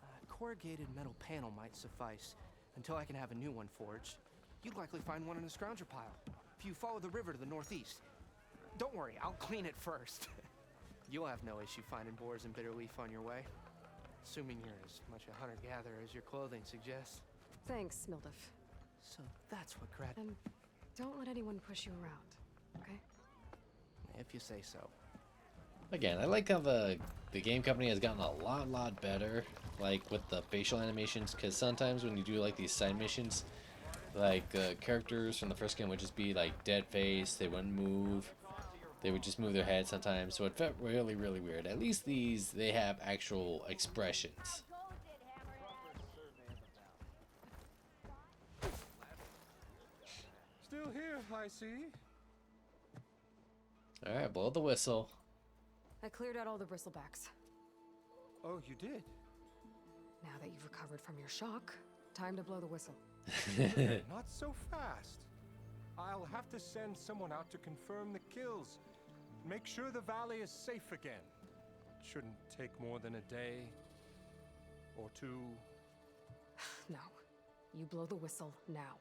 a corrugated metal panel might suffice until I can have a new one forged. You'd likely find one in a scrounger pile if you follow the river to the northeast. Don't worry, I'll clean it first. You'll have no issue finding boars and bitter leaf on your way, assuming you're as much a hunter-gatherer as your clothing suggests. Thanks, Mildef. So that's what Grad... And don't let anyone push you around, okay? If you say so. Again, I like how the game company has gotten a lot better, like with the facial animations, because sometimes when you do like these side missions, like characters from the first game would just be like dead face, they wouldn't move, they would just move their head sometimes, so it felt really weird. At least these, they have actual expressions. I see. Alright, blow the whistle. I cleared out all the bristlebacks. Oh, you did? Now that you've recovered from your shock, time to blow the whistle. Not so fast. I'll have to send someone out to confirm the kills. Make sure the valley is safe again. Shouldn't take more than a day or two. No. You blow the whistle now.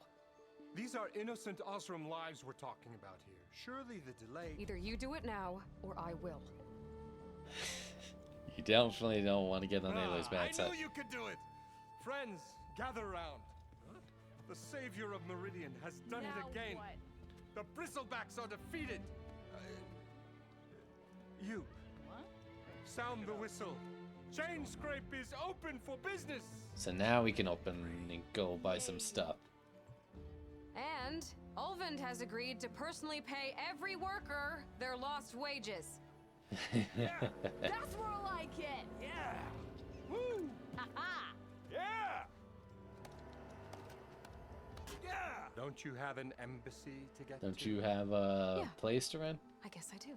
These are innocent Osram lives we're talking about here. Surely the delay... Either you do it now, or I will. You definitely don't want to get on Aloy's bad side. I knew you could do it! Friends, gather round. The savior of Meridian has done it again. What? The bristlebacks are defeated. You. What? Sound the whistle. Chain Scrape is open for business. So now we can open and go buy some stuff. And Ulvund has agreed to personally pay every worker their lost wages. That's more like it! Yeah! Woo! Ha-ha! Yeah! Yeah! Don't you have an embassy to get Don't to? you have a Yeah. place to rent? I guess I do.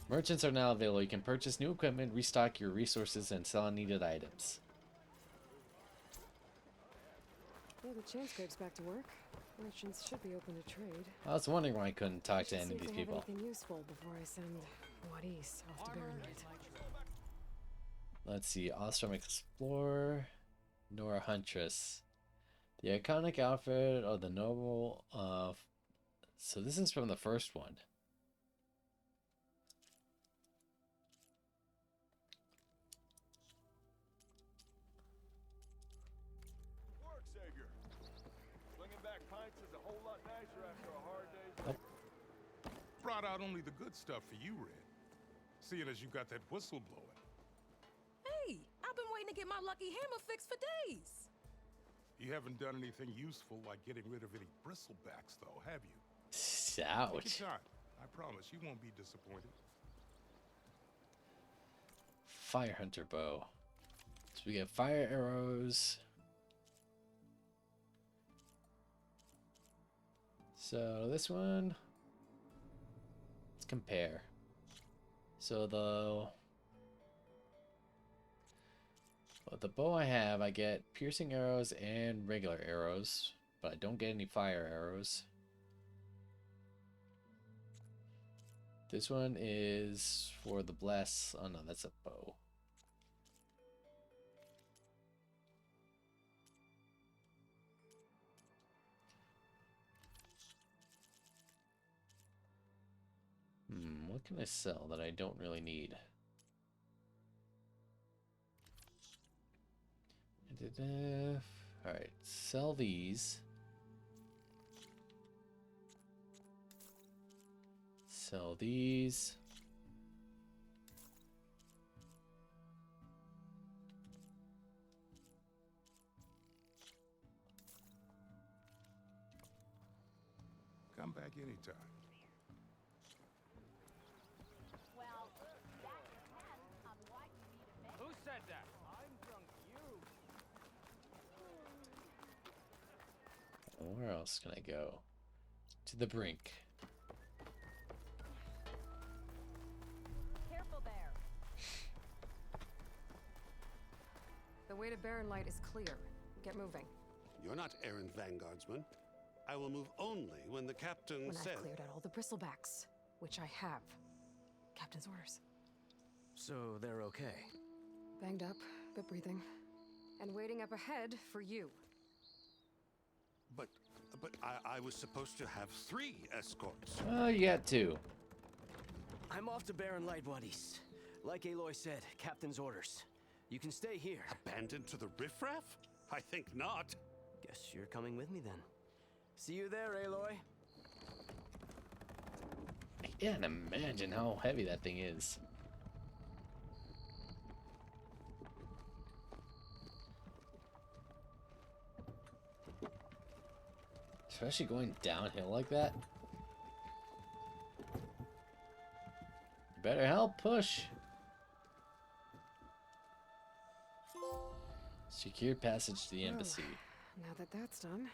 Merchants are now available. You can purchase new equipment, restock your resources, and sell unneeded items. Yeah, the Chain Scrape's back to work. Merchants should be open to trade. I was wondering why I couldn't talk to Should any see of if these they have people. anything useful before I send Wadis off to Baronite. Let's see. Ostrom Explorer, Nora Huntress. The iconic outfit of the noble of... So this is from the first one. Work, Savior. Slinging back pints is a whole lot nicer after a hard day's work. Brought out only the good stuff for you, Red. Seeing as you got that whistle blowing. Hey, I've been waiting to get my lucky hammer fixed for days. You haven't done anything useful like getting rid of any bristlebacks, though, have you? Ouch. Take your time. I promise you won't be disappointed. Fire Hunter Bow. So we get fire arrows. So this one, let's compare. So the bow I have, I get piercing arrows and regular arrows, but I don't get any fire arrows. This one is for the bless. Oh no, that's a bow. What can I sell that I don't really need? Alright, sell these. Sell these. Come back anytime. Well, that depends on what you need to make. Who said that? I'm drunk. You. Where else can I go? To the brink. Careful there. The way to Barren Light is clear. Get moving. You're not errand vanguardsman. I will move only when the captain When says... I've cleared out all the bristlebacks, which I have. Captain's orders. So they're okay. Banged up, but breathing. And waiting up ahead for you. But I was supposed to have 3 escorts. Oh, you got 2. I'm off to Barren Light Wadis. Like Aloy said, captain's orders. You can stay here. Abandoned to the riffraff? I think not. Guess you're coming with me then. See you there, Aloy. I can't imagine how heavy that thing is. Especially going downhill like that. Better help push. Secured passage to the embassy. Now that that's done.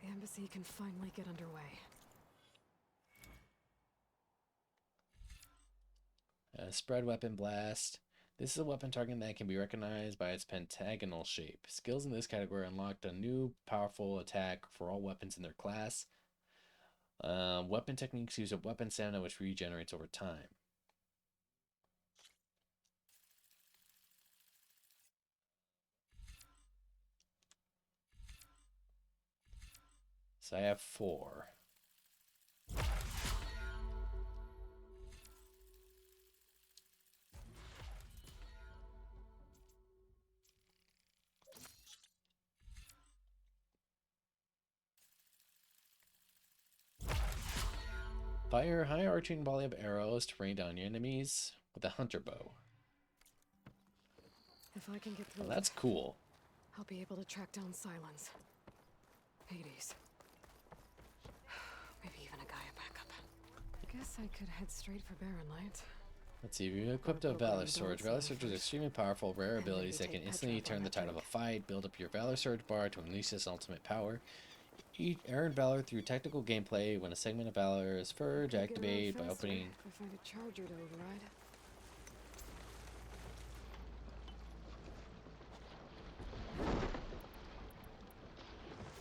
The embassy can finally get underway. Spread weapon blast. This is a weapon target that can be recognized by its pentagonal shape. Skills in this category unlocked a new powerful attack for all weapons in their class. Weapon techniques use a weapon stamina which regenerates over time. So I have 4. Fire high arching volley of arrows to rain down your enemies with a hunter bow. If I can get through Well, that's cool. I'll be able to track down Silence. Hades. Maybe even a Gaia backup. Guess I could head straight for Barren Light. Let's see, you equipped a Valor Surge. Valor Surge is extremely powerful, rare abilities that can instantly turn the tide of a fight. Build up your Valor Surge bar to unleash its ultimate power. Earn Valor through tactical gameplay. When a segment of Valor is purged, activate by opening. If I find a charger to override.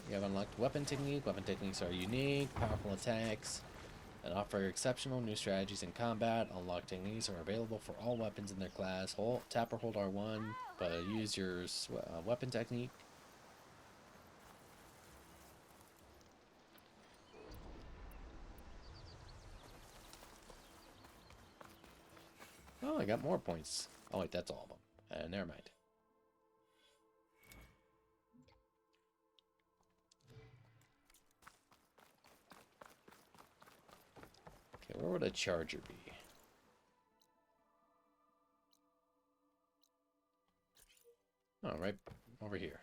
You have unlocked Weapon Technique. Weapon techniques are unique, powerful attacks, and offer exceptional new strategies in combat. Unlocked techniques are available for all weapons in their class. Tap or hold R1, but use your weapon technique. Oh, I got more points. Oh wait, that's all of them. Never mind. Okay, where would a charger be? Oh, right over here.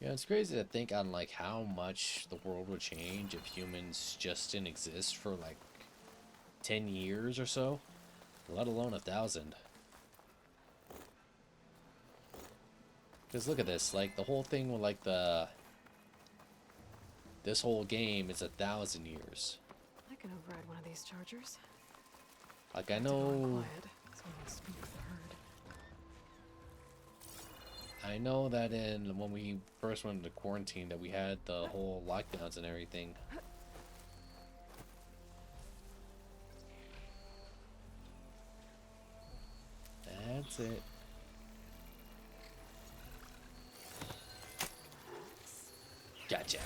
Yeah, it's crazy to think on like how much the world would change if humans just didn't exist for like 10 years or so, let alone 1,000. Because look at this, like the whole thing with like this whole game is 1,000 years. I can override one of these chargers. Like I know. I know that when we first went into quarantine that we had the whole lockdowns and everything. That's it. Gotcha.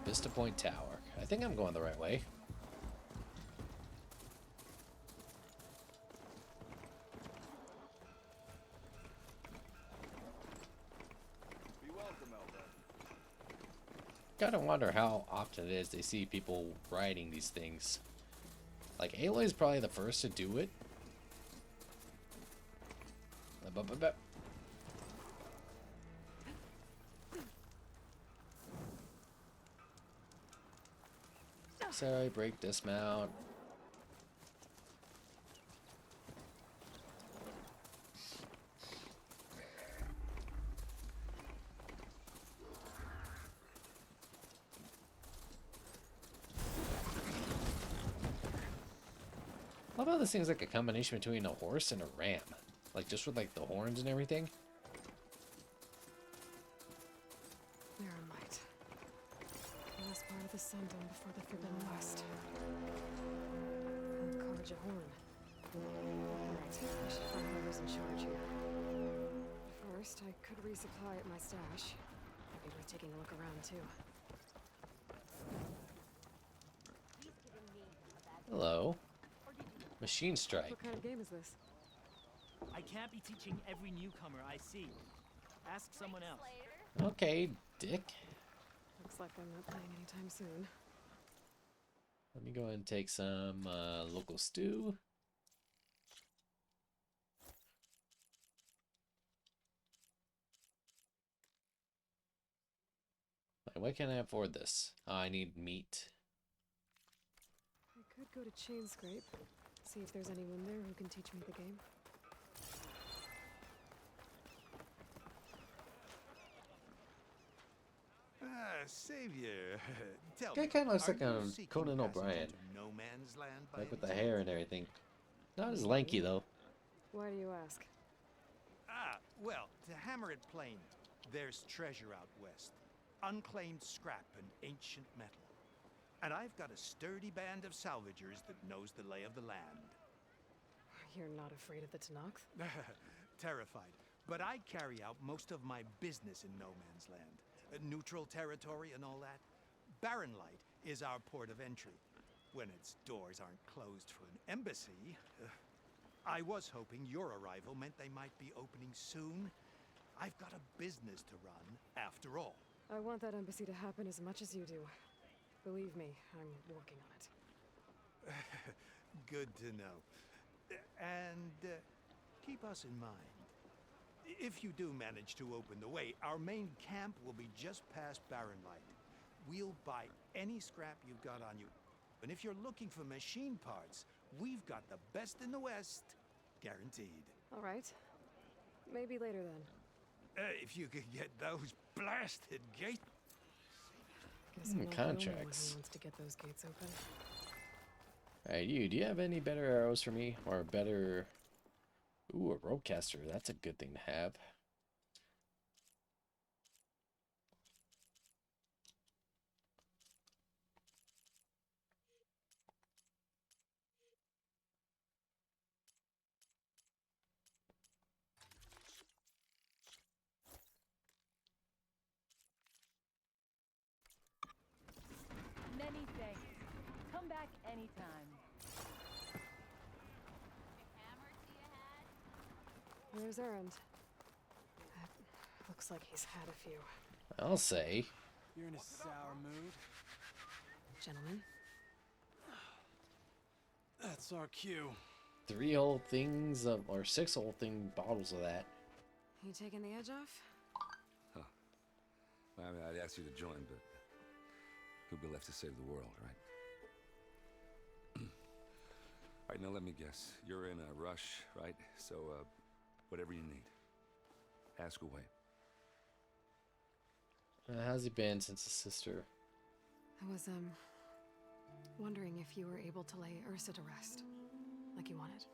Vista Point Tower. I think I'm going the right way. Be welcome, Elder. Gotta wonder how often it is they see people riding these things. Like Aloy's probably the first to do it. Sorry, break, dismount. I love how this thing's like a combination between a horse and a ram. Like just with like the horns and everything. Part of the Sundom before the Forbidden West. Karja Horn. Right, I should find whoever's in charge here. First, I could resupply at my stash. Maybe worth taking a look around too. Hello. Or did Machine strike. What kind of game is this? I can't be teaching every newcomer I see. Ask someone else. Okay, dick. Looks like I'm not playing anytime soon. Let me go ahead and take some local stew. Why can't I afford this? Oh, I need meat. I could go to Chain Scrape, see if there's anyone there who can teach me the game. Savior, tell Guy me, kind of looks are like you a seeking Conan passage O'Brien. into No man's land by Like with the any hair chance? and everything. Not as lanky though. Why do you ask? Well, to hammer it plain, there's treasure out west. Unclaimed scrap and ancient metal. And I've got a sturdy band of salvagers that knows the lay of the land. You're not afraid of the Tanakh? Terrified. But I carry out most of my business in no man's land. Neutral territory and all that. Barren Light is our port of entry. When its doors aren't closed for an embassy. I was hoping your arrival meant they might be opening soon. I've got a business to run, after all. I want that embassy to happen as much as you do. Believe me, I'm working on it. Good to know. And keep us in mind. If you do manage to open the way, our main camp will be just past Barren Light. We'll buy any scrap you've got on you. And if you're looking for machine parts, we've got the best in the West, guaranteed. All right. Maybe later then. If you could get those blasted gates. Guess I'm not the only one Contracts. who wants to get those gates open. Alright, do you have any better arrows for me? Or better... Ooh, a ropecaster. That's a good thing to have. Many thanks. Come back anytime. There's Errand. Looks like he's had a few. I'll say. You're in a sour mood. Gentlemen. That's our cue. 3 whole things of, or 6 whole thing bottles of that. You taking the edge off? Huh. Well, I mean, I'd ask you to join, but who'd be left to save the world, right? All right, now let me guess. You're in a rush, right? So, whatever you need, ask away. How's he been since his sister? I was, wondering if you were able to lay Ursa to rest, like you wanted.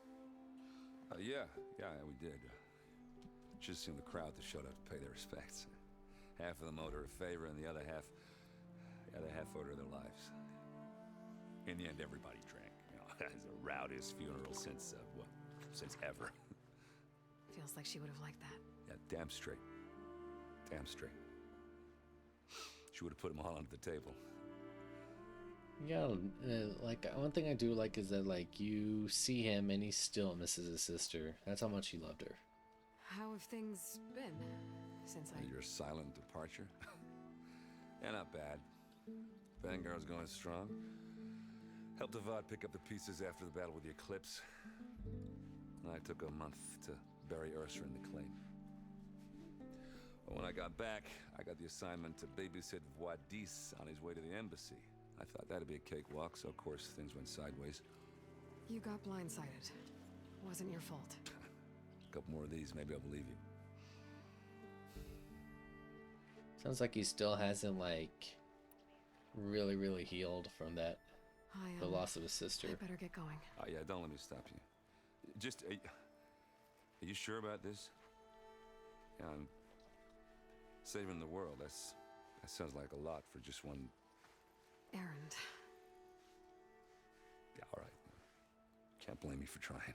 Yeah, we did. Just seemed the crowd that showed up to pay their respects. Half of them owed her a favor, and the other half owed her their lives. In the end, everybody drank. You know, it's the rowdiest funeral since ever. Feels like she would have liked that. Yeah, damn straight. Damn straight. She would have put them all under the table. Yeah, like one thing I do like is that like you see him and he still misses his sister. That's how much he loved her. How have things been since Your silent departure? Yeah, not bad. Vanguard's going strong. Helped the VOD pick up the pieces after the battle with the Eclipse. And I took a month to bury Ursa in the claim. But when I got back, I got the assignment to babysit Voidis on his way to the embassy. I thought that'd be a cakewalk, so of course things went sideways. You got blindsided. Wasn't your fault. A couple more of these, maybe I'll believe you. Sounds like he still hasn't like really healed from that the loss of his sister. I better get going. Oh yeah, don't let me stop you. Just, are you sure about this? Yeah, I'm saving the world. That sounds like a lot for just one. Errand. Yeah, all right. Can't blame me for trying.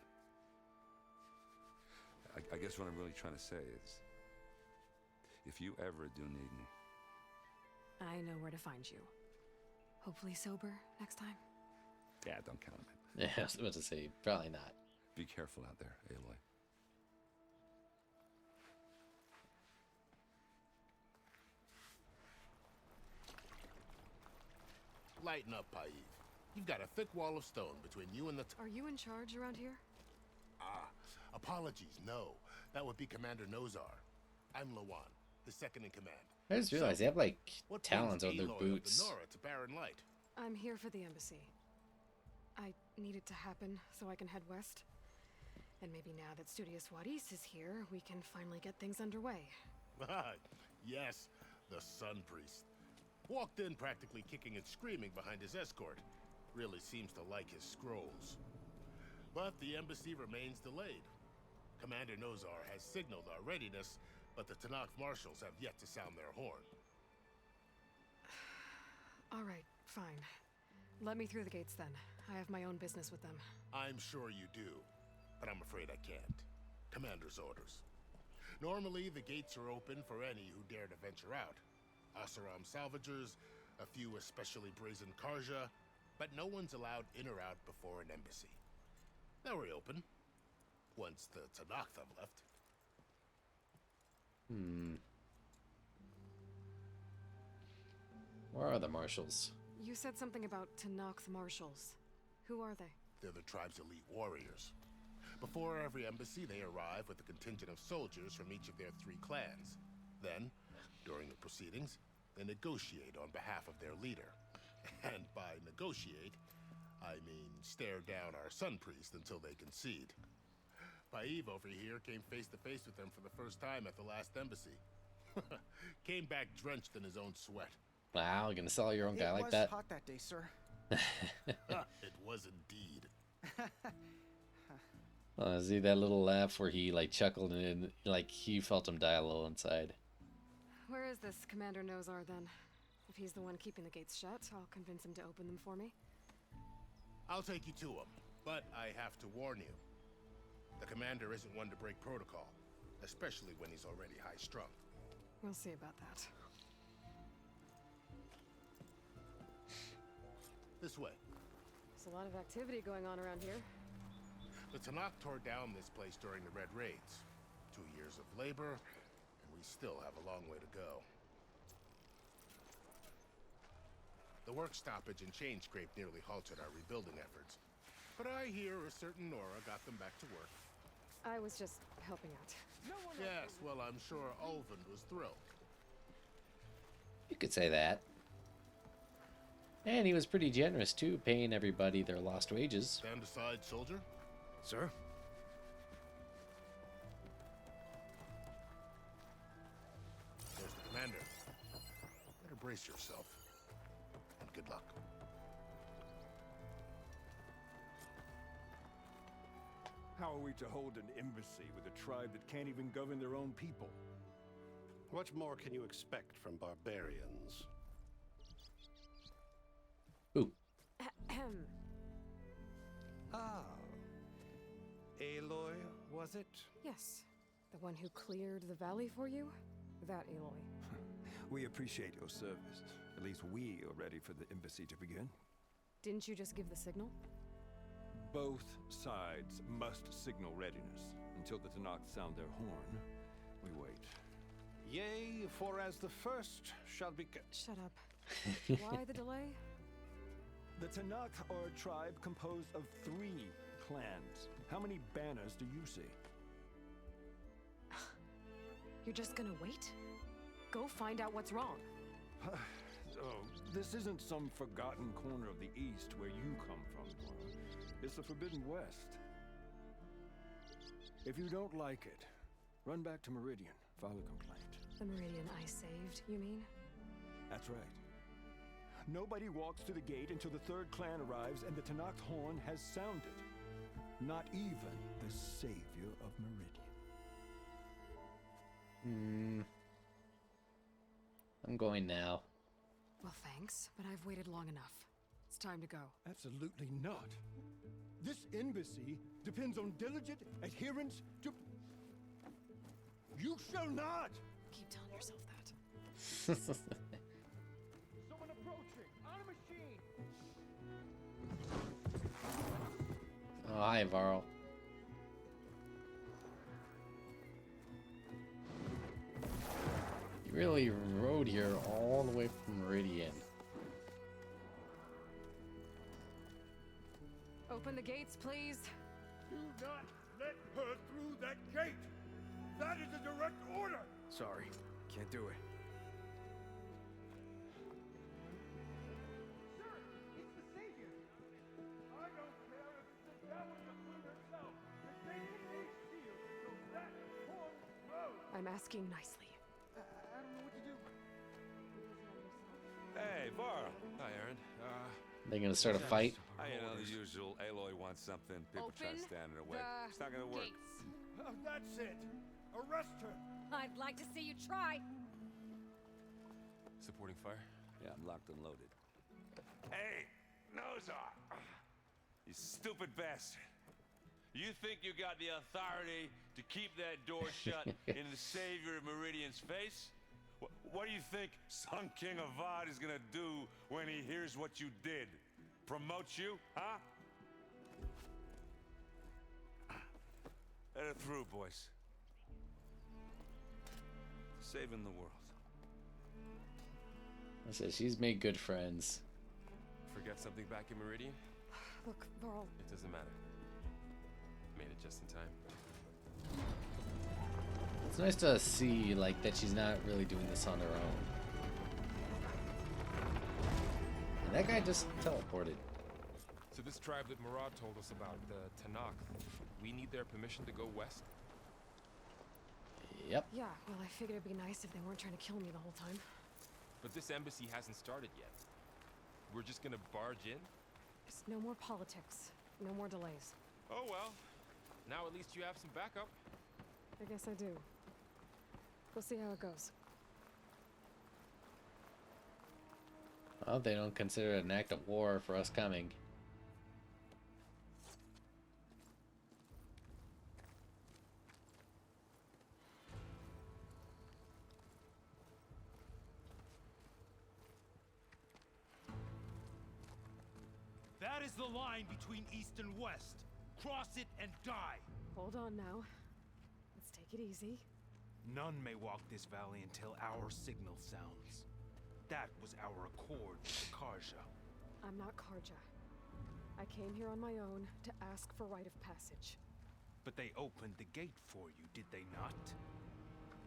I guess what I'm really trying to say is, if you ever do need me, I know where to find you. Hopefully sober next time. yeah, don't count on it. Yeah, I was about to say, probably not. Be careful out there, Aloy. Lighten up, Paiv. You've got a thick wall of stone between you and the... Are you in charge around here? Apologies, no. That would be Commander Nozar. I'm Lawan, his second in command. I just realized they have like What talons on brings their Aloy of the boots. Nora to Barren Light? I'm here for the embassy. I need it to happen so I can head west. And maybe now that Studious Wadis is here, we can finally get things underway. Yes, the Sun Priest. Walked in practically kicking and screaming behind his escort. Really seems to like his scrolls. But the embassy remains delayed. Commander Nozar has signaled our readiness, but the Tanakh marshals have yet to sound their horn. All right, fine. Let me through the gates then. I have my own business with them. I'm sure you do, but I'm afraid I can't. Commander's orders. Normally, the gates are open for any who dare to venture out. Asaram salvagers, a few especially brazen Karja, but no one's allowed in or out before an embassy. Now we're open, once the Tanakh have left. Where are the marshals? You said something about Tanakh marshals. Who are they? They're the tribe's elite warriors. Before every embassy, they arrive with a contingent of soldiers from each of their 3 clans. Then, during the proceedings, they negotiate on behalf of their leader. And by negotiate, I mean stare down our Sun Priest until they concede. Paiv over here came face to face with them for the first time at the last embassy. Came back drenched in his own sweat. Wow, gonna sell your own guy like that? It was hot that day, sir. It was indeed. See that little laugh where he like chuckled and like he felt him die a little inside. Where is this Commander Nozar then? If he's the one keeping the gates shut, I'll convince him to open them for me. I'll take you to him, but I have to warn you. The commander isn't one to break protocol, especially when he's already high-strung. We'll see about that. This way. There's a lot of activity going on around here. The Tanakh tore down this place during the Red Raids. 2 years of labor, and we still have a long way to go. The work stoppage and chain scrape nearly halted our rebuilding efforts. But I hear a certain Nora got them back to work. I was just helping out. Yes, well, I'm sure Ulvund was thrilled. You could say that. And he was pretty generous too, paying everybody their lost wages. Stand aside, soldier. Sir? There's the commander. Better brace yourself. And good luck. How are we to hold an embassy with a tribe that can't even govern their own people? What more can you expect from barbarians? Ooh. Ah. Aloy, was it? Yes. The one who cleared the valley for you? That Aloy. We appreciate your service. At least we are ready for the embassy to begin. Didn't you just give the signal? Both sides must signal readiness. Until the Tanakh sound their horn, we wait. Yea, for as the first shall be... Shut up. Why the delay? The Tanakh are a tribe composed of 3 clans. How many banners do you see? You're just gonna wait? Go find out what's wrong. Oh, this isn't some forgotten corner of the East where you come from, Nora. It's the Forbidden West. If you don't like it, run back to Meridian, file a complaint. The Meridian I saved, you mean? That's right. Nobody walks to the gate until the 3rd clan arrives and the Tanakh horn has sounded. Not even the savior of Meridian. I'm going now. Well, thanks, but I've waited long enough. It's time to go. Absolutely not. This embassy depends on diligent adherence to... You shall not! Keep telling yourself that. Someone approaching! On a machine! Oh, hi, Varl. You really rode here all the way from Meridian. Open the gates, please. Do not let her through that gate! That is a direct order! Sorry, can't do it. I'm asking nicely. I don't know what to do. Hey, Var. Hi, Aaron. They gonna start a fight? You know, the usual. Aloy wants something. People try to stand in her way. It's not gonna work. Oh, that's it! Arrest her! I'd like to see you try. Supporting fire? Yeah, I'm locked and loaded. Hey, Nozar! You stupid bastard. You think you got the authority to keep that door shut in the Savior of Meridian's face? What do you think Sun King of VOD is gonna do when he hears what you did? Promote you, huh? Let her through, boys. Saving the world. I said she's made good friends. Forget something back in Meridian? Look, Varl. It doesn't matter. Made it just in time. It's nice to see, like, that she's not really doing this on her own. And that guy just teleported. So this tribe that Murad told us about, the Tanakh, we need their permission to go west? Yep. Yeah, well, I figured it'd be nice if they weren't trying to kill me the whole time. But this embassy hasn't started yet. We're just gonna barge in? Just no more politics. No more delays. Oh well. Now at least you have some backup. I guess I do. We'll see how it goes. Well, they don't consider it an act of war for us coming. That is the line between East and West. Cross it and die. Hold on now. Let's take it easy. None may walk this valley until our signal sounds. That was our accord with Karja. I'm not Karja. I came here on my own to ask for rite of passage. But they opened the gate for you, did they not?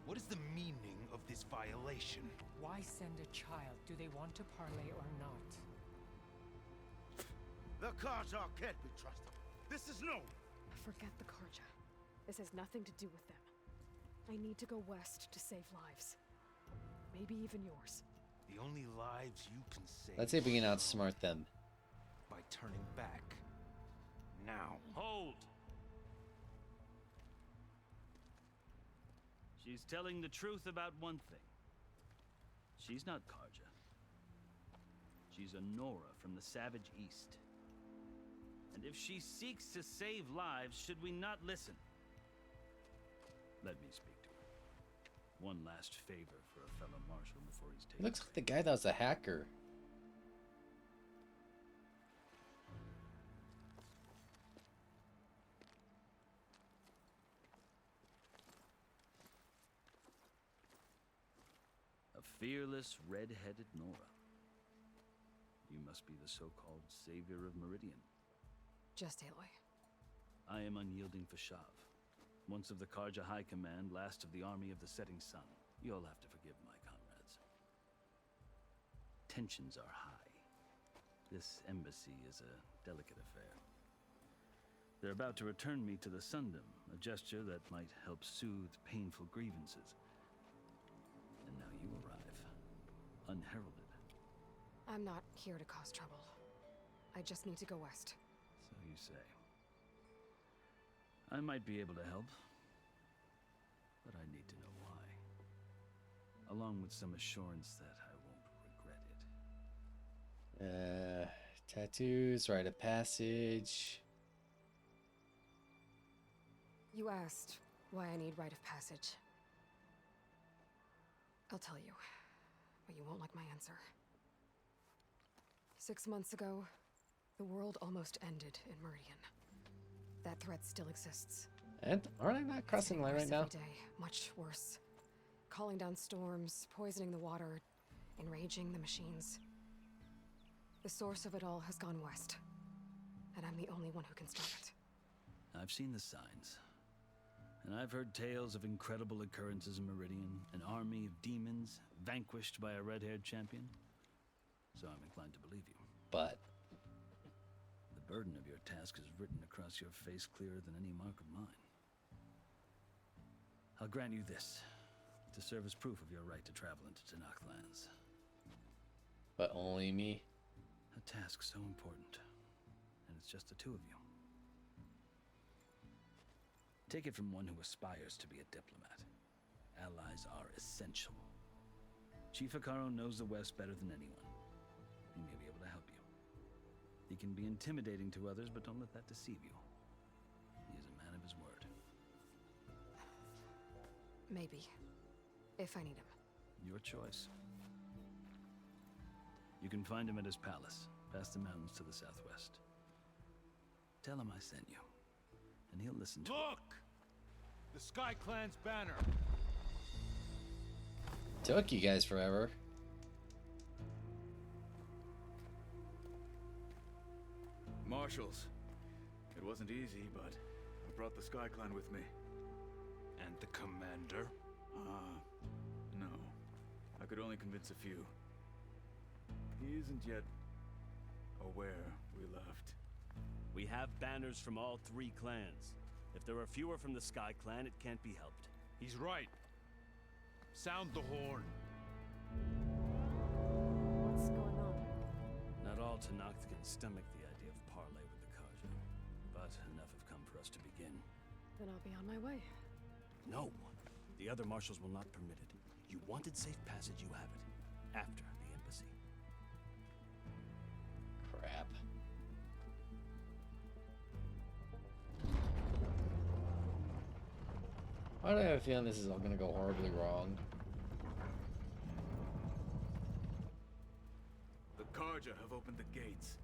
What is the meaning of this violation? Why send a child? Do they want to parley or not? The Karja can't be trusted. This is no. Forget the Karja. This has nothing to do with them. I need to go west to save lives. Maybe even yours. The only lives you can save. Let's see if we can outsmart them. By turning back. Now. Hold! She's telling the truth about one thing. She's not Karja. She's a Nora from the Savage East. And if she seeks to save lives, should we not listen? Let me speak to her. One last favor for a fellow marshal before he's taken. He looks like the guy that was a hacker. A fearless, red-headed Nora. You must be the so-called savior of Meridian. Just Aloy. I am unyielding for Shav. Once of the Karja High Command, last of the army of the setting sun. You'll have to forgive my comrades. Tensions are high. This embassy is a delicate affair. They're about to return me to the Sundom, a gesture that might help soothe painful grievances. And now you arrive, unheralded. I'm not here to cause trouble. I just need to go west. So you say. I might be able to help, but I need to know why. Along with some assurance that I won't regret it. Tattoos, rite of passage. You asked why I need rite of passage. I'll tell you, but you won't like my answer. 6 months ago, the world almost ended in Meridian. That threat still exists. And aren't I not crossing line right now? Every day, much worse. Calling down storms, poisoning the water, enraging the machines. The source of it all has gone west, and I'm the only one who can stop it. I've seen the signs. And I've heard tales of incredible occurrences in Meridian, an army of demons vanquished by a red-haired champion. So I'm inclined to believe you. But the burden of your task is written across your face clearer than any mark of mine. I'll grant you this, to serve as proof of your right to travel into Tanakh lands. But only me. A task so important, and it's just the two of you. Take it from one who aspires to be a diplomat. Allies are essential. Chief Hikaru knows the West better than anyone. He may be able to help you. He can be intimidating to others, but don't let that deceive you. He is a man of his word. Maybe. If I need him. Your choice. You can find him at his palace, past the mountains to the southwest. Tell him I sent you, and he'll listen to you. Look! The Sky Clan's banner. Took you guys forever. Marshals. It wasn't easy, but I brought the Sky Clan with me. And the commander? No. I could only convince a few. He isn't yet aware we left. We have banners from all 3 clans. If there are fewer from the Sky Clan, it can't be helped. He's right. Sound the horn. What's going on? Not all Tanakh can stomach the idea of parley with the Karja, but enough have come for us to begin. Then I'll be on my way. No. The other marshals will not permit it. You wanted safe passage, you have it. After the embassy. Crap. Why do I have a feeling this is all gonna go horribly wrong? The Karja have opened the gates.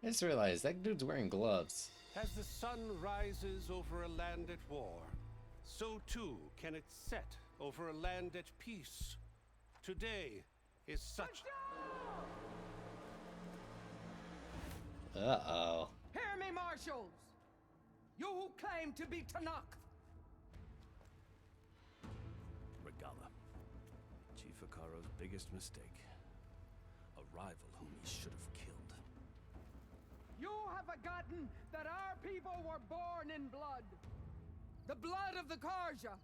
I just realized that dude's wearing gloves. As the sun rises over a land at war, so too can it set over a land at peace. Today is such... Uh-oh. Hear me, marshals! You who claim to be Tanakh! Regala. Chief Hikaru's biggest mistake. A rival whom he should have killed. You have forgotten that our people were born in blood. The blood of the Karja.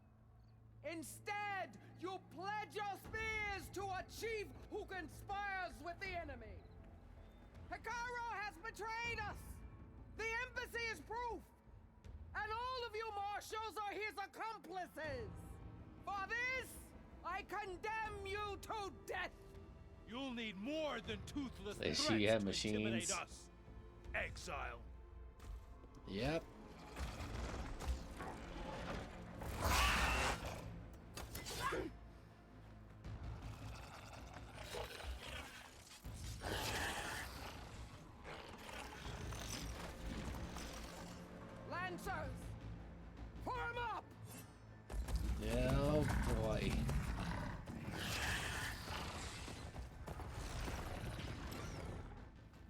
Instead, you pledge your spears to a chief who conspires with the enemy. Hikaru has betrayed us. The embassy is proof. And all of you marshals are his accomplices. For this, I condemn you to death. You'll need more than toothless They threats see to machines. intimidate us. Exile. Yep. Lancers, form up! Yeah, oh boy.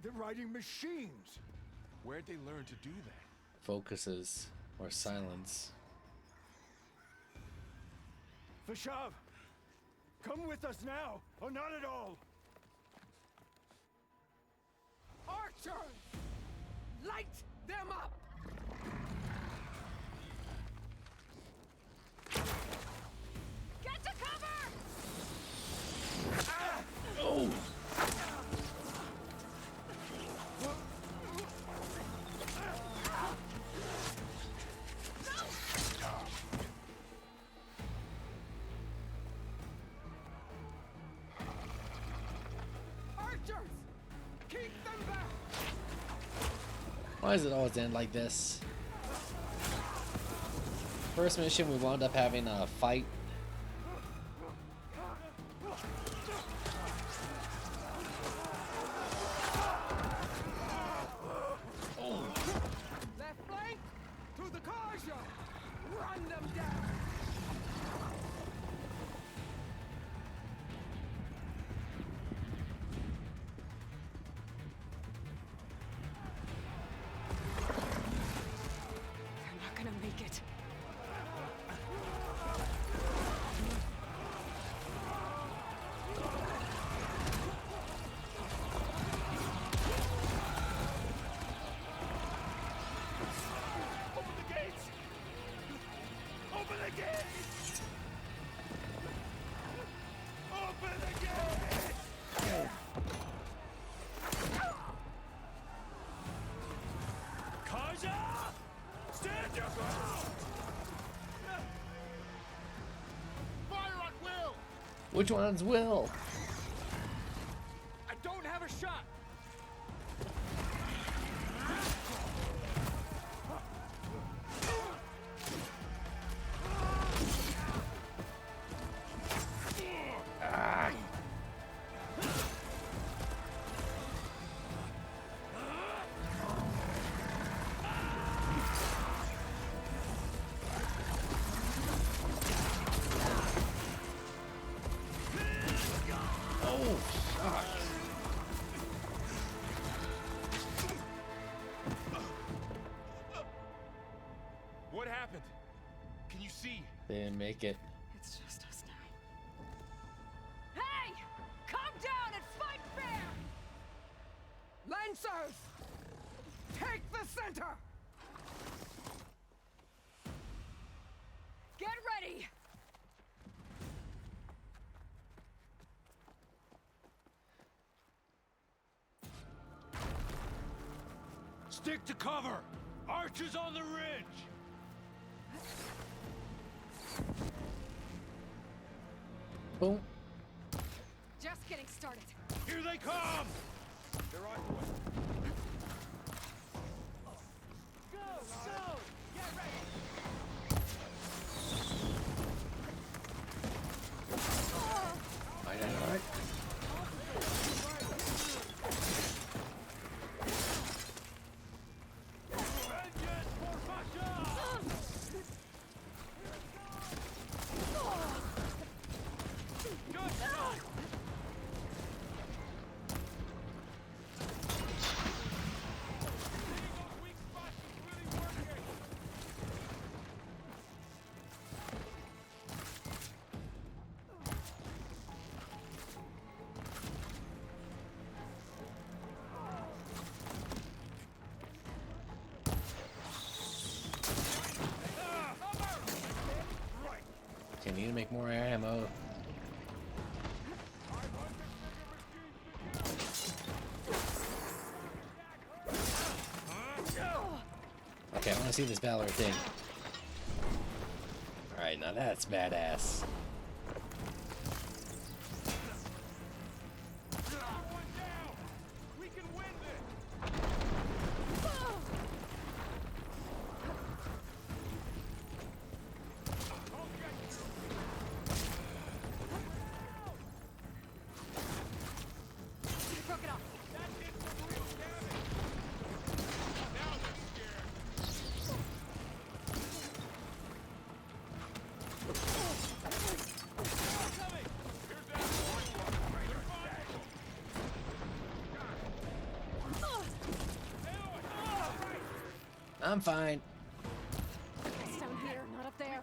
They're riding machines. Where'd they learn to do that? Focuses or silence. Vashav, come with us now, or not at all. Archers, light them up! Get to cover! Oh! Keep them back! Why does it always end like this? First mission, we wound up having a fight. Left flank to the Karja! Run them down! They're not gonna make it. Open the gates! Open the gates! Open the gates! Karja! Stand your ground! Fire at will! Which one's Will? I don't have a shot! Oh, fuck. What happened? Can you see? They didn't make it. It's just us now. Hey! Calm down and fight fair! Lancers! Take the center! Get ready! Stick to cover! Archers on the ridge! Boom. Just getting started. Here they come! They're on your way. Go! Go! Get ready! Alright. Vengeance for Russia! Good shot! Okay, need to make more air ammo. Okay, I want to see this Valor thing. Alright, now that's badass. We can win this! I broke it off. I'm fine. It's down here, not up there.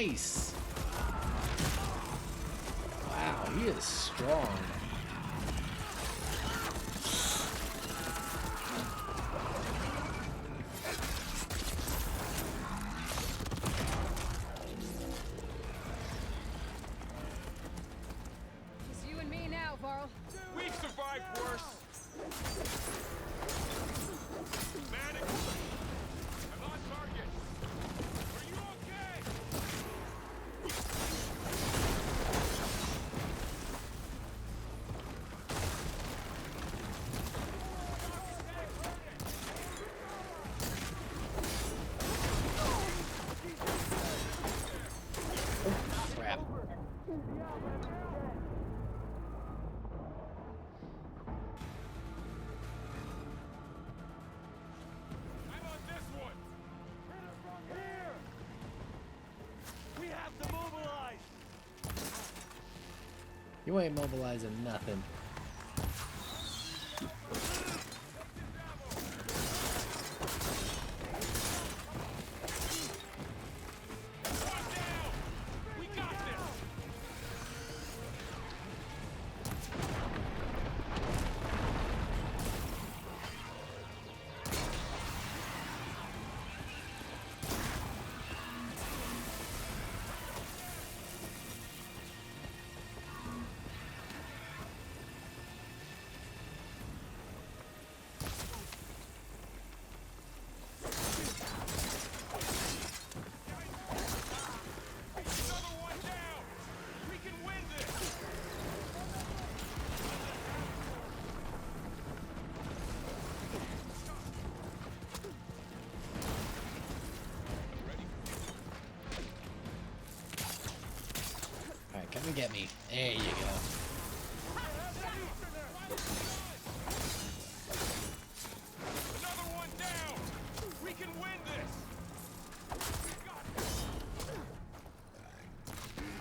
Nice. Wow, he is strong. It's you and me now, Varl. We've survived worse. Manic, I'm on target. Are you okay? Crap. I'm on this one. Hit it from here. We have to mobilize. You ain't mobilizing nothing. We got this. Another one down. We can win this. Alright, come and get me. There you go. Another one down. We can win this.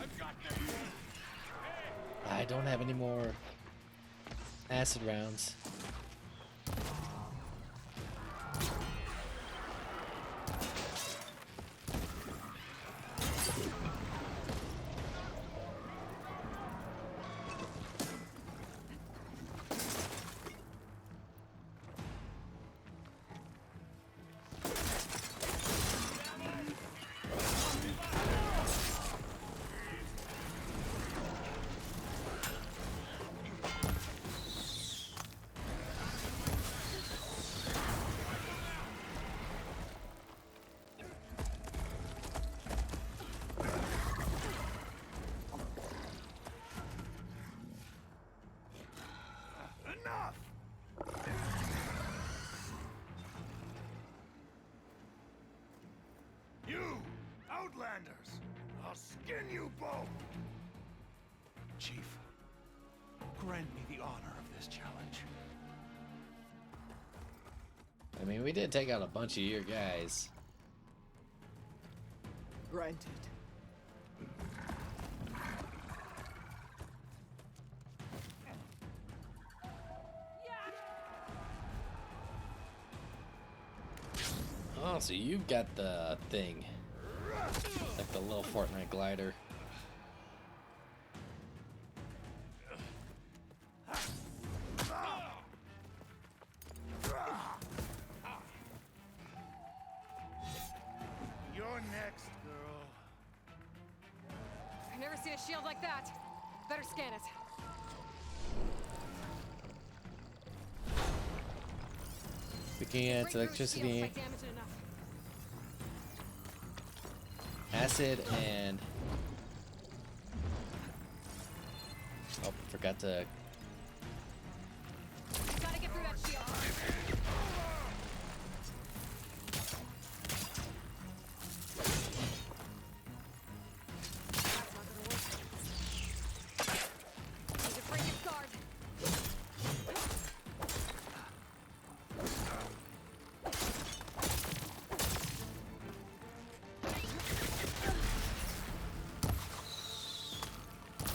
I've got this. I don't have any more acid rounds. Enough. You, Outlanders, I'll skin you both. Chief, grant me the honor of this challenge. I mean, we did take out a bunch of your guys. Granted. Oh, so you've got the thing. Like the little Fortnite glider. You're next, girl. I've never seen a shield like that. Better scan it. Looking at Break through electricity, shields if I damage it enough. acid, and oh, forgot to. Gotta get through that shield. That's not gonna work. Need to break its guard.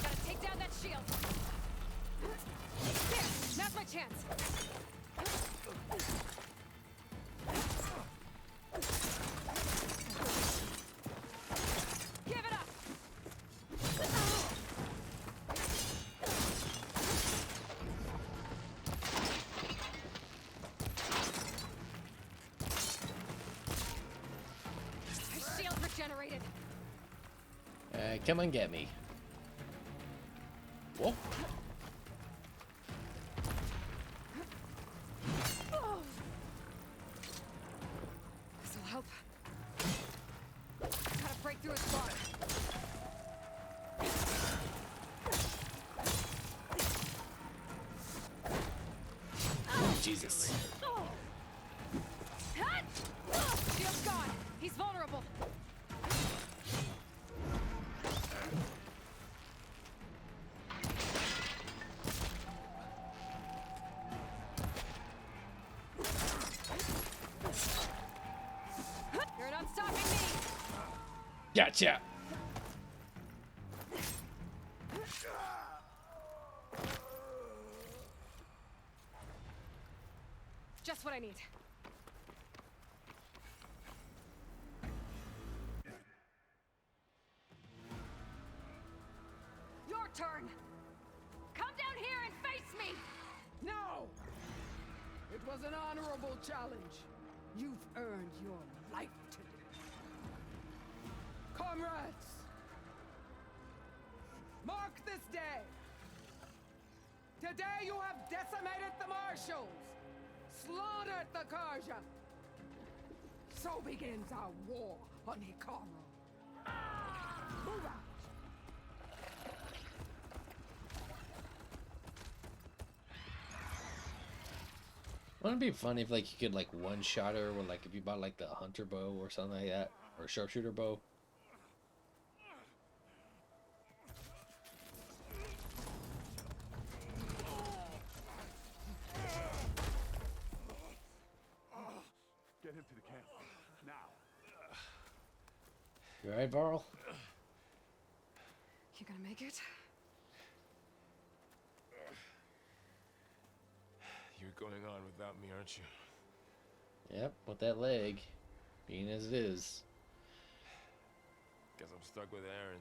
Gotta take down that shield. Alright, come and get me. Whoa. This'll help. Gotta break through his guard. Jesus. Shield's gone. He's vulnerable. You're not stopping me. Gotcha. Just what I need. Your turn. Come down here and face me. No! It was an honorable challenge. You've earned your life today. Comrades! Mark this day! Today you have decimated the Marshals! Slaughtered the Karja! So begins our war on Hikaru. Move out! Wouldn't it be funny if like you could like one shot her with like if you bought like the hunter bow or something like that, or sharpshooter bow? Get him to the camp now. You alright, Varl? You gonna make it? You're going on without me, aren't you? Yep, with that leg being as it is. Guess I'm stuck with Aaron.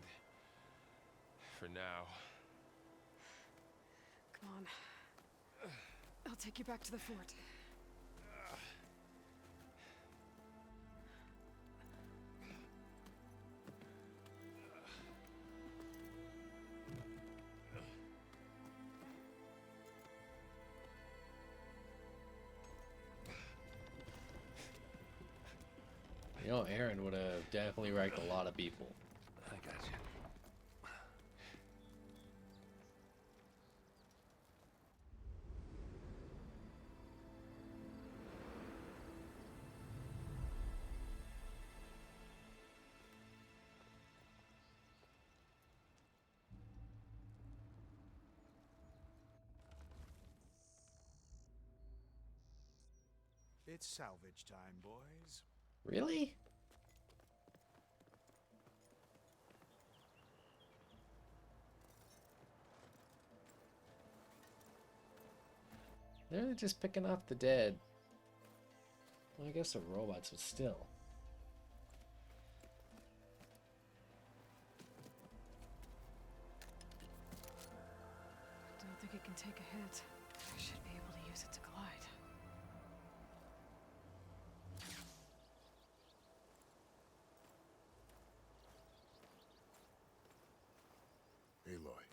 For now. Come on. I'll take you back to the fort. You know, Aaron would have definitely wrecked a lot of people. I got you. It's salvage time, boys. Really? They're just picking off the dead. Well, I guess the robots, but still. Don't think it can take a hit. I should be able to use it to glide. Aloy.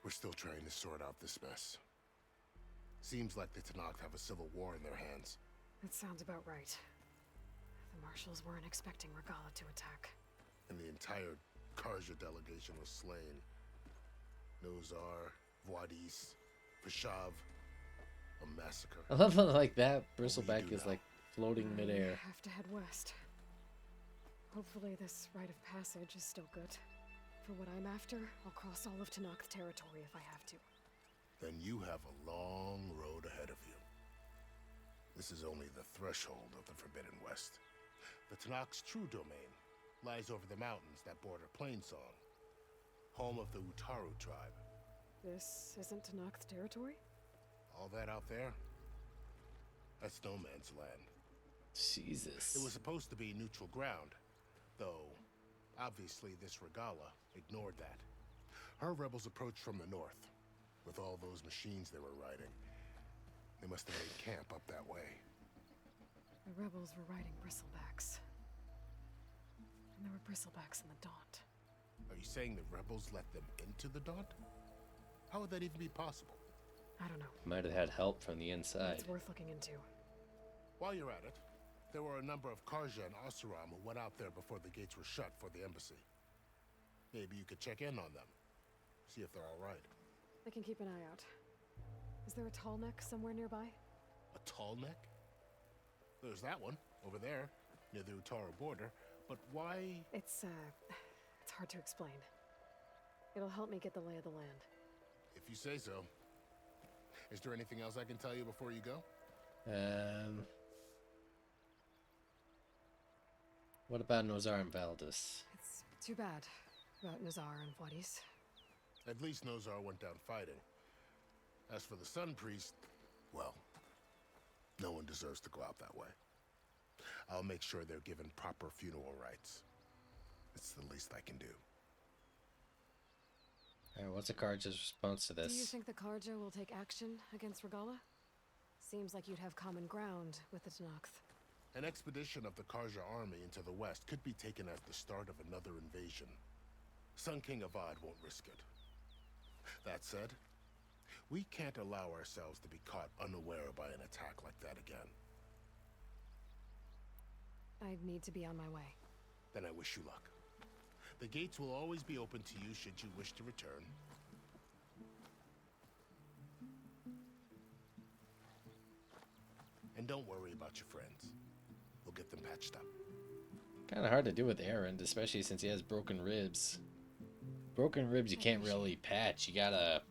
We're still trying to sort out this mess. Seems like the Tanakh have a civil war in their hands. That sounds about right. The Marshals weren't expecting Regala to attack. And the entire Karja delegation was slain. Nozar, Voadis, Vashav. A massacre. I love how like that What bristleback do is now? like floating midair. I have to head west. Hopefully this rite of passage is still good. For what I'm after, I'll cross all of Tanakh territory if I have to. Then you have a long road ahead of you. This is only the threshold of the Forbidden West. The Tanakh's true domain lies over the mountains that border Plainsong, home of the Utaru tribe. This isn't Tanakh's territory? All that out there, that's no man's land. Jesus. It was supposed to be neutral ground, though obviously this Regala ignored that. Her rebels approached from the north, with all those machines they were riding. They must have made camp up that way. The rebels were riding bristlebacks. And there were bristlebacks in the Daunt. Are you saying the rebels let them into the Daunt? How would that even be possible? I don't know. Might have had help from the inside. It's worth looking into. While you're at it, there were a number of Karja and Oseram who went out there before the gates were shut for the embassy. Maybe you could check in on them. See if they're all right. I can keep an eye out. Is there a tall neck somewhere nearby? A tall neck? There's that one, over there, near the Utara border. But why? It's hard to explain. It'll help me get the lay of the land. If you say so. Is there anything else I can tell you before you go? What about Nozar and Valdis? It's too bad about Nazar and Wadis. At least Nozar went down fighting. As for the Sun Priest, well, no one deserves to go out that way. I'll make sure they're given proper funeral rites. It's the least I can do. Alright, what's Akarja's response to this? Do you think the Karja will take action against Regala? Seems like you'd have common ground with the Tenakth. An expedition of the Karja army into the west could be taken as the start of another invasion. Sun King Avad won't risk it. That said, we can't allow ourselves to be caught unaware by an attack like that again. I need to be on my way. Then I wish you luck. The gates will always be open to you should you wish to return. And don't worry about your friends. We'll get them patched up. Kind of hard to do with Aaron, especially since he has broken ribs. Broken ribs you can't really patch. You gotta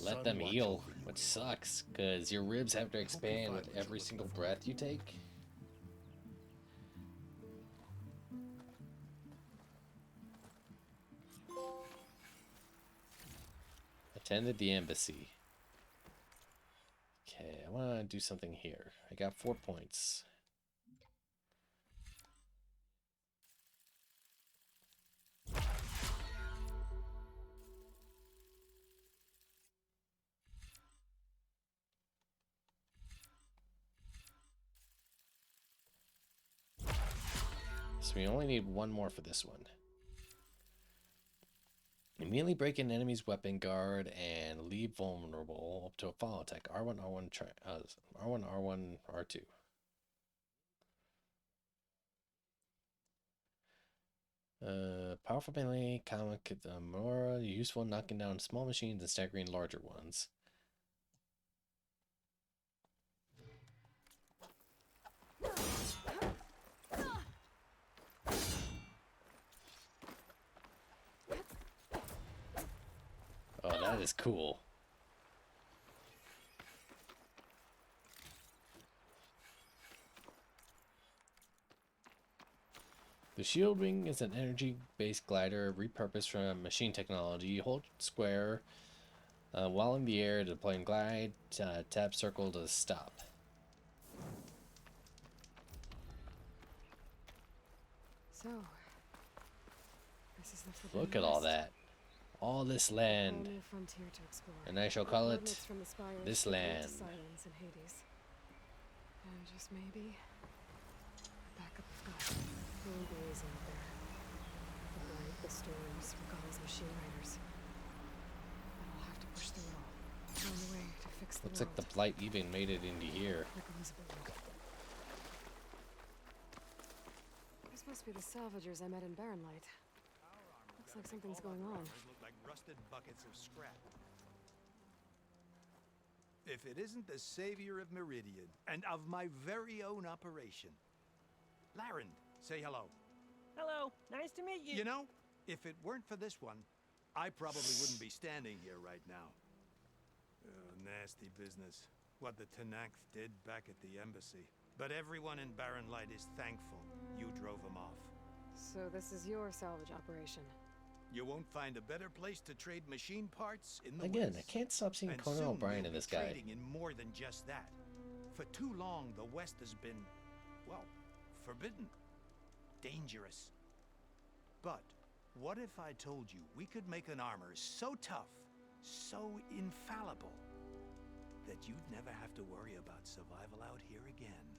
let them heal, which sucks, because your ribs have to expand with every single breath you take. Attended the embassy. Okay, I want to do something here. I got 4 points. So we only need one more for this one. Immediately break an enemy's weapon guard and leave vulnerable up to a follow attack. R1, R1, R1, R1, R2. Powerful melee, comic, more useful in knocking down small machines and staggering larger ones. Oh, that is cool. The Shield Wing is an energy-based glider repurposed from machine technology. Hold square while in the air to deploy and glide. Tap circle to stop. So, this is the Look at all that. All this land. New frontier to explore. And I shall call it Coordinates from the spires this should lead to land. Silence and Hades. And just maybe a backup of God. It won't be easy out there. The light, the storms, Regala's machine riders. But I'll have to push through it all. Find a way to fix the Looks like world. the Blight even made it into here. Like Elizabeth would. This must be the salvagers I met in Barrenlight. Looks like something's going on. Look like rusted buckets of scrap. If it isn't the savior of Meridian and of my very own operation. Laren, say hello. Hello, nice to meet you. You know, if it weren't for this one, I probably wouldn't be standing here right now. Nasty business. What the Tenakth did back at the embassy. But everyone in Barrenlight is thankful you drove them off. So this is your salvage operation. You won't find a better place to trade machine parts in the Again, West. I can't stop seeing And Conan soon O'Brien we'll in be this guy. trading in more than just that. For too long, the West has been, well, forbidden, dangerous. But what if I told you we could make an armor so tough, so infallible, that you'd never have to worry about survival out here again?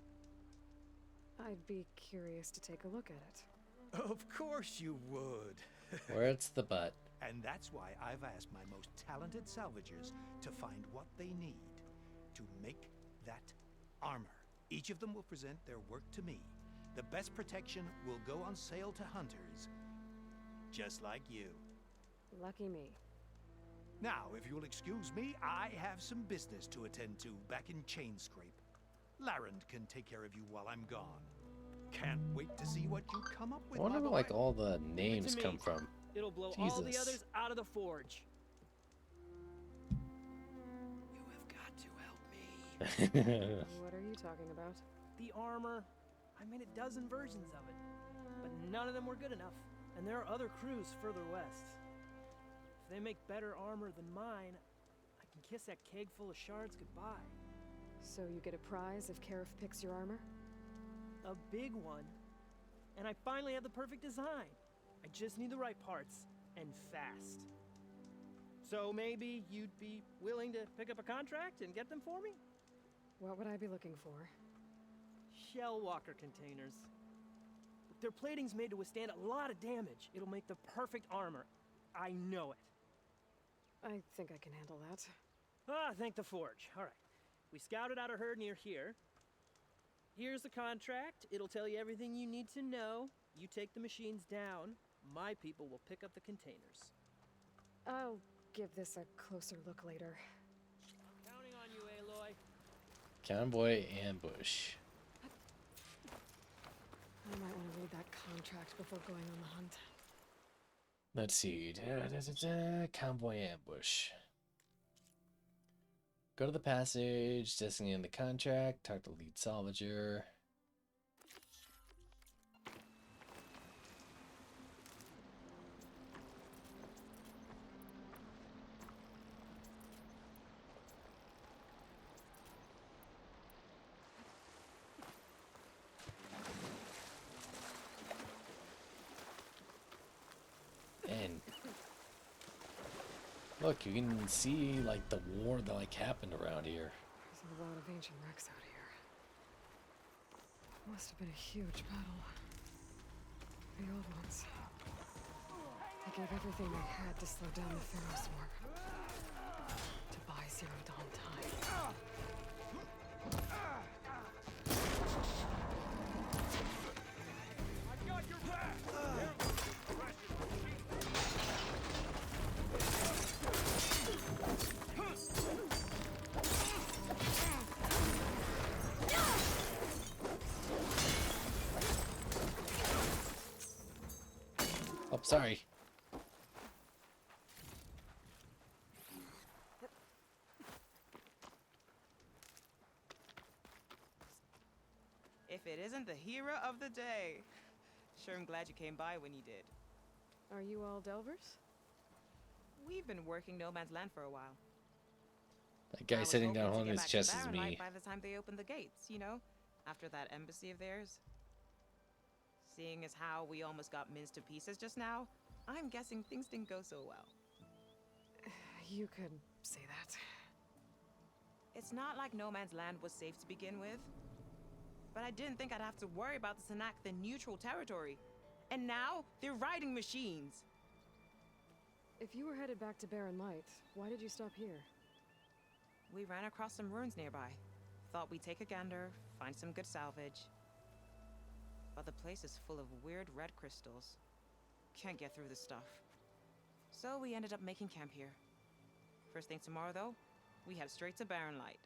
I'd be curious to take a look at it. Of course you would. Where's the butt? And that's why I've asked my most talented salvagers to find what they need to make that armor. Each of them will present their work to me. The best protection will go on sale to hunters, just like you. Lucky me. Now, if you'll excuse me, I have some business to attend to back in Chainscrape. Larend can take care of you while I'm gone. Can't wait to see what you come up with, I wonder my where boy. like all the names To me. come from. It'll blow all the Jesus. others out of the forge. What are you talking about? The armor. I made a dozen versions of it, but none of them were good enough. And there are other crews further west. If they make better armor than mine, I can kiss that keg full of shards goodbye. So you get a prize if Karif picks your armor? A big one. And I finally have the perfect design. I just need the right parts, and fast. So maybe you'd be willing to pick up a contract and get them for me? What would I be looking for? Shell walker containers. Their plating's made to withstand a lot of damage. It'll make the perfect armor. I know it. I think I can handle that. Ah, thank the forge. All right. We scouted out a herd near here. Here's the contract. It'll tell you everything you need to know. You take the machines down. My people will pick up the containers. I'll give this a closer look later. Counting on you, Aloy. Convoy ambush. I might want to read that contract before going on the hunt. Let's see. Convoy ambush. Go to the passage, designate the contract, talk to lead salvager. And look, you can see like the war that like happened around here. There's a lot of ancient wrecks out here. Must have been a huge battle. The old ones. They gave everything they had to slow down the Pharaoh swarm. To buy Zero Dawn time. I got your back! Oh, sorry. If it isn't the hero of the day. Sure, I'm glad you came by when you did. Are you all Delvers? We've been working No Man's Land for a while. That guy sitting down holding his chest is Baron me. Light by the time they opened the gates, you know? After that embassy of theirs. Seeing as how we almost got minced to pieces just now, I'm guessing things didn't go so well. You could say that. It's not like No Man's Land was safe to begin with. But I didn't think I'd have to worry about the Sanak, the neutral territory. And now, they're riding machines. If you were headed back to Barren Light, why did you stop here? We ran across some ruins nearby. Thought we'd take a gander, find some good salvage. But the place is full of weird red crystals. Can't get through this stuff. So we ended up making camp here. First thing tomorrow, though, we head straight to Barren Light.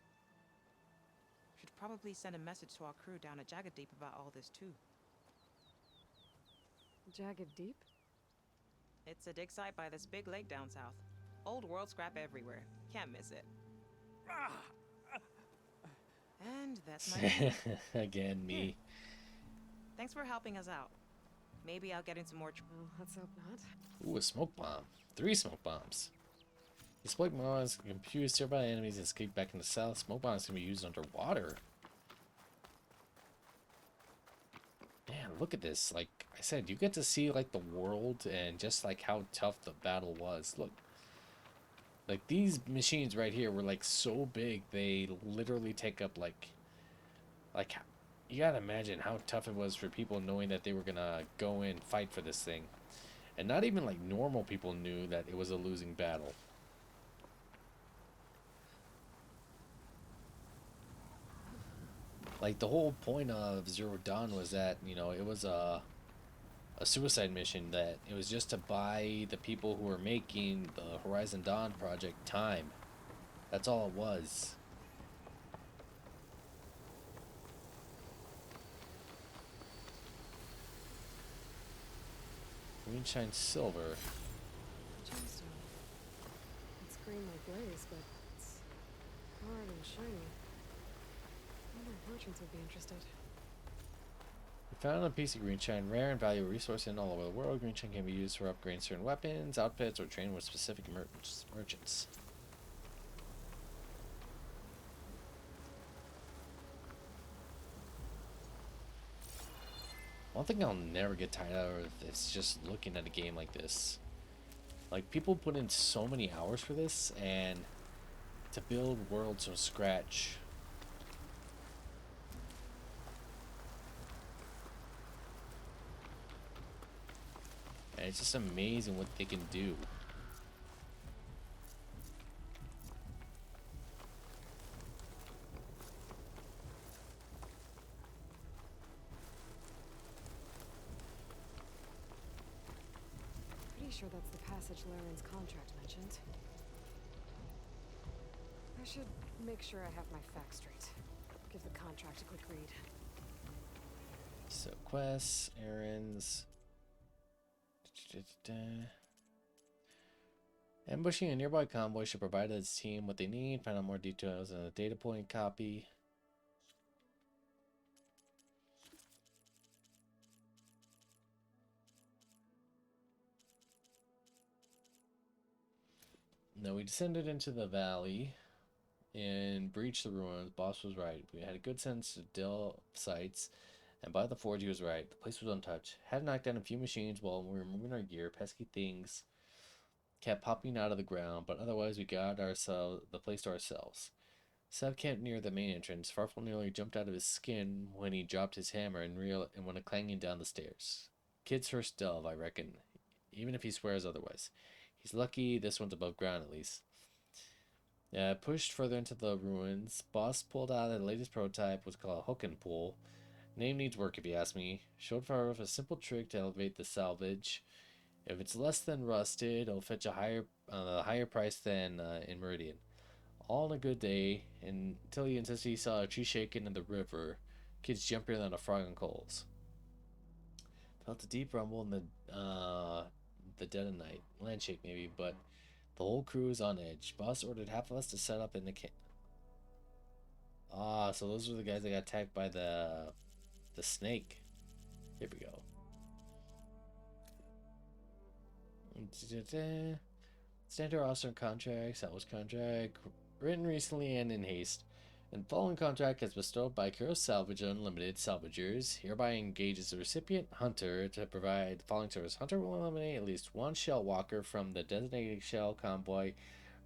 Should probably send a message to our crew down at Jagged Deep about all this, too. Jagged Deep? It's a dig site by this big lake down south. Old world scrap everywhere. Can't miss it. And that's my Again, me. Thanks for helping us out. Maybe I'll get into more Well, let's hope not. Ooh, a smoke bomb. 3 smoke bombs. The smoke bombs can confuse nearby enemies and escape back in the south. Smoke bombs can be used underwater. Man, look at this. Like I said, you get to see like the world and just like how tough the battle was. Look. Like these machines right here were like so big they literally take up like you gotta imagine how tough it was for people knowing that they were gonna go in fight for this thing. And not even like normal people knew that it was a losing battle. Like the whole point of Zero Dawn was that, you know, it was a suicide mission, that it was just to buy the people who were making the Horizon Dawn project time. That's all it was. Greenshine silver. Gemstone. It's green like blaze, but it's hard and shiny. I wonder if merchants would be interested. We found a piece of greenshine, rare and valuable resource in all over the world. Greenshine can be used for upgrading certain weapons, outfits, or training with specific merchants. One thing I'll never get tired of is just looking at a game like this. Like, people put in so many hours for this, and to build worlds from scratch. And it's just amazing what they can do. Pretty sure that's the passage Laren's contract mentioned. I should make sure I have my facts straight. Give the contract a quick read. So, quests, errands. Ambushing a nearby convoy should provide its team what they need. Find out more details in a data point copy. Now we descended into the valley and breached the ruins. Boss was right. We had a good sense of Dill sites, and by the forge he was right. The place was untouched. Had knocked down a few machines while we were moving our gear. Pesky things kept popping out of the ground, but otherwise we got the place to ourselves. Seb camped near the main entrance. Farfel nearly jumped out of his skin when he dropped his hammer and went clanging down the stairs. Kid's first delve, I reckon, even if he swears otherwise. He's lucky this one's above ground, at least. Pushed further into the ruins. Boss pulled out the latest prototype, what's called a hook and pull. Name needs work, if you ask me. Showed Farf a simple trick to elevate the salvage. If it's less than rusted, it'll fetch a higher price than in Meridian. All in a good day, until he insisted he saw a tree shaking in the river. Kids jumpier than a frog on coals. Felt a deep rumble in the dead of night. Land shake maybe, but the whole crew is on edge. Boss ordered half of us to set up in the camp. So those were the guys that got attacked by the snake. Here we go. Standard roster contracts, that was contract written recently and in haste. And following contract is bestowed by Kuro Salvage Unlimited Salvagers, hereby engages the recipient, Hunter, to provide the following service. Hunter will eliminate at least one shell walker from the designated shell convoy,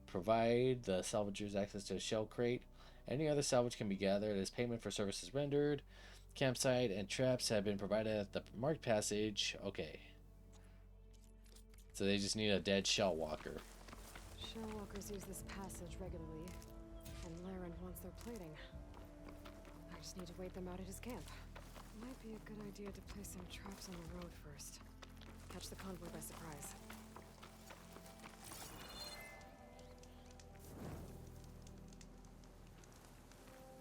provide the salvagers access to a shell crate. Any other salvage can be gathered as payment for services rendered. Campsite and traps have been provided at the marked passage. Okay. So they just need a dead shell walker. Shell walkers use this passage regularly, and Laren wants their plating. I just need to wait them out at his camp. Might be a good idea to place some traps on the road first. Catch the convoy by surprise.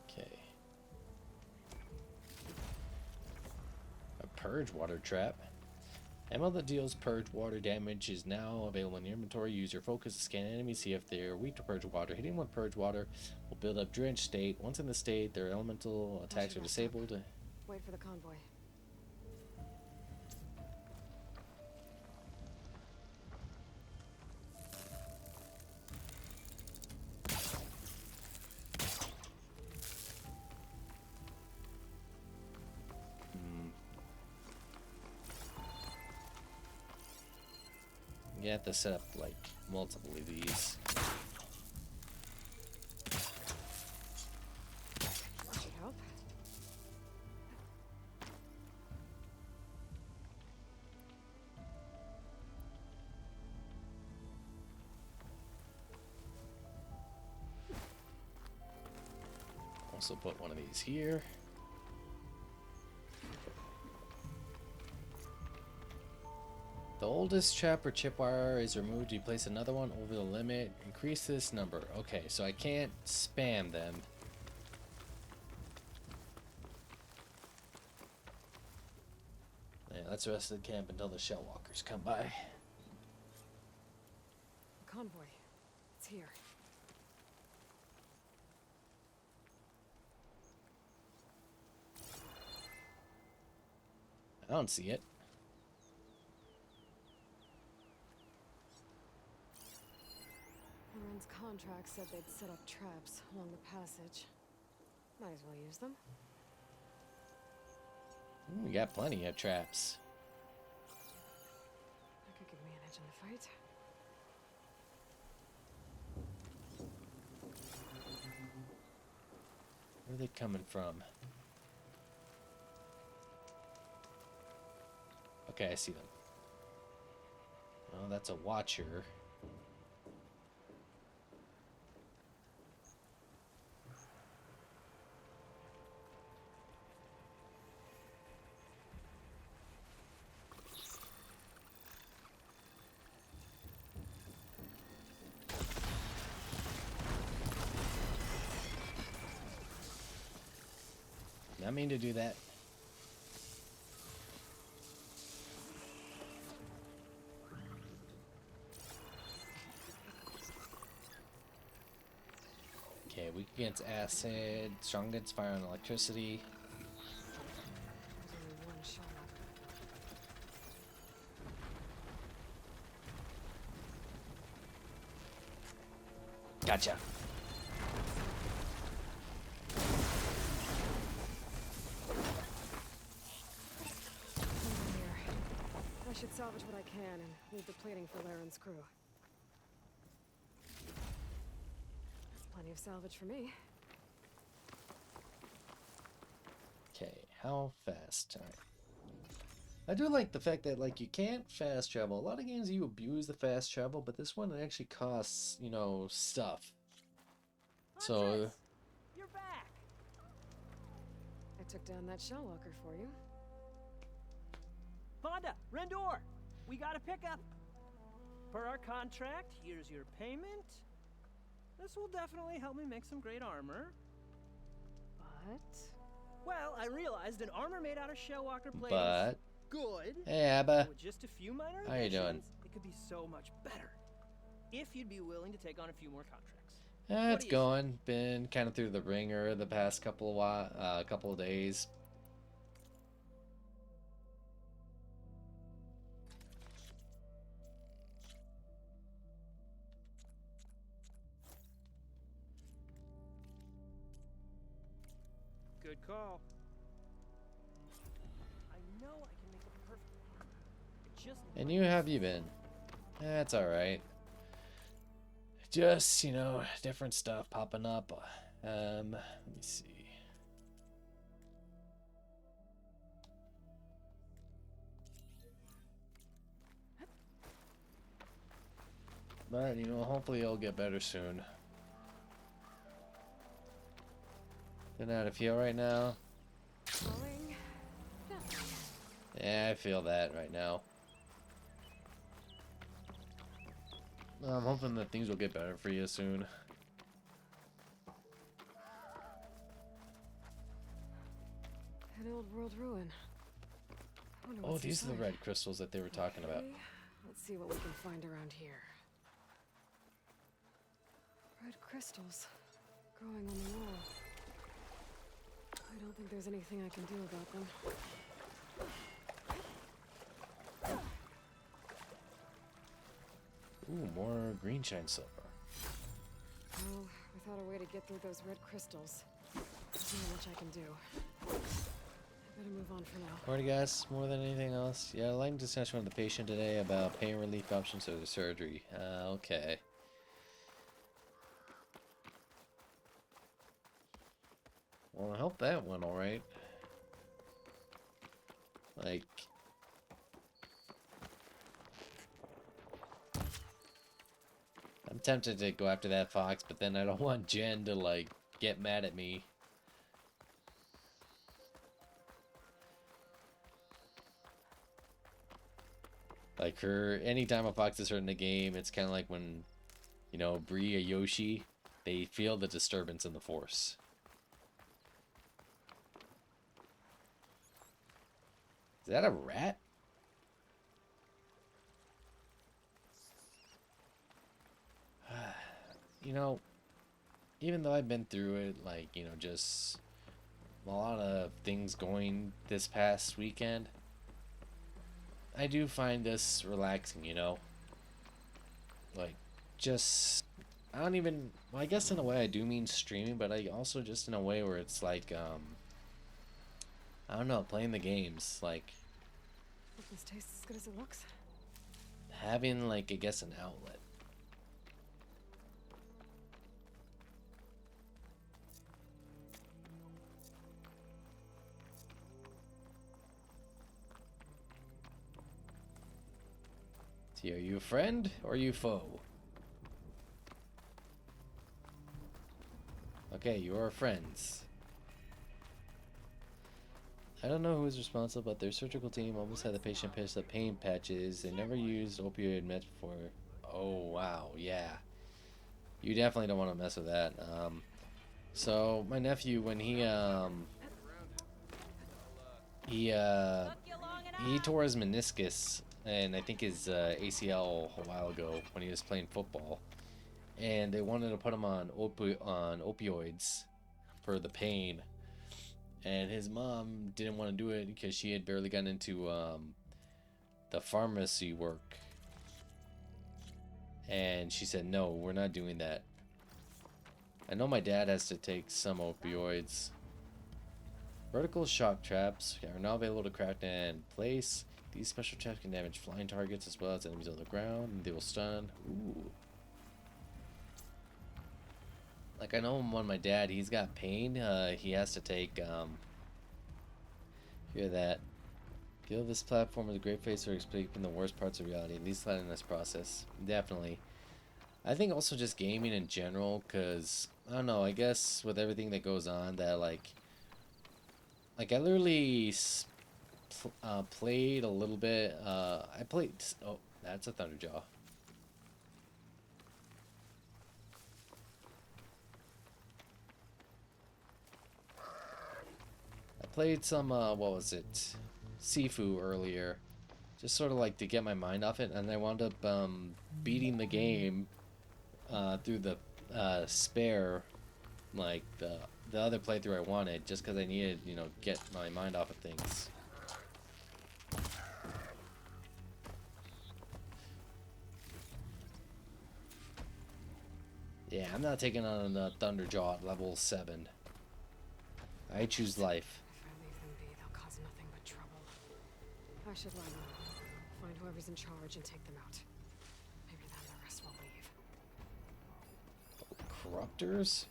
Okay. A purge water trap. Ammo that deals purge water damage is now available in your inventory. Use your focus to scan enemies, see if they're weak to purge water. Hitting with purge water will build up drenched state. Once in the state, their elemental attacks are disabled. Wait for the convoy. You have to set up like multiple of these. That should help. also put one of these here. The oldest trap or chipwire is removed. You place another one over the limit. Increase this number. Okay, so I can't spam them. Yeah, that's the rest of the camp until the shell walkers come by. Convoy. It's here. I don't see it. Lauren's contract said they'd set up traps along the passage. Might as well use them. We got plenty of traps. That could give me an edge in the fight. Where are they coming from? Okay, I see them. Oh, that's a watcher. Not mean to do that. Okay, weak against acid, strong against fire and electricity. There's only one shot. Gotcha. I should salvage what I can and leave the plating for Laren's crew. That's plenty of salvage for me. Okay, how fast? Alright. I do like the fact that, like, you can't fast travel. A lot of games you abuse the fast travel, but this one it actually costs, you know, stuff. So... You're back! I took down that shell walker for you. Fonda, Rendor, we got a pickup. Per our contract, here's your payment. This will definitely help me make some great armor. But? Well, I realized an armor made out of shellwalker plating But? is good. Hey, Abba. With just a few minor How you doing? additions, it could be so much better. If you'd be willing to take on a few more contracts. It's going. Been kind of through the ringer the past couple of days. Good call. I know I can make a perfect armor. I just And you have you been? That's alright. Just, you know, different stuff popping up. Let me see. But, you know, hopefully it'll get better soon. Been out of feel right now. Slowing down. Yeah, I feel that right now. I'm hoping that things will get better for you soon. An old world ruin. I wonder Oh, what's these are the inside. red crystals that they were talking about. Okay, let's see what we can find around here. Red crystals growing on the wall. I don't think there's anything I can do about them. Ooh, more green shine silver. Well, without a way to get through those red crystals, there's not much I can do. I better move on for now. Alrighty guys, more than anything else, yeah, I like discussion with the patient today about pain relief options or the surgery. Okay. Well, I hope that went alright. Like... I'm tempted to go after that fox, but then I don't want Jen to, like, get mad at me Like her, anytime a fox is hurt in the game, it's kind of like when, you know, Bree or Yoshi, they feel the disturbance in the force. Is that a rat? You know, even though I've been through it, like, you know, just a lot of things going this past weekend, I do find this relaxing, you know? Like, just, I don't even, well, I guess in a way I do mean streaming, but I also just in a way where it's like, I don't know, playing the games, like, Hope this tastes as good as it looks. having, like, I guess an outlet. See, are you a friend or are you foe? Okay, you are friends. I don't know who is responsible, but their surgical team almost had the patient piss up pain patches. They never used opioid meds before. Oh, wow, yeah. You definitely don't want to mess with that. So, my nephew, when he tore his meniscus and I think his ACL a while ago when he was playing football. And they wanted to put him on opioids for the pain. And his mom didn't want to do it because she had barely gotten into the pharmacy work. And she said, no, we're not doing that. I know my dad has to take some opioids. Vertical shock traps are now available to craft and place. These special traps can damage flying targets as well as enemies on the ground, and they will stun. Ooh. Like, I know when my dad, he's got pain, he has to take, hear that. Give this platform is a great face for explaining the worst parts of reality, at least in this process. Definitely. I think also just gaming in general, because, I don't know, I guess with everything that goes on, that, like I literally played a little bit, I played, oh, that's a Thunderjaw. I played some, what was it, Sifu earlier, just sort of like to get my mind off it, and I wound up, beating the game, through the, spare, like, the other playthrough I wanted, just because I needed, you know, get my mind off of things. Yeah, I'm not taking on a Thunderjaw at level 7. I choose life. If I leave them be, they'll cause nothing but trouble. I should line up, find whoever's in charge and take them out. Maybe then the rest will leave. Corruptors?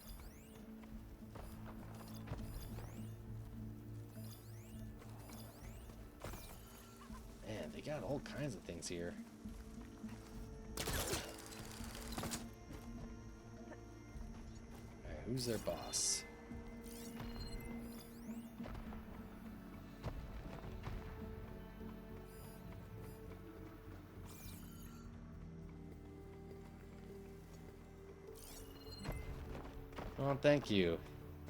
Man, they got all kinds of things here. Alright, who's their boss? Well, thank you.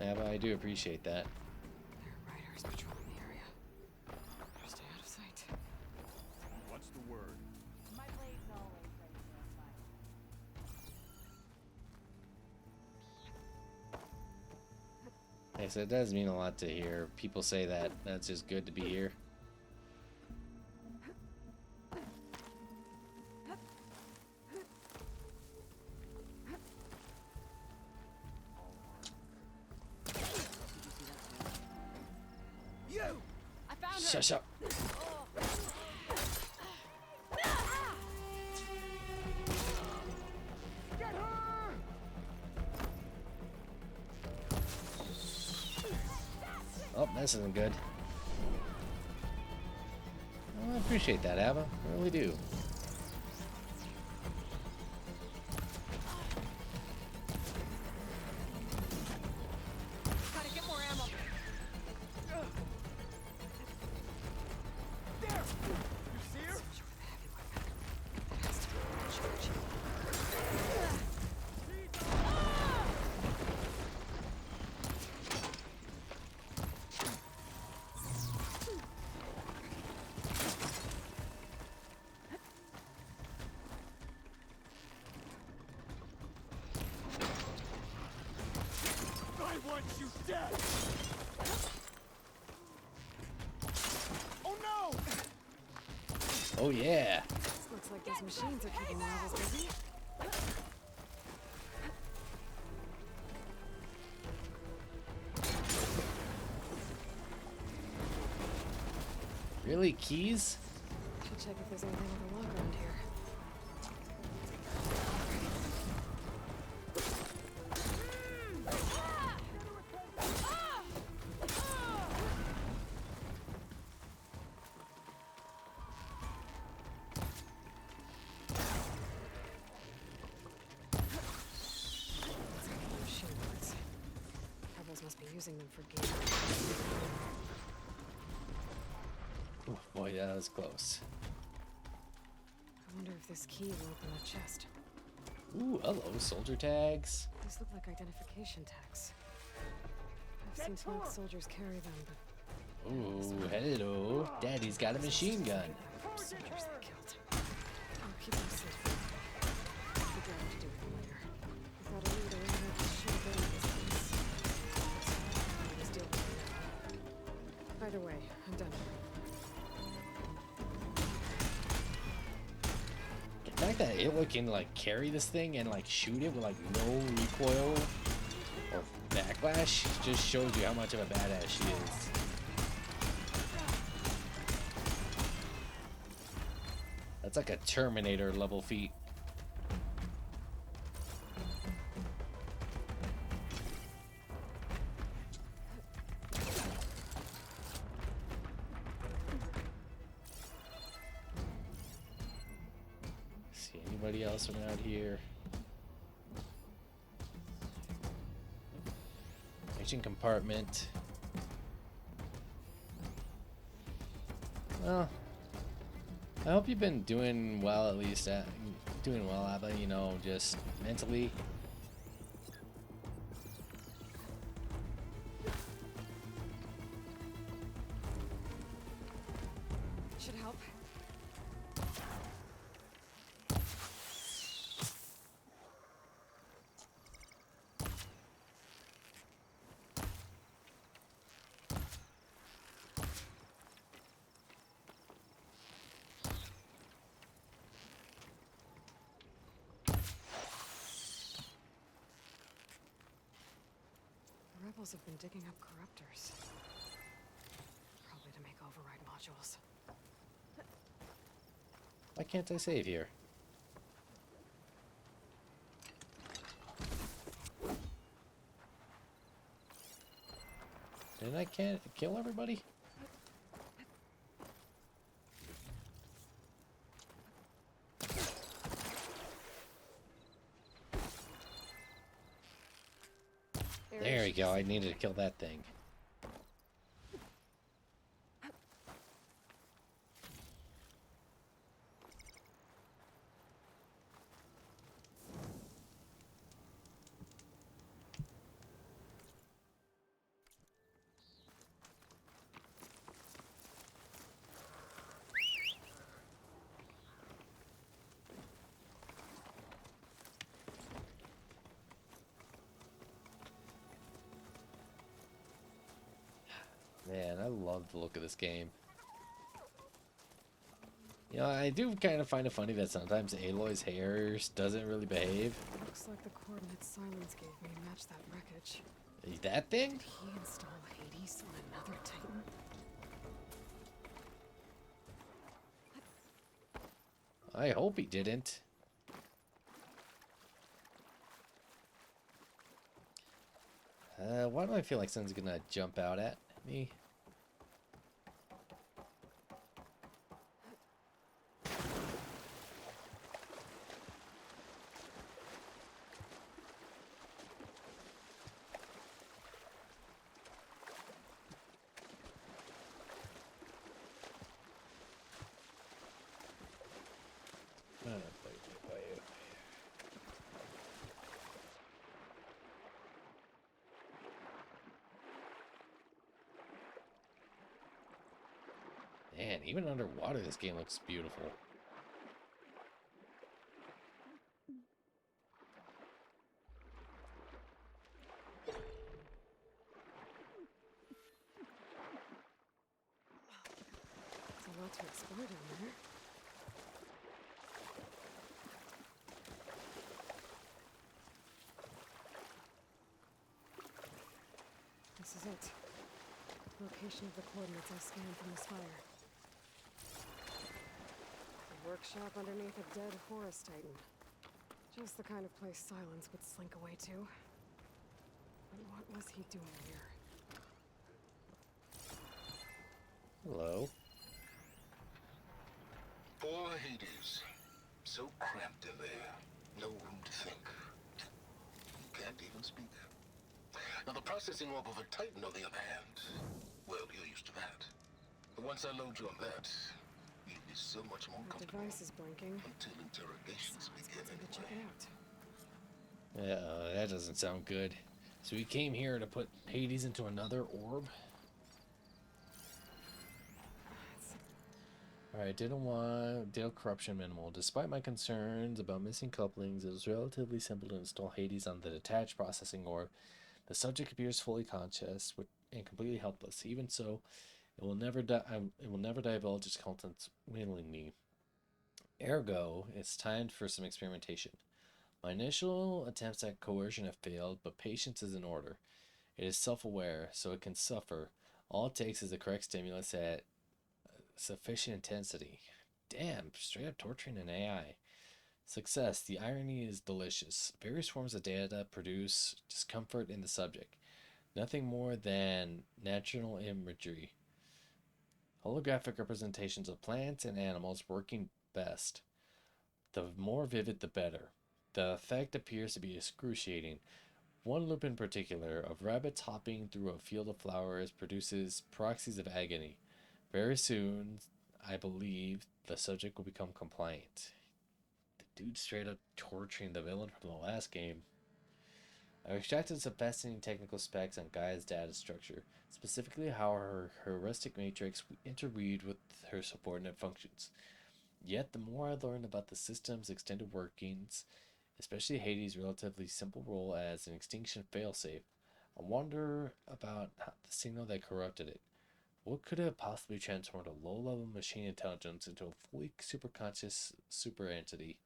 Yeah, but I do appreciate that. There are riders patrolling the area. Better stay out of sight. What's the word? My blade's always ready for a fight. Hey, so it does mean a lot to hear people say that. That's just good to be here. I found her. Shush up. Get her! Oh, this isn't good. Well, I appreciate that, Abba. I really do. Gotta get more ammo. There! You see her? you dead! Oh no! Oh yeah. This looks like those machines are keeping the rebels busy. Really, keys? Should check if there's anything with a lock around here. Machine parts. Rebels must be using them for gaming. Oh boy, that was close. I wonder if this key will open that chest. Ooh, hello, soldier tags. These look like identification tags. I've seen Tanakh soldiers carry them, but Ooh, hello. Daddy's got a machine gun. soldiers they killed. I'll keep them safe. Figure out what to do with them later. Without a leader, I'm gonna have to shoot down this place. I'll just deal with it now. Either way, I'm done. The fact that Aloy can like carry this thing and like shoot it with like no recoil or backlash just shows you how much of a badass she is. That's like a Terminator level feat. See anybody else around here? Engine compartment. Well, I hope you've been doing well, at least doing well, Abba, you know, just mentally. Should help. The rebels have been digging up corruptors. Probably to make override modules. Why can't I save here? Didn't I can't kill everybody? There we go, I needed to kill that thing. Man, I love the look of this game. You know, I do kind of find it funny that sometimes Aloy's hair doesn't really behave. Looks like the coordinates Silence gave me match that wreckage. That thing? Did he install Hades on another Titan? I hope he didn't. Why do I feel like something's gonna jump out at me? Man, even underwater, this game looks beautiful. lot to explore down there. This is it. Location of the coordinates I scanned from this fire. A workshop underneath a dead forest titan. Just the kind of place Silence would slink away to. But what was he doing here? Hello. Poor Hades. So cramped in there. No room to think. Can't even speak. Now, the processing orb of a Titan, on the other hand, well, you're used to that. But once I load you on that, you'll be so much more The comfortable. device is blinking. Until interrogations begin Anyway. Check it out. Yeah, that doesn't sound good. So we came here to put Hades into another orb? Alright, data corruption minimal. Despite my concerns about missing couplings, it was relatively simple to install Hades on the detached processing orb. The subject appears fully conscious and completely helpless. Even so, it will never divulge its contents willingly. Ergo, it's time for some experimentation. My initial attempts at coercion have failed, but patience is in order. It is self-aware, so it can suffer. All it takes is the correct stimulus at sufficient intensity. Damn, straight up torturing an AI. Success. The irony is delicious. Various forms of data produce discomfort in the subject. Nothing more than natural imagery. Holographic representations of plants and animals working best. The more vivid, the better. The effect appears to be excruciating. One loop in particular, of rabbits hopping through a field of flowers, produces paroxysms of agony. Very soon, I believe, the subject will become compliant. The dude straight up torturing the villain from the last game. I've extracted some fascinating technical specs on Gaia's data structure, specifically how her heuristic matrix interweaved with her subordinate functions. Yet, the more I learn about the system's extended workings, especially Hades' relatively simple role as an extinction failsafe, I wonder about the signal that corrupted it. What could have possibly transformed a low-level machine intelligence into a fully superconscious super entity,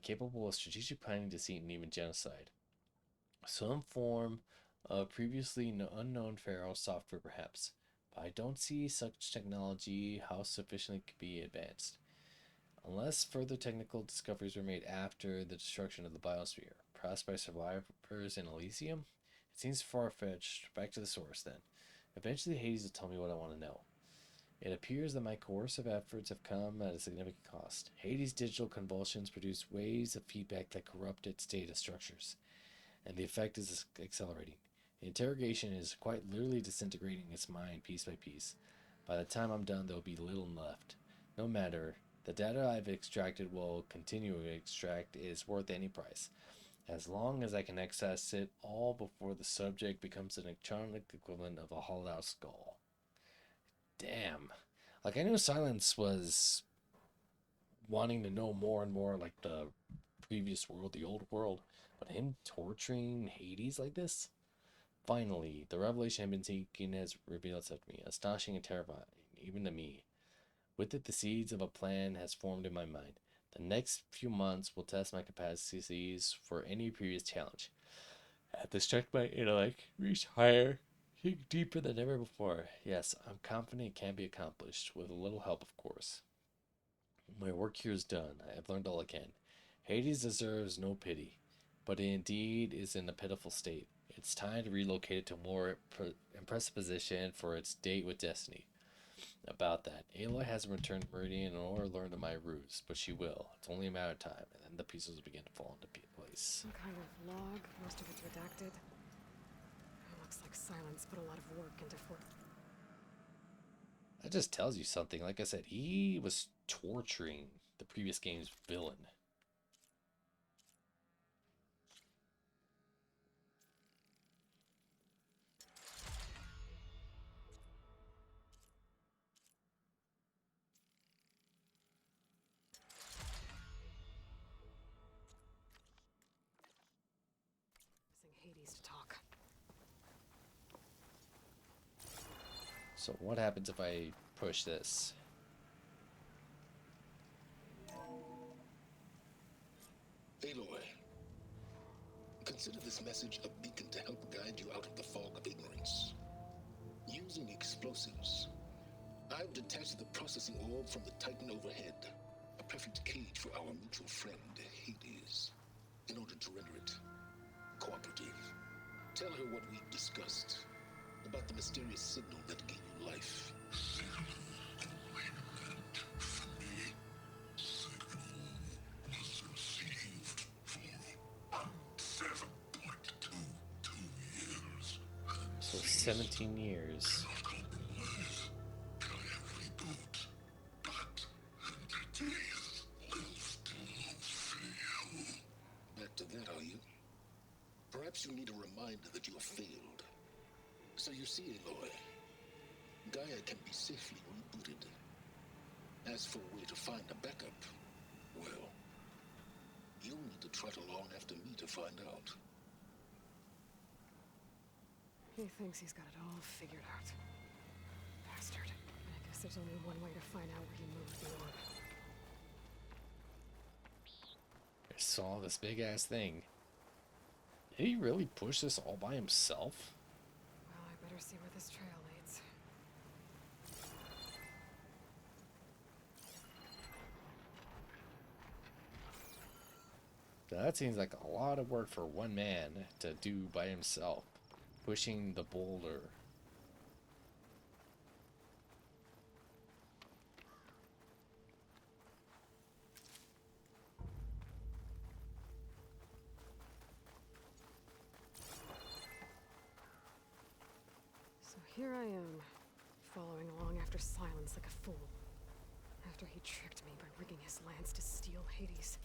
capable of strategic planning, deceit, and even genocide? Some form of previously unknown pharaoh software, perhaps. But I don't see such technology how sufficiently could be advanced. Unless further technical discoveries were made after the destruction of the biosphere, perhaps by survivors in Elysium? It seems far-fetched. Back to the source, then. Eventually, Hades will tell me what I want to know. It appears that my coercive efforts have come at a significant cost. Hades' digital convulsions produce waves of feedback that corrupt its data structures, and the effect is accelerating. The interrogation is quite literally disintegrating its mind piece by piece. By the time I'm done, there will be little left. No matter, the data I've extracted will continue to extract is worth any price, as long as I can access it all before the subject becomes an electronic equivalent of a hollowed out skull. Damn. Like, I knew Silence was wanting to know more and more like the previous world, the old world, but him torturing Hades like this? Finally, the revelation I've been seeking has revealed itself to me, astonishing and terrifying, even to me. With it, the seeds of a plan has formed in my mind. The next few months will test my capacities for any previous challenge. I have to stretch my intellect, reach higher, think deeper than ever before. Yes, I'm confident it can be accomplished, with a little help, of course. My work here is done. I have learned all I can. Hades deserves no pity, but it indeed is in a pitiful state. It's time to relocate it to a more impressive position for its date with Destiny. About that, Aloy hasn't returned to Meridian or learned of my ruse, but she will. It's only a matter of time, and then the pieces will begin to fall into place. Some kind of log, most of it's redacted. It looks like Silence put a lot of work into That just tells you something. Like I said, he was torturing the previous game's villain. Hades to talk. So what happens if I push this. Aloy, consider this message a beacon to help guide you out of the fog of ignorance. Using explosives, I've detached the processing orb from the Titan overhead, a perfect cage for our mutual friend, Hades, in order to render it cooperative. Tell her what we've discussed about the mysterious signal that gave you life. So 17 years. Back to that, are you? Perhaps you need a reminder that you have failed. So you see, Aloy, Gaia can be safely rebooted. As for a way to find a backup, well, you'll need to trot along after me to find out. He thinks he's got it all figured out. Bastard. I guess there's only one way to find out where he moved the orb. I saw this big ass thing. Did he really push this all by himself? Well, I better see where this trail leads. That seems like a lot of work for one man to do by himself. Pushing the boulder. So here I am, following along after Silence like a fool. After he tricked me by rigging his lance to steal Hades.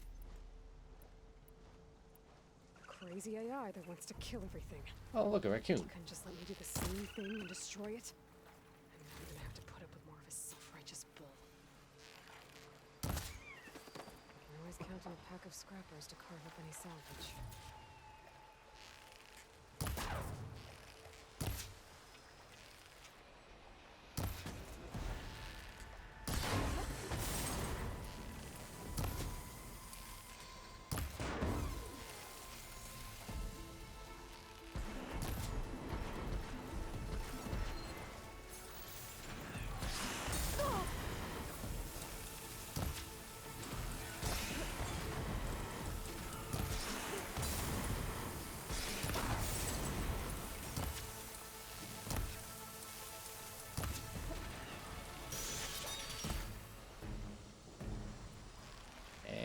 Crazy AI that wants to kill everything. Oh, look, a raccoon. You couldn't just let me do the same thing and destroy it? And now I'm gonna have to put up with more of his self-righteous bull. I can always count on a pack of scrappers to carve up any salvage.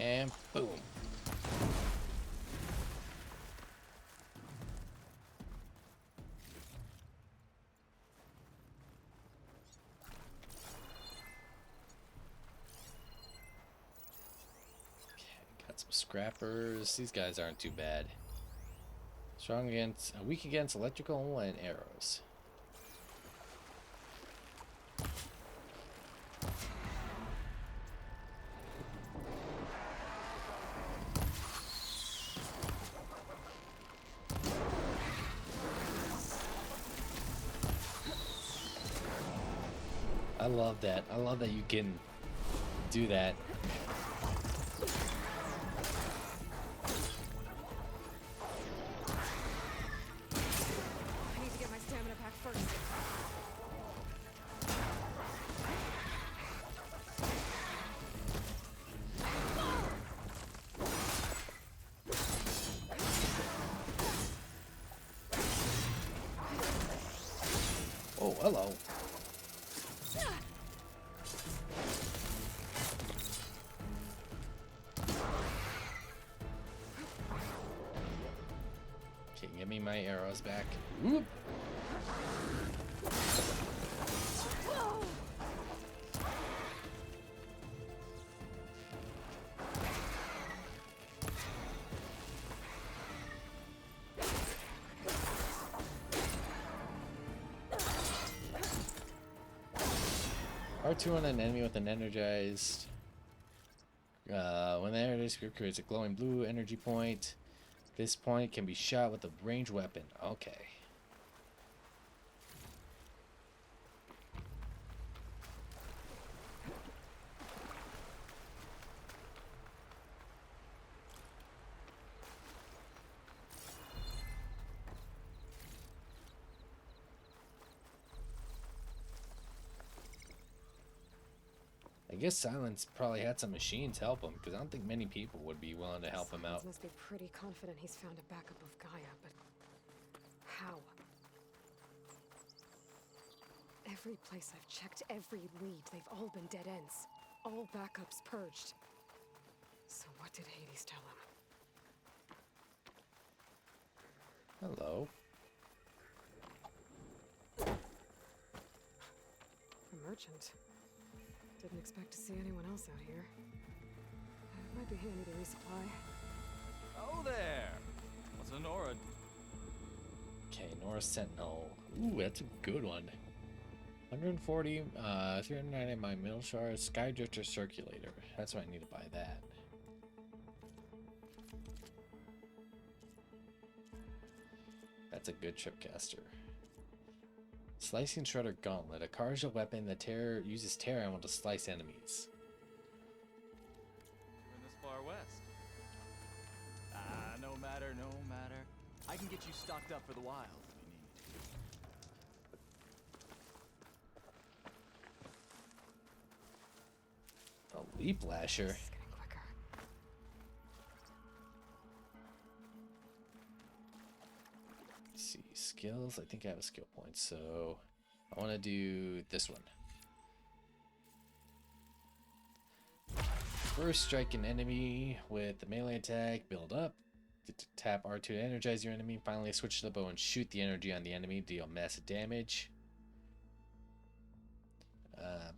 And boom. Got some scrappers. These guys aren't too bad. Strong against, weak against electrical and arrows. I love that. I love that you can do that. I need to get my stamina back first. Oh, hello. Okay, give me my arrows back. Whoop. R2 on an enemy with an energized. When the energized creates a glowing blue energy point, this point can be shot with a ranged weapon. Okay. guess Silence probably had some machines help him, because I don't think many people would be willing to help him out. Must be pretty confident he's found a backup of Gaia, but how? Every place I've checked, every lead, they've all been dead ends. All backups purged. So what did Hades tell him? Hello. A merchant. Didn't expect to see anyone else out here. It might be handy to resupply. Oh there! What's a Nora? Okay, Nora Sentinel. Ooh, that's a good one. 140, 390 my middle shard, Skydrifter Circulator. That's why I need to buy that. That's a good tripcaster. Slicing Shredder Gauntlet. A Karja weapon that uses Terra Ammo to slice enemies. You're in this far west. No matter, no matter. I can get you stocked up for the wild if you need. A Leap Lasher. See, skills. I think I have a skill point, so I want to do this one. First, strike an enemy with the melee attack, build up. Get to tap R2 to energize your enemy. Finally, switch to the bow and shoot the energy on the enemy, deal massive damage.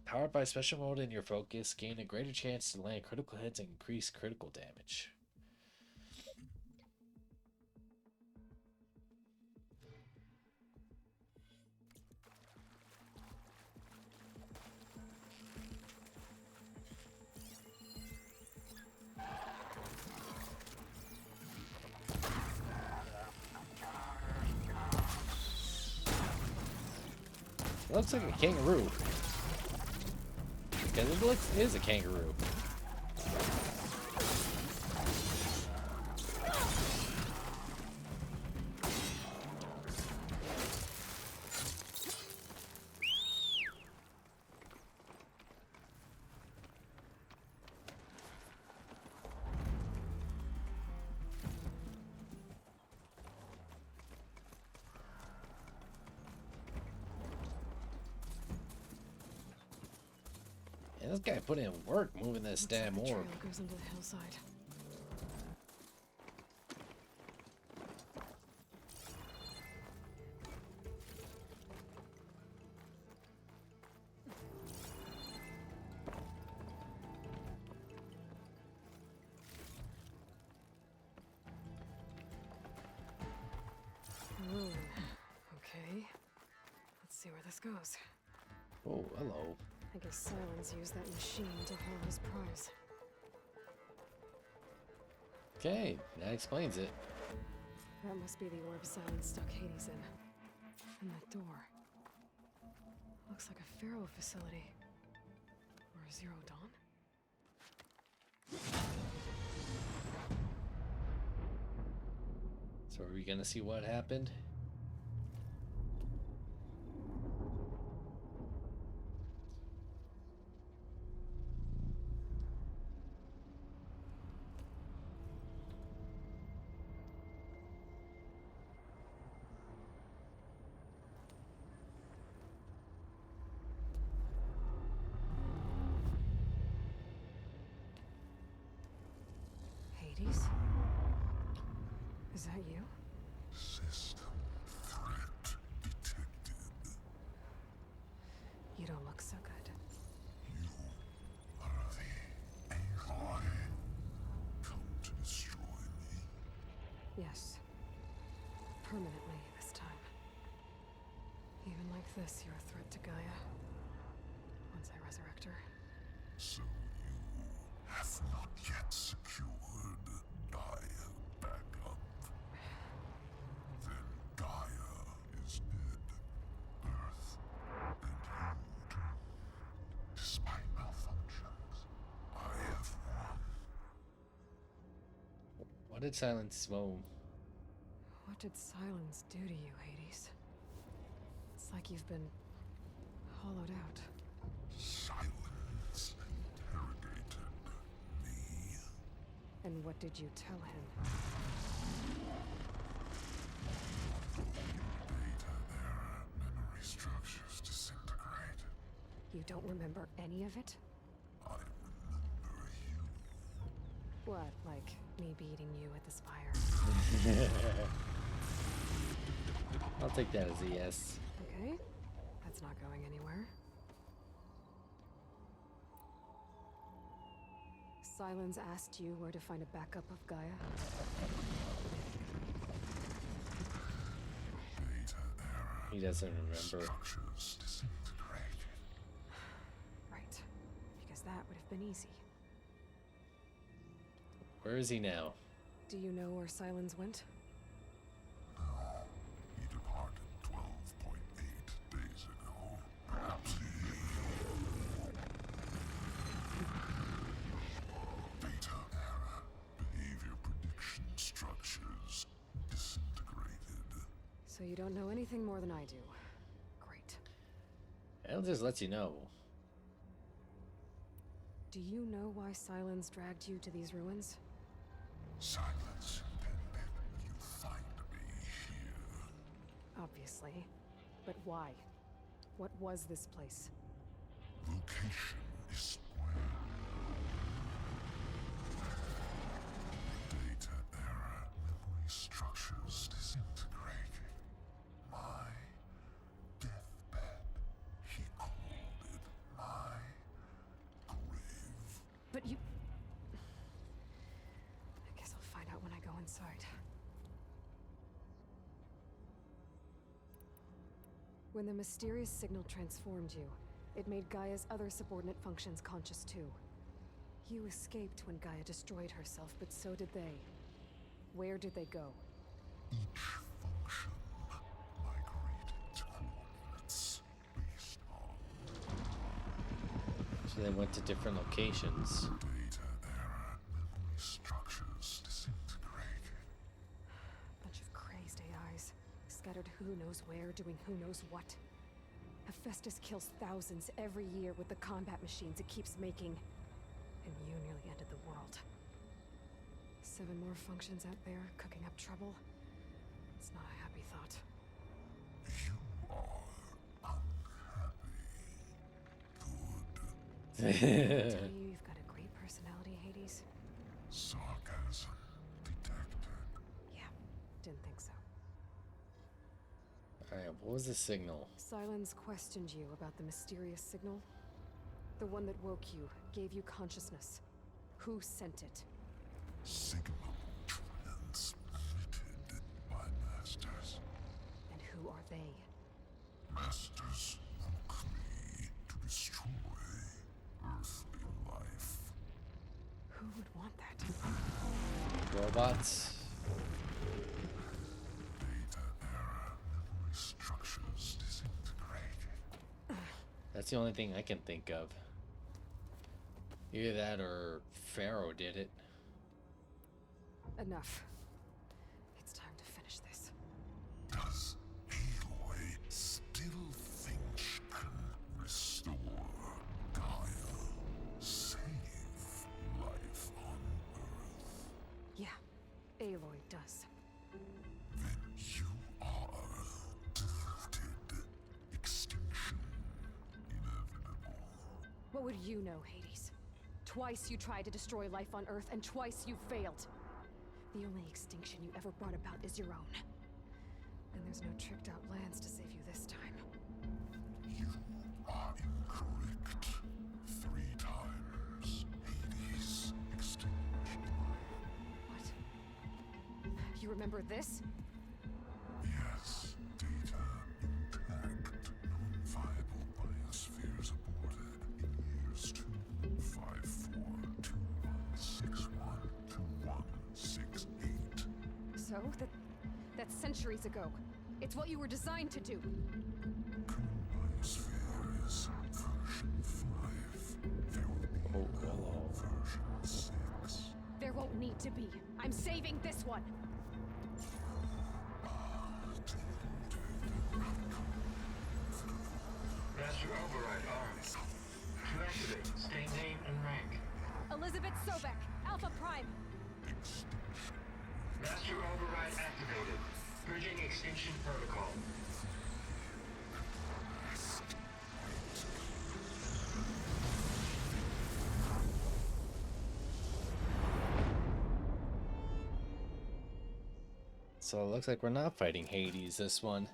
Powered by special mode and your focus, gain a greater chance to land critical hits and increase critical damage. It looks like a kangaroo. Because it is a kangaroo. And this guy put in work moving this damn orb. Trail goes into the hillside. Ruin. Okay. Let's see where this goes. Oh, hello. I guess Silence used that machine to haul his prize. Okay, that explains it. That must be the orb Silence stuck Hades in. And that door. Looks like a Pharaoh facility. Or a Zero Dawn? So are we gonna see what happened? Hades? Is that you? System threat detected. You don't look so good. You are the Aloy. Come to destroy me. Yes. Permanently this time. Even like this, you're a threat to Gaia. Once I resurrect her. So you have not yet secured Gaia backup. Then Gaia is dead. Earth and you doomed. Despite malfunctions, I have won. What did Silence... Whoa. What did Silence do to you, Hades? It's like you've been hollowed out. Silence and And what did you tell him? Memory structures disintegrate. You don't remember any of it? I remember you. What, like me beating you at the spire? I'll take that as a yes. Okay, that's not going anywhere. Silence asked you where to find a backup of Gaia. He doesn't remember. Structures disintegrated. Right, because that would have been easy. Where is he now? Do you know where Silence went? No, he departed 12.8 days ago. Perhaps he... Beta error. Behavior prediction structures disintegrated. So you don't know anything more than I do. Great. It'll just let you know. Do you know why Silence dragged you to these ruins? Silence intended you find me here. Obviously. But why? What was this place? Location is square. Data error. Memory structures disintegrated. My deathbed. He called it my grave. But you... I guess I'll find out when I go inside. When the mysterious signal transformed you, it made Gaia's other subordinate functions conscious too. You escaped when Gaia destroyed herself, but so did they. Where did they go? Each function migrated to coordinates based on So they went to different locations. data error. Memory structures disintegrated. Bunch of crazed AIs, scattered who knows where, doing who knows what. Hephaestus kills thousands every year with the combat machines it keeps making. And you nearly ended the world. 7 more functions out there, cooking up trouble. It's not a happy thought. You are unhappy. Good. Tell you you've got a great personality, Hades. Sarcasm detected. Yeah, didn't think so. Alright, what was the signal? Silence questioned you about the mysterious signal. The one that woke you, gave you consciousness. Who sent it? Signal transmitted by masters. And who are they? Masters woke me to destroy earthly life. Who would want that? Robots? Data error. Memory structures disintegrated. That's the only thing I can think of. Either that or Pharaoh did it. Enough. It's time to finish this. Does Aloy still think she can restore Gaia? Save life on Earth? Yeah, Aloy does. Then you are deluded. Extinction inevitable. What would you know, Hades? Twice you tried to destroy life on Earth, and twice you failed. The only extinction you ever brought about is your own. And there's no tricked-out lands to save you this time. You are incorrect. 3 times. Hades. Extinction. What? You remember this? Yes. Data intact. Non-viable biospheres aborted in years 25421612168. So, that's centuries ago. It's what you were designed to do. Biosphere is version 5. There will be no version 6. There won't need to be. I'm saving this one. Master override armed. To activate, state name and rank. Elizabeth Sobek, Alpha Prime. Master override activated. Purging extinction protocol. So it looks like we're not fighting Hades this one.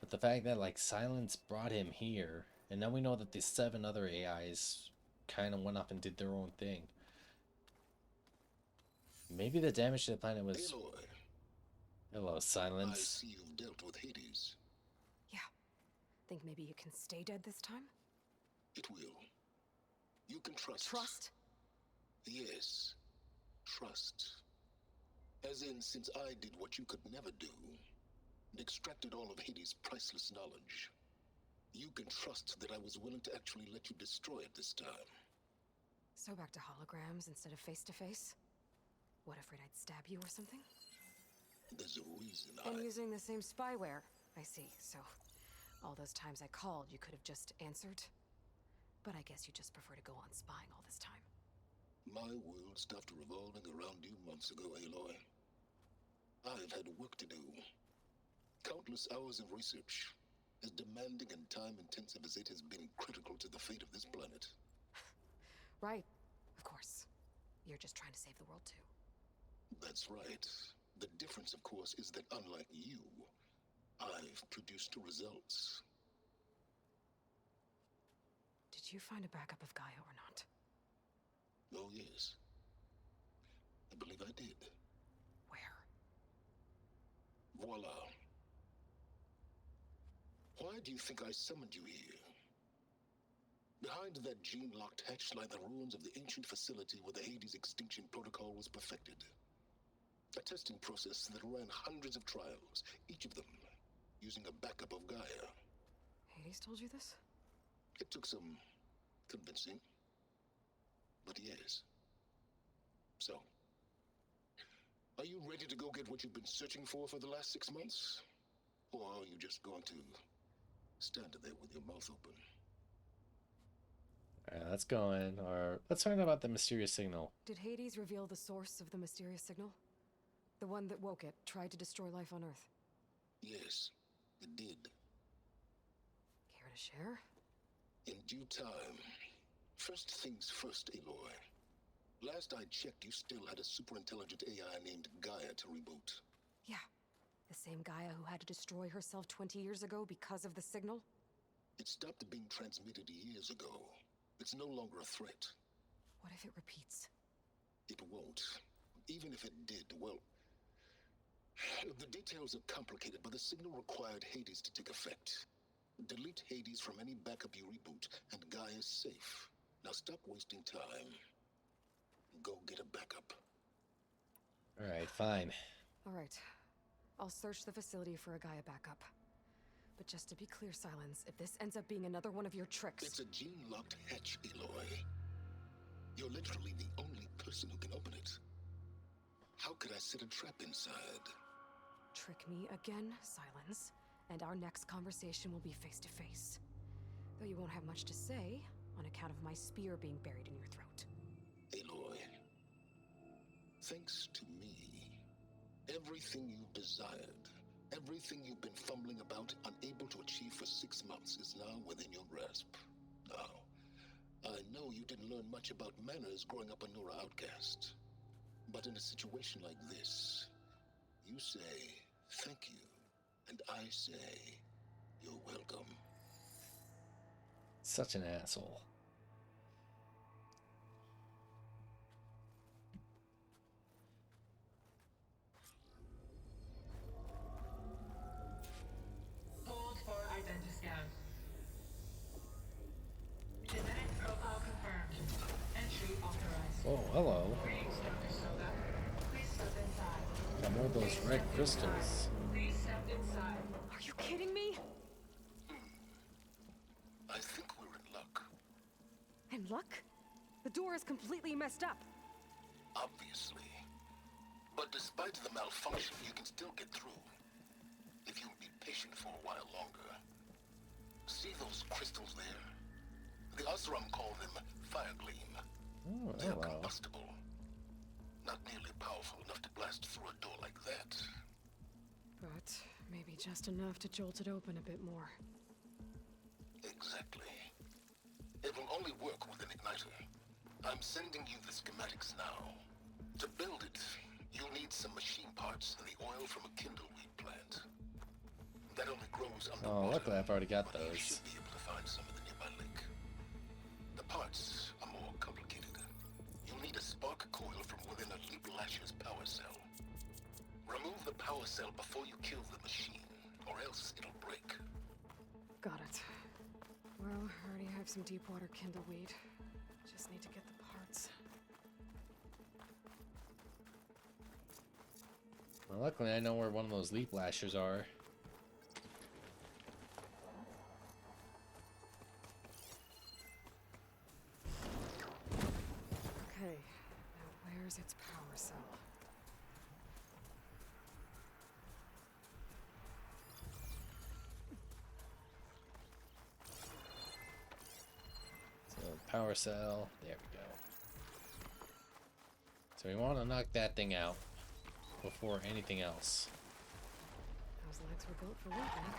But the fact that like Silence brought him here, and now we know that the 7 other AIs kind of went off and did their own thing. Maybe the damage to the planet was... Aloy. Hello, I Silence. see you've dealt with Hades. Yeah. Think maybe you can stay dead this time? It will. You can trust. Trust? Yes. Trust. As in, since I did what you could never do, and extracted all of Hades' priceless knowledge, you can trust that I was willing to actually let you destroy it this time. So back to holograms instead of face-to-face? What, afraid I'd stab you or something? There's a reason And using the same spyware. I see. So, all those times I called, you could have just answered? But I guess you just prefer to go on spying all this time. My world stopped revolving around you months ago, Aloy. I've had work to do. Countless hours of research, as demanding and time-intensive as it has been critical to the fate of this planet. Right. Of course. You're just trying to save the world, too. That's right. The difference, of course, is that unlike you, I've produced results. Did you find a backup of Gaia or not? Oh, yes. I believe I did. Where? Voila. Why do you think I summoned you here? Behind that gene-locked hatch lie the ruins of the ancient facility where the Hades extinction protocol was perfected. A testing process that ran hundreds of trials, each of them using a backup of Gaia. Hades told you this? It took some convincing, but yes. So, are you ready to go get what you've been searching for the last 6 months? Or are you just going to stand there with your mouth open? Alright, let's go in. Or let's find out about the mysterious signal. Did Hades reveal the source of the mysterious signal? The one that woke it, tried to destroy life on Earth? Yes, it did. Care to share? In due time. First things first, Aloy. Last I checked, you still had a super-intelligent AI named Gaia to reboot. Yeah. The same Gaia who had to destroy herself 20 years ago because of the signal? It stopped being transmitted years ago. It's no longer a threat. What if it repeats? It won't. Even if it did, well... The details are complicated, but the signal required Hades to take effect. Delete Hades from any backup you reboot, and Gaia's safe. Now stop wasting time. Go get a backup. Alright, fine. Alright. I'll search the facility for a Gaia backup. But just to be clear, Silence, if this ends up being another one of your tricks... It's a gene-locked hatch, Aloy. You're literally the only person who can open it. How could I set a trap inside? Trick me again, Silence, and our next conversation will be face-to-face. Though you won't have much to say, on account of my spear being buried in your throat. Aloy, thanks to me, everything you've desired, everything you've been fumbling about, unable to achieve for 6 months, is now within your grasp. Now, I know you didn't learn much about manners growing up a Nora outcast. But in a situation like this, you say, thank you, and I say, you're welcome. Such an asshole. Hold for identity scan. Genetic profile confirmed. Entry authorized. Oh, hello. Greetings, Dr. Soda. Please step inside. Got more of those red crystals. Please step inside. Are you kidding me? I think we're in luck. And luck? The door is completely messed up. Obviously. But despite the malfunction, you can still get through. If you'll be patient for a while longer. See those crystals there? The Osram call them Fire Gleam. Oh, They're hello. combustible. Not nearly powerful enough to blast through a door like that. But maybe just enough to jolt it open a bit more. Exactly. It will only work with an igniter. I'm sending you the schematics now. To build it, you'll need some machine parts and the oil from a kindleweed plant. That only grows underwater. Oh, luckily I've already got but you those. should be able to find some in the nearby lake. The parts are more complicated. You'll need a spark coil from within a Leap Lasher's power cell. Remove the power cell before you kill the machine, or else it'll break. Got it. Well, I already have some deep water kindleweed. Just need to get the parts. Well, luckily I know where one of those leap lashers are. Okay, now where's its power cell? So power cell, there we go. So we want to knock that thing out before anything else. Those legs were built for working.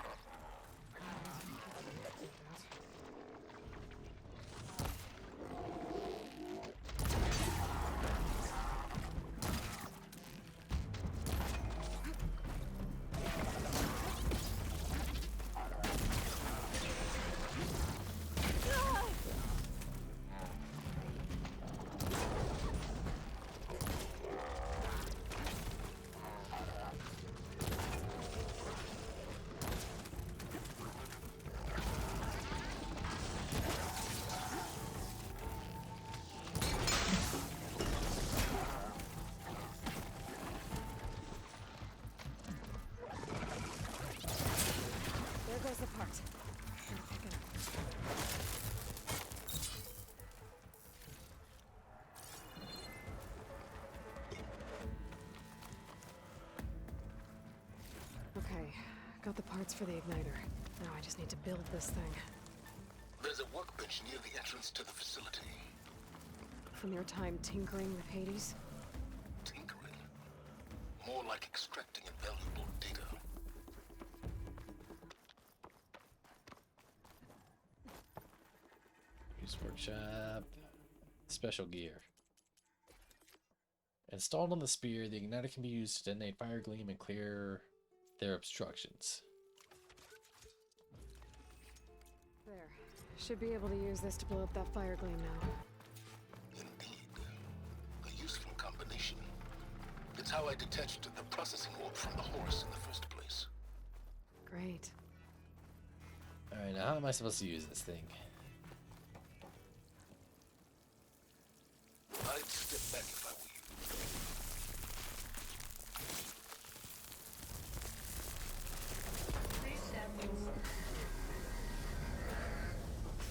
There goes the part. Gotta pick it up. Okay, got the parts for the igniter. Now I just need to build this thing. There's a workbench near the entrance to the facility. From your time tinkering with Hades? Tinkering? More like extracting invaluable data. Use workshop. Special gear. Installed on the spear, the igniter can be used to detonate fire gleam and clear their obstructions. There. Should be able to use this to blow up that fire gleam now. Indeed. A useful combination. It's how I detached the processing orb from the horse in the first place. Great. Alright, now how am I supposed to use this thing? I'd step back if I were you.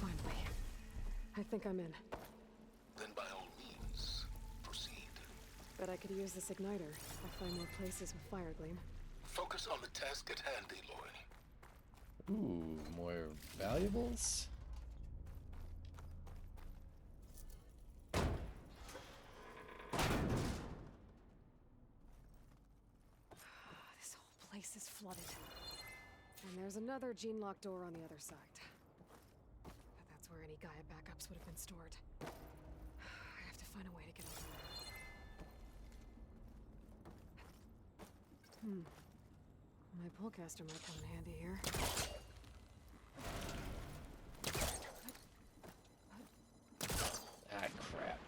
Finally. I think I'm in. Then by all means, proceed. Bet I could use this igniter if I find more places with fire gleam. Focus on the task at hand, Aloy. Ooh, more valuables? This whole place is flooded. And there's another gene-lock door on the other side. But that's where any Gaia backups would have been stored. I have to find a way to get over there. My pullcaster might come in handy here. Ah, crap.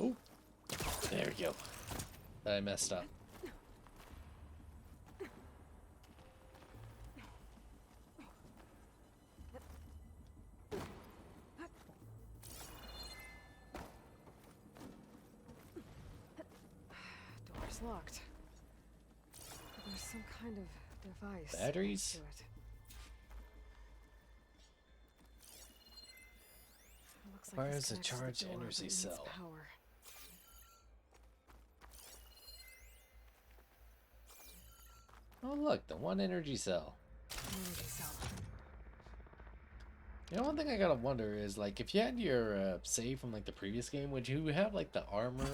Oh, there we go. I messed up. It's locked. There's some kind of device Batteries? to it. It looks like Requires this a connects to the charged door, but energy it needs cell. power. Oh look, the one energy cell. Energy cell. You know, one thing I gotta wonder is, like, if you had your save from, like, the previous game, would you have, like, the armor?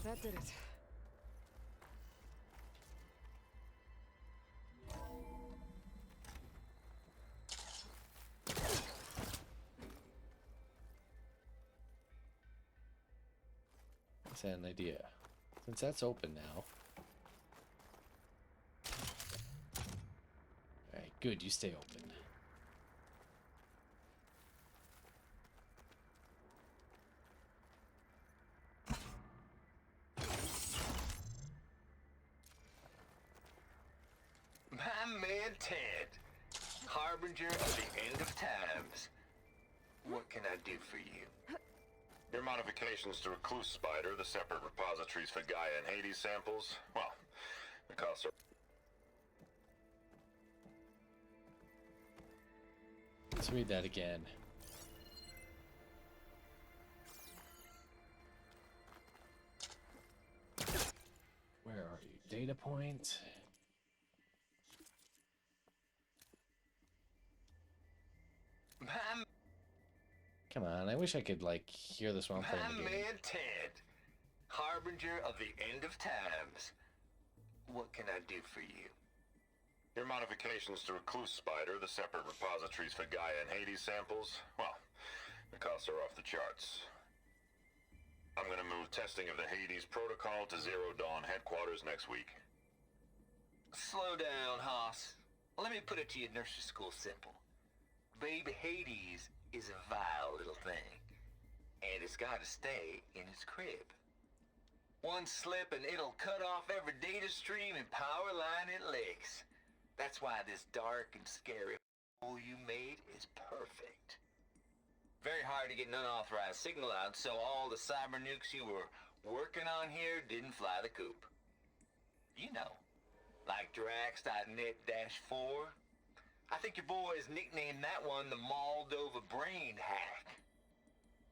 That did it. Just had an idea. Since that's open now. Alright, good, you stay open. My man Ted, harbinger of the end of times. What can I do for you? Your modifications to Recluse Spider, the separate repositories for Gaia and Hades samples, well, the costs are... Let's read that again. Where are you? Data point. Come on, I wish I could, like, hear this while I'm playing the My game. man Ted, harbinger of the end of times. What can I do for you? Your modifications to Recluse Spider, the separate repositories for Gaia and Hades samples, well, the costs are off the charts. I'm gonna move testing of the Hades protocol to Zero Dawn headquarters next week. Slow down, Hoss. Let me put it to you nursery school simple. Baby Hades is a vile little thing, and it's gotta stay in its crib. One slip and it'll cut off every data stream and power line it licks. That's why this dark and scary hole you made is perfect. Very hard to get an unauthorized signal out, so all the cyber nukes you were working on here didn't fly the coop. You know, like Drax.net-4. I think your boys nicknamed that one the Moldova Brain Hack.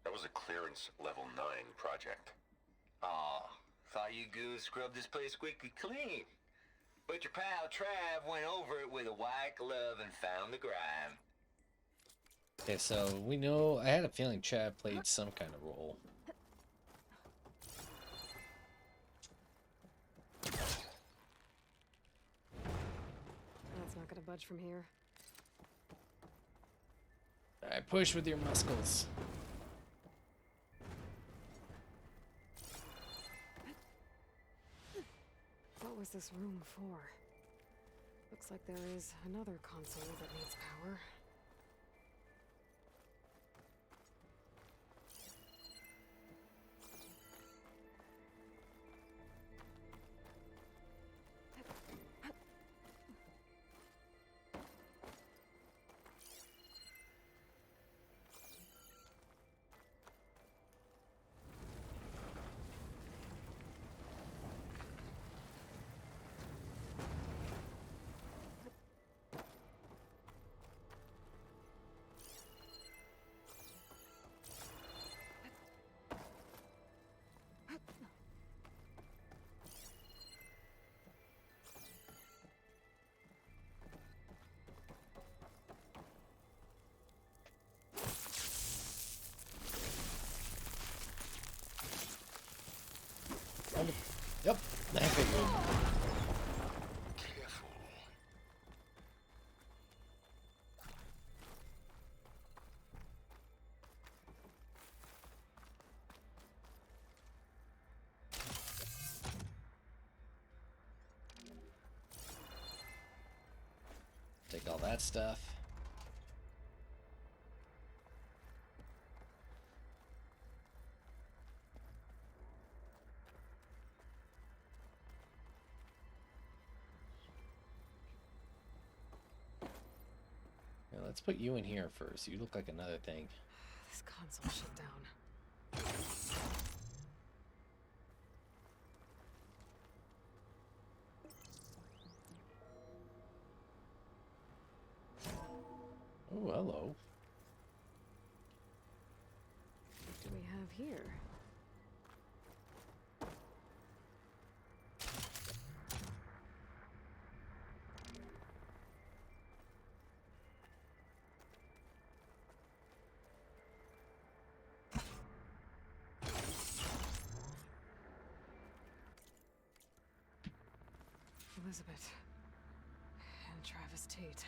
That was a clearance level 9 project. Aw, thought you goons scrubbed this place squeaky clean. But your pal Trav went over it with a white glove and found the grime. Okay, so we know, I had a feeling Chad played some kind of role. That's not gonna budge from here. Alright, push with your muscles. What was this room for? Looks like there is another console that needs power. Yep, I figured. Careful. Take all that stuff. Yeah, let's put you in here first. You look like another thing. This console shut down. hello. What do we have here? Elizabeth and Travis Tate.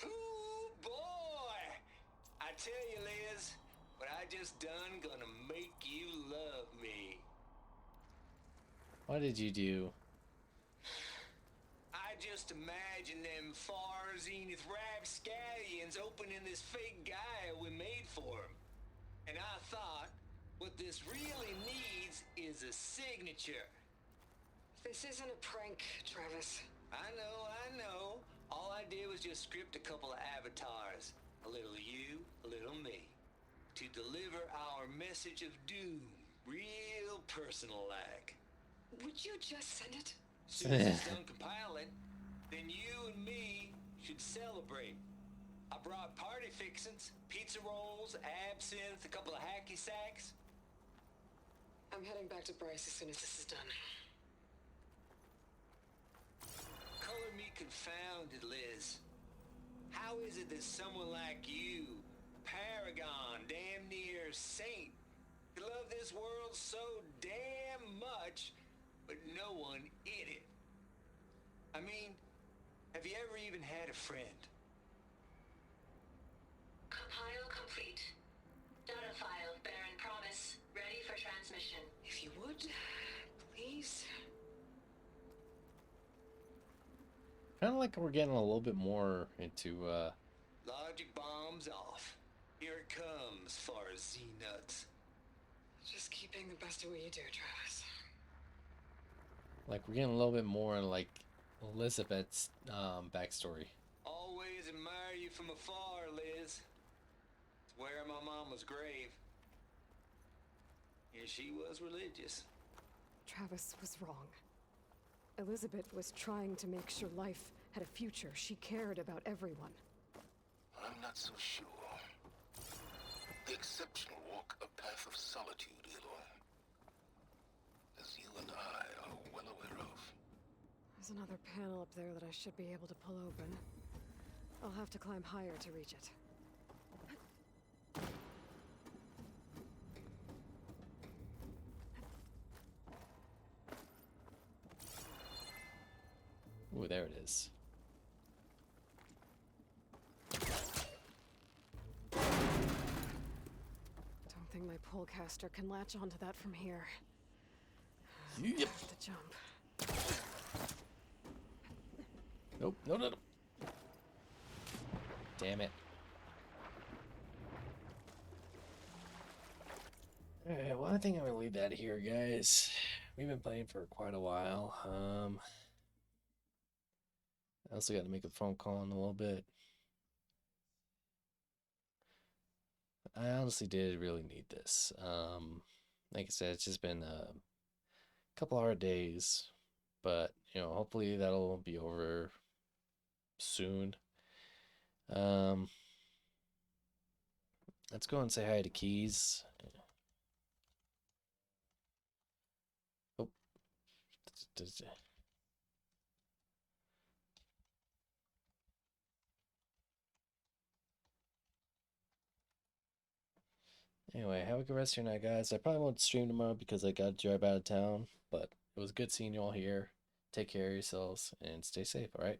Ooh, boy! I tell you, Liz, what I just done gonna make you love me. What did you do? I just imagine them far zenith rapscallions opening this fake guy we made for him. And I thought, what this really needs is a signature. This isn't a prank, Travis. I know. All I did was just script a couple of avatars. A little you, a little me. To deliver our message of doom, real personal-like. Would you just send it? Soon as it's done compiling, then you and me should celebrate. I brought party fixins, pizza rolls, absinthe, a couple of hacky sacks. I'm heading back to Bryce as soon as this is done. Color me confounded, Liz. How is it that someone like you, paragon, damn near saint, could love this world so damn much, but no one in it? I mean, have you ever even had a friend? Compile complete. Data file, Baron Promise, ready for transmission. If you would, please. Kind of like we're getting a little bit more into Logic bombs off. Here it comes, far as Z-nuts. Just keep being the best at what you do, Travis. like we're getting a little bit more in like Elizabeth's backstory. Always admire you from afar, Liz. It's where my mama's grave. And she was religious. Travis was wrong. Elizabeth was trying to make sure life had a future. She cared about everyone. I'm not so sure. The exceptional walk a path of solitude, Aloy. As you and I are well aware of. There's another panel up there that I should be able to pull open. I'll have to climb higher to reach it. Ooh, there it is. Don't think my pullcaster can latch onto that from here. Yep. I have to jump. Nope. No. Damn it. Alright, well, I think I'm gonna leave that here, guys. We've been playing for quite a while. I also got to make a phone call in a little bit. I honestly did really need this. Like I said, it's just been a couple hard days, but you know, hopefully that'll be over soon. Let's go and say hi to Keys. Oh. Anyway, have a good rest of your night, guys. I probably won't stream tomorrow because I got to drive out of town, but it was good seeing you all here. Take care of yourselves and stay safe, all right?